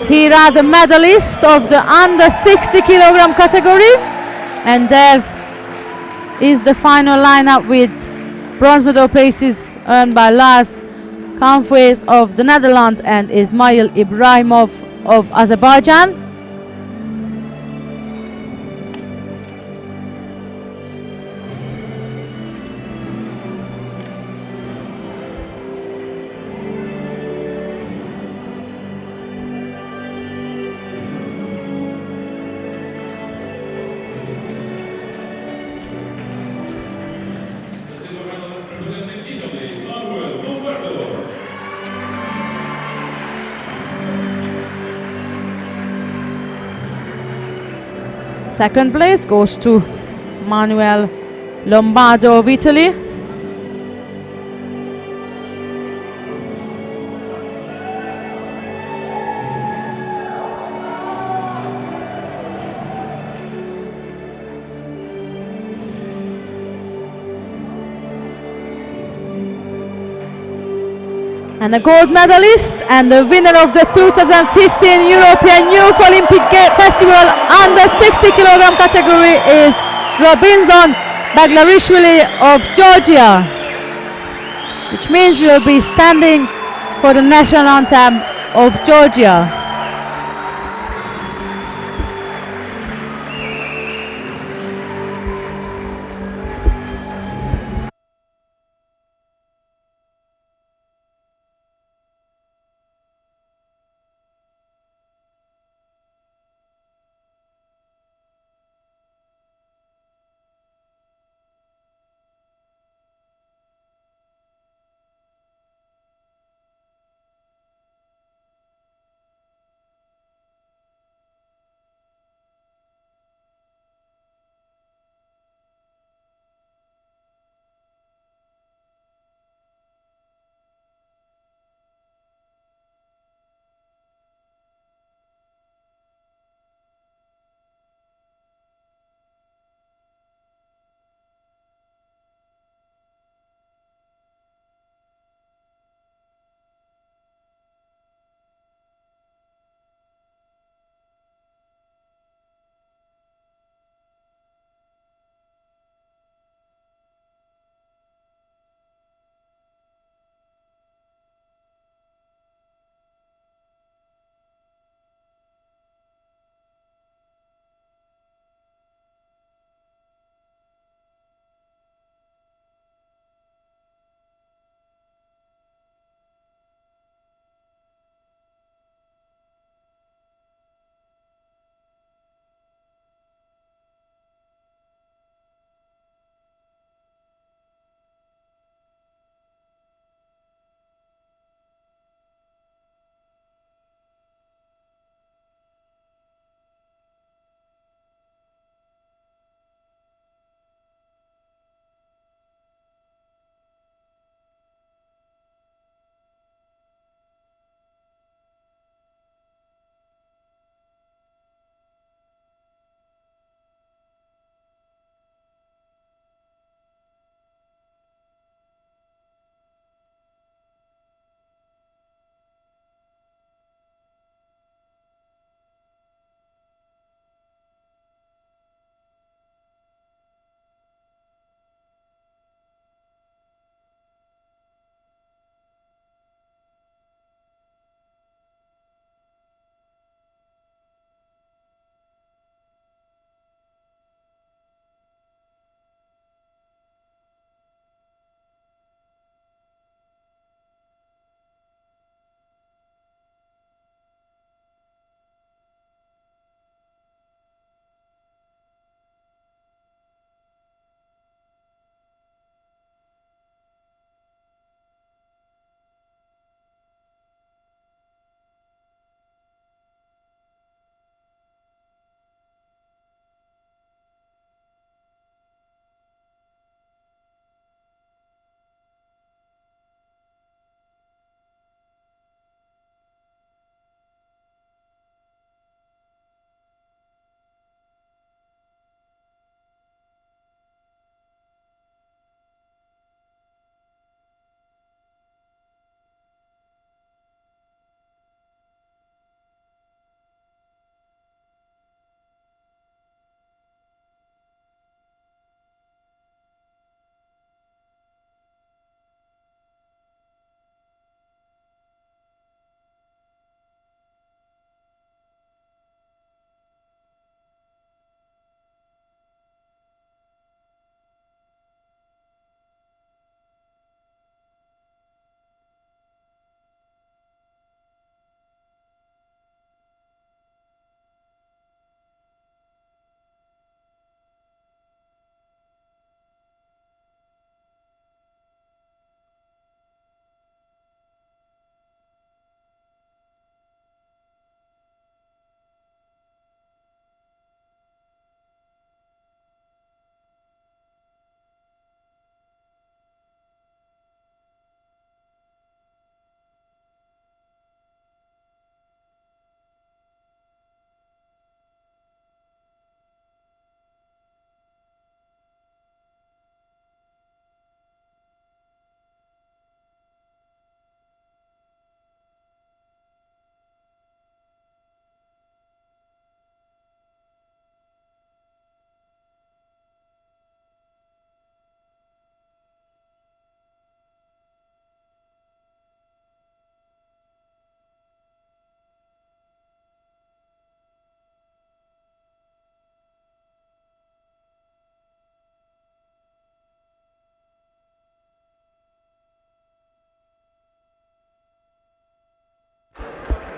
Here are the medalists of the under 60 kilogram category, and there is the final lineup with bronze medal places earned by Lars Kamphuis of the Netherlands and Ismail Ibrahimov of Azerbaijan. The silver medalist representing Italy, Manuel Lombardo. Second place goes to Manuel Lombardo of Italy. And the gold medalist and the winner of the 2015 European Youth Olympic Festival under 60 kilogram category is Robinson Baglarishvili of Georgia, which means we'll be standing for the national anthem of Georgia.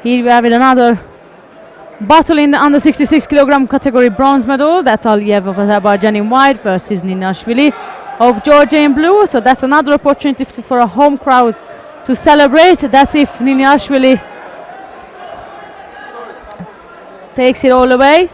Here we have another battle in the under 66 kilogram category, bronze medal. That's Aliyev of Azerbaijan in white versus Ninashvili of Georgia in blue. So that's another opportunity for a home crowd to celebrate. That's if Ninashvili takes it all away.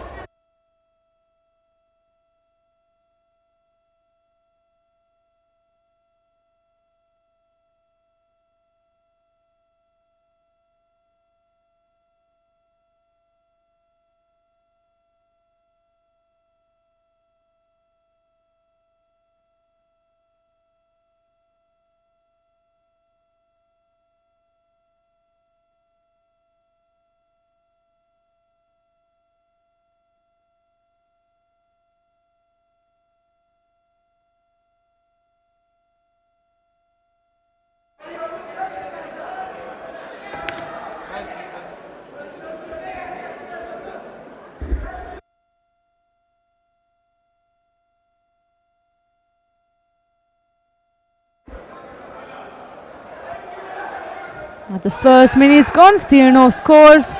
At the first minute's gone, still no scores,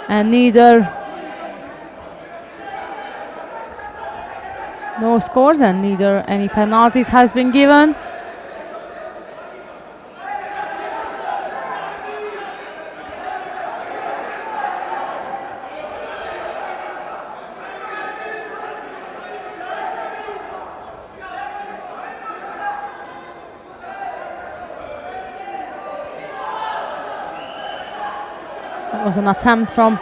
and neither any penalties has been given. That was an attempt from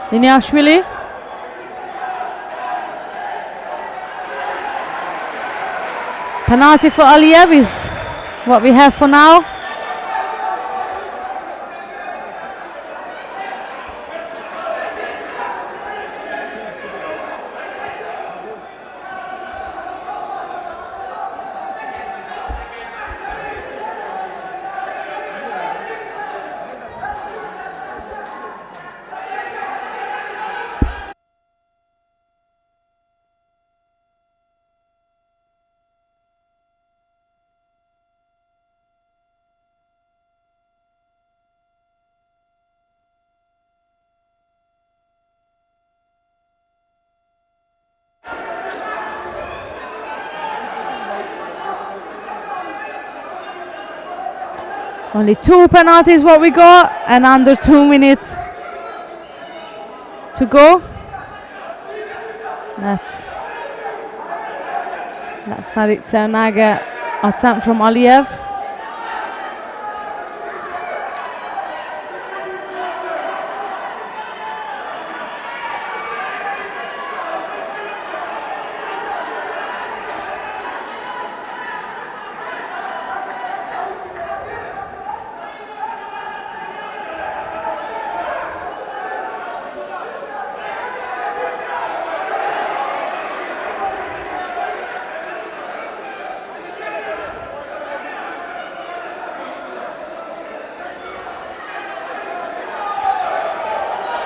Liniashvili. Penalty for Aliyev is what we have for now. Only 2 penalties what we got, and under 2 minutes to go. That's left-sided Sernaga attempt from Aliyev.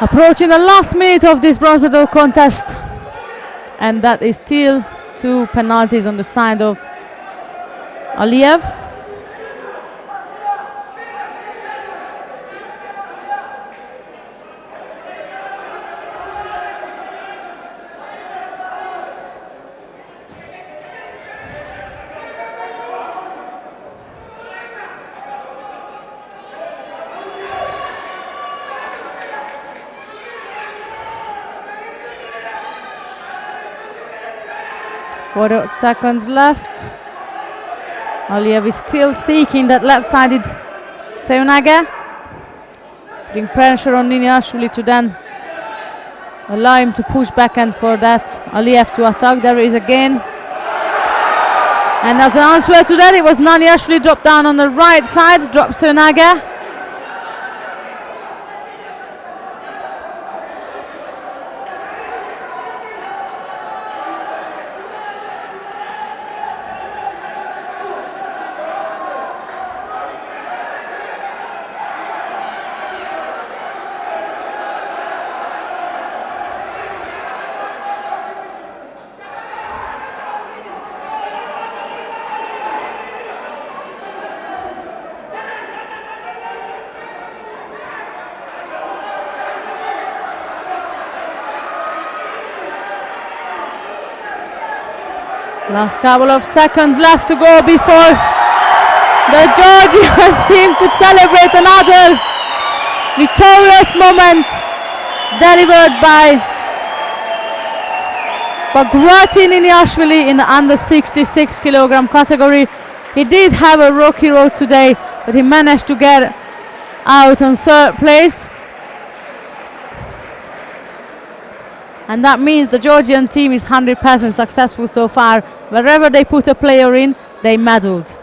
Approaching the last minute of this bronze medal contest, and that is still 2 penalties on the side of Aliyev. Four seconds left. Aliyev is still seeking that left-sided Seunaga. Putting pressure on Niniashvili to then allow him to push back, and for that Aliyev to attack. There is again. And as an answer to that, it was Niniashvili dropped down on the right side, dropped Seunaga. Last couple of seconds left to go before the Georgian team could celebrate another victorious moment delivered by Bagratini Niniashvili in the under 66 kilogram category. He did have a rocky road today, but he managed to get out on third place. And that means the Georgian team is 100% successful so far. Wherever they put a player in, they medaled.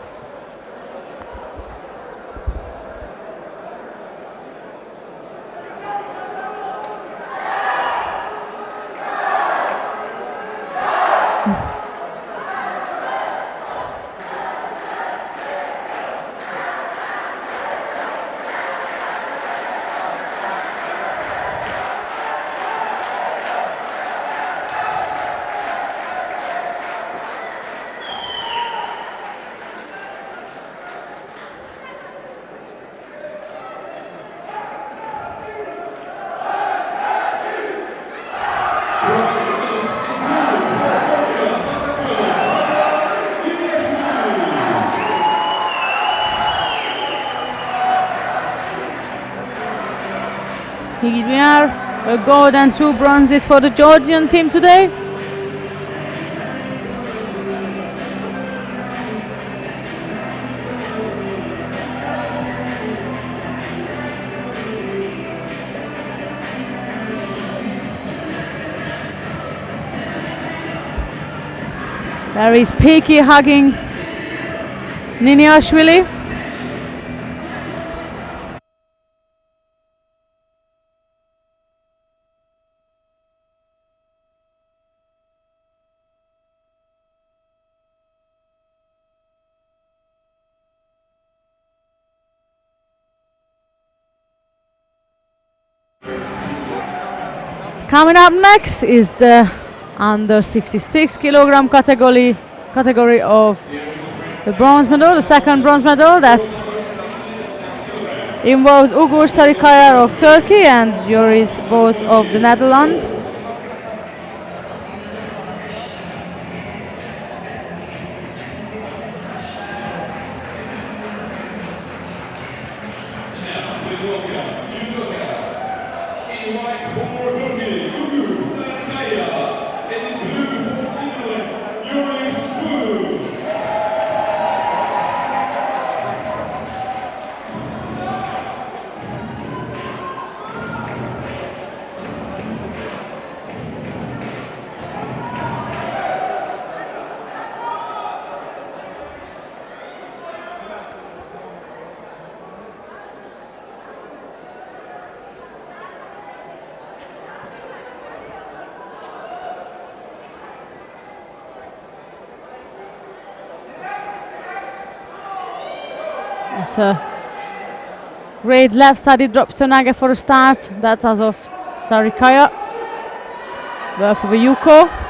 Here we are, a gold and 2 bronzes for the Georgian team today. There is Peki hugging Niniashvili. Coming up next is the under 66 kilogram category of the bronze medal, the second bronze medal that involves Ugur Sarıkaya of Turkey and Joris Boz of the Netherlands. It's a great left-sided drop to Naga for a start. That's as of Sarıkaya. Worth of a Yuko.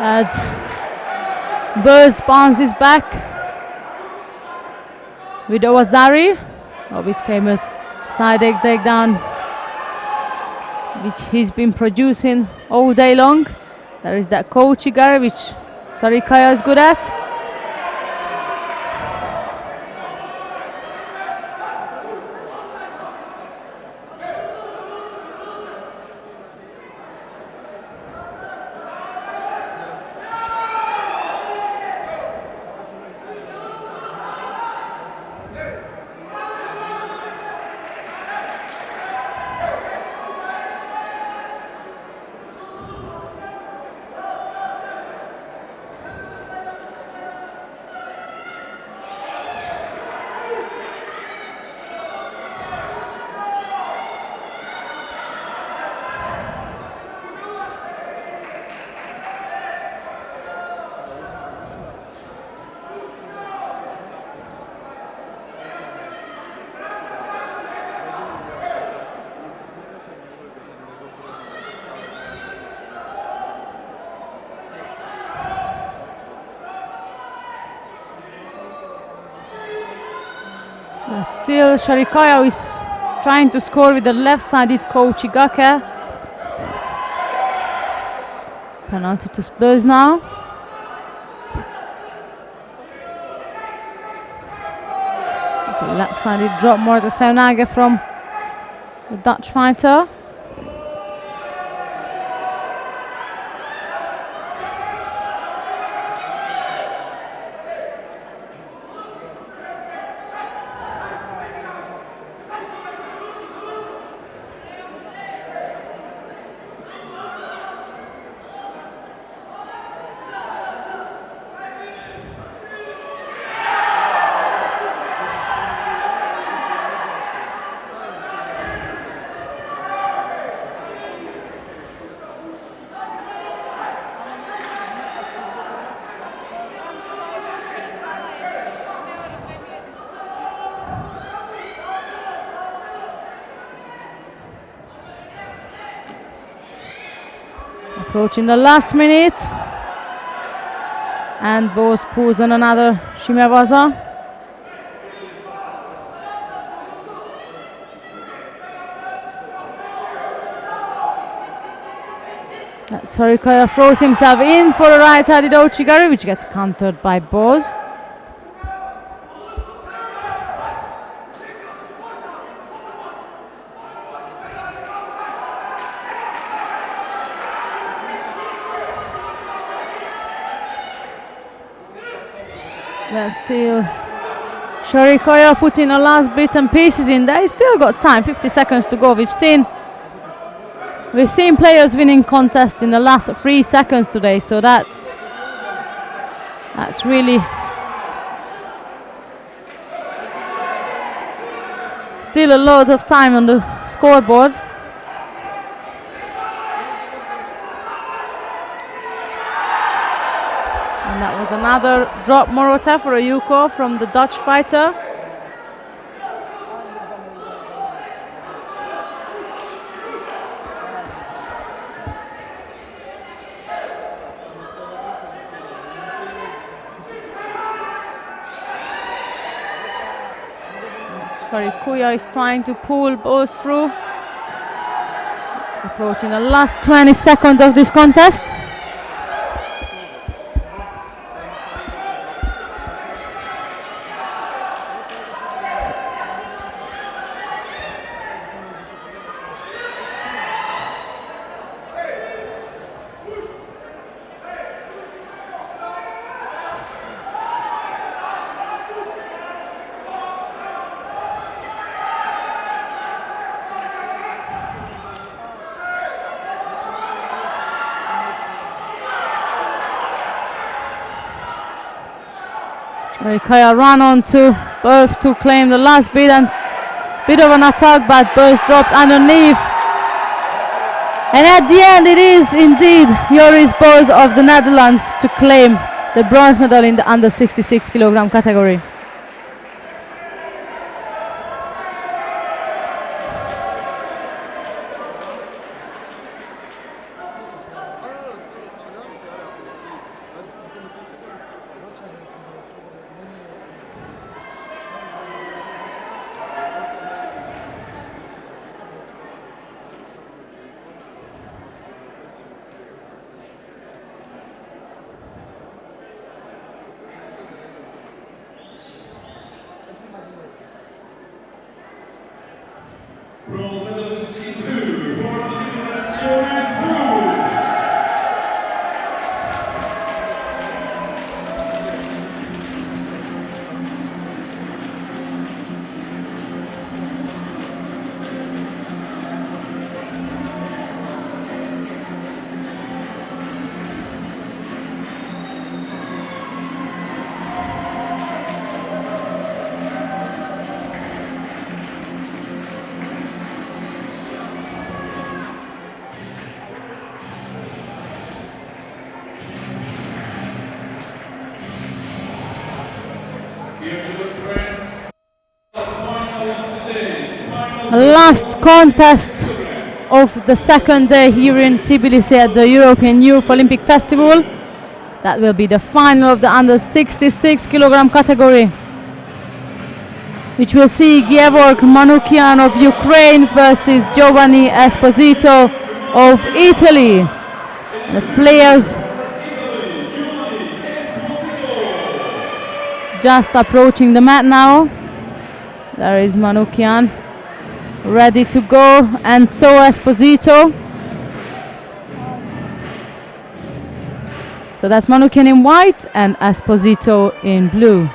As Burz bounces back with Owazari of his famous side egg takedown, which he's been producing all day long. There is that Kouchigari, which Sarıkaya is good at. still Sharikoya is trying to score with the left-sided Kouchigake. Penalty to Spurs now. It's a left-sided drop more to Seonage from the Dutch fighter. Approaching the last minute, and Bose pulls on another Shimewaza. Sharikoya throws himself in for a right-sided Ouchigari, which gets countered by Bose. Then still Sharikoya putting the last bits and pieces in there. He's still got time, 50 seconds to go. We've seen players winning contests in the last 3 seconds today, so that's really still a lot of time on the scoreboard. And that was another drop Morota for a Yuko from the Dutch fighter. Sharikoya is trying to pull both through. Approaching the last 20 seconds of this contest. Sharikoya ran on to Burst to claim the last bit, and bit of an attack, but Burst dropped underneath. And at the end it is indeed Joris Boos of the Netherlands to claim the bronze medal in the under 66 kilogram category. Bronze medalist in blue for the Netherlands, Joris Boos. Last contest of the second day here in Tbilisi at the European Youth Olympic Festival. That will be the final of the under 66 kilogram category. which will see Georg Manukyan of Ukraine versus Giovanni Esposito of Italy. The players just approaching the mat now. There is Manukyan ready to go, and so Esposito. So that's Manukyan in white and Esposito in blue.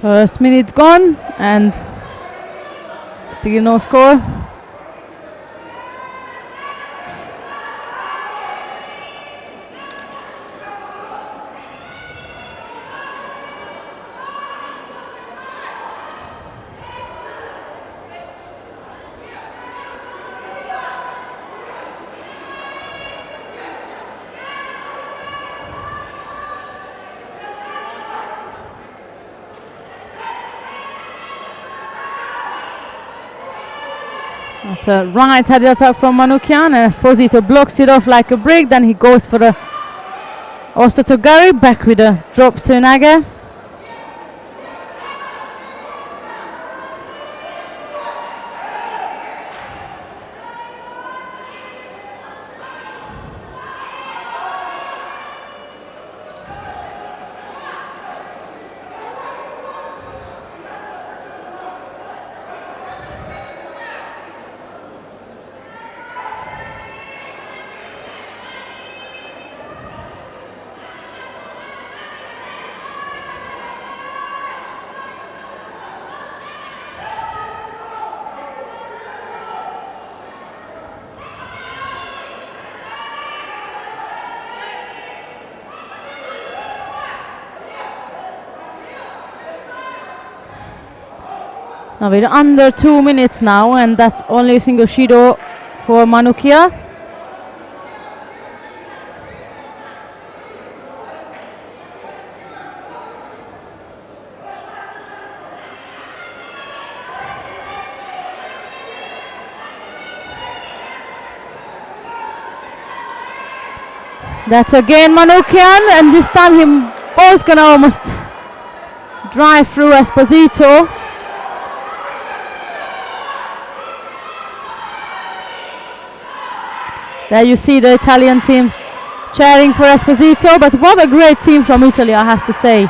First minute gone and still no score. That's a right-handed attack from Manukyan, and Esposito blocks it off like a brick. Then he goes for the Osotogari, back with a drop Sunage. Now we're under 2 minutes now, and that's only a single shido for Manukyan. That's again Manukyan, and this time he was gonna almost drive through Esposito. There you see the Italian team cheering for Esposito, but what a great team from Italy, I have to say.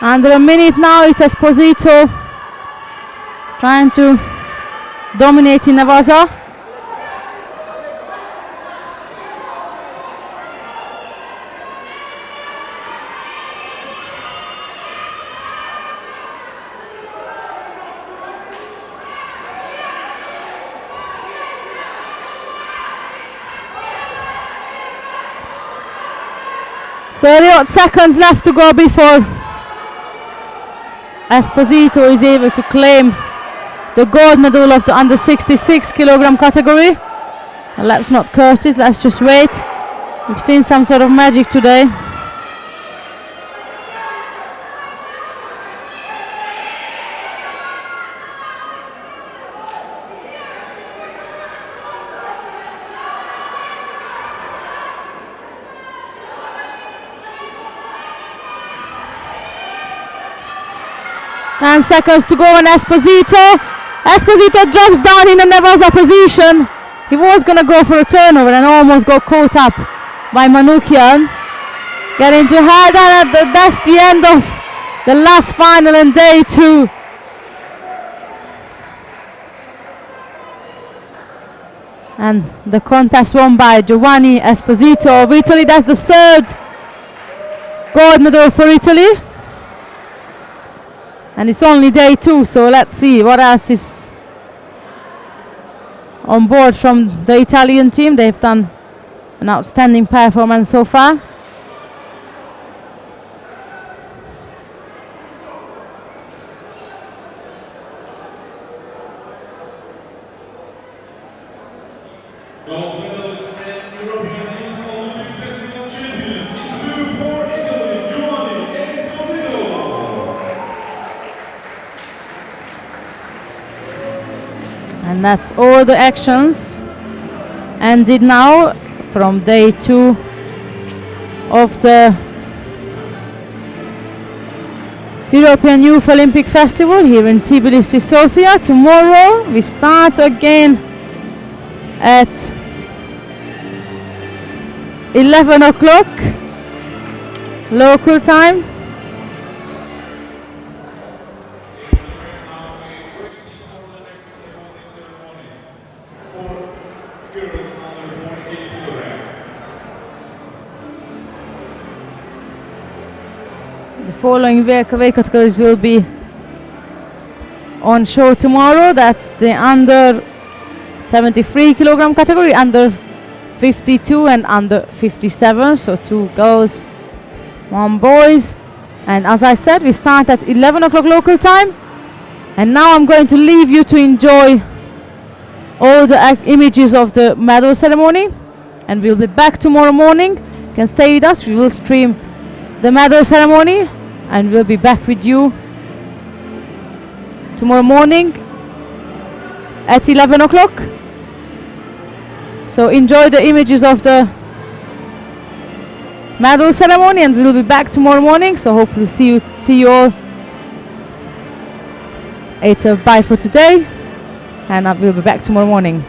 Under a minute now, it's Esposito trying to dominate in Navaza. 30 odd seconds left to go before Esposito is able to claim the gold medal of the under 66 kilogram category. And let's not curse it, let's just wait. We've seen some sort of magic today. Ten seconds to go on Esposito. Esposito drops down in a Nevaza position. He was going to go for a turnover and almost got caught up by Manoukian. Getting too hard, and that's the end of the last final in day 2. And the contest won by Giovanni Esposito of Italy. That's the 3rd gold medal for Italy. And it's only day 2, so let's see what else is on board from the Italian team. They've done an outstanding performance so far. Gold medalist and European Youth Olympic Festival champion in blue for Italy, Giovanni Esposito. And that's all the actions ended now from day 2 of the European Youth Olympic Festival here in Tbilisi, Sofia. Tomorrow we start again at 11 o'clock local time. The following weight categories will be on show tomorrow. That's the under 73 kilogram category, under 52 and under 57, so 2 girls, 1 boys. And as I said, we start at 11 o'clock local time. And now I'm going to leave you to enjoy all the images of the medal ceremony, and we'll be back tomorrow morning. You can stay with us, we will stream the medal ceremony, and we'll be back with you tomorrow morning at 11 o'clock. So enjoy the images of the medal ceremony, and we'll be back tomorrow morning. So hope to see you all. It's a bye for today, and we'll be back tomorrow morning.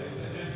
ladies and gentlemen.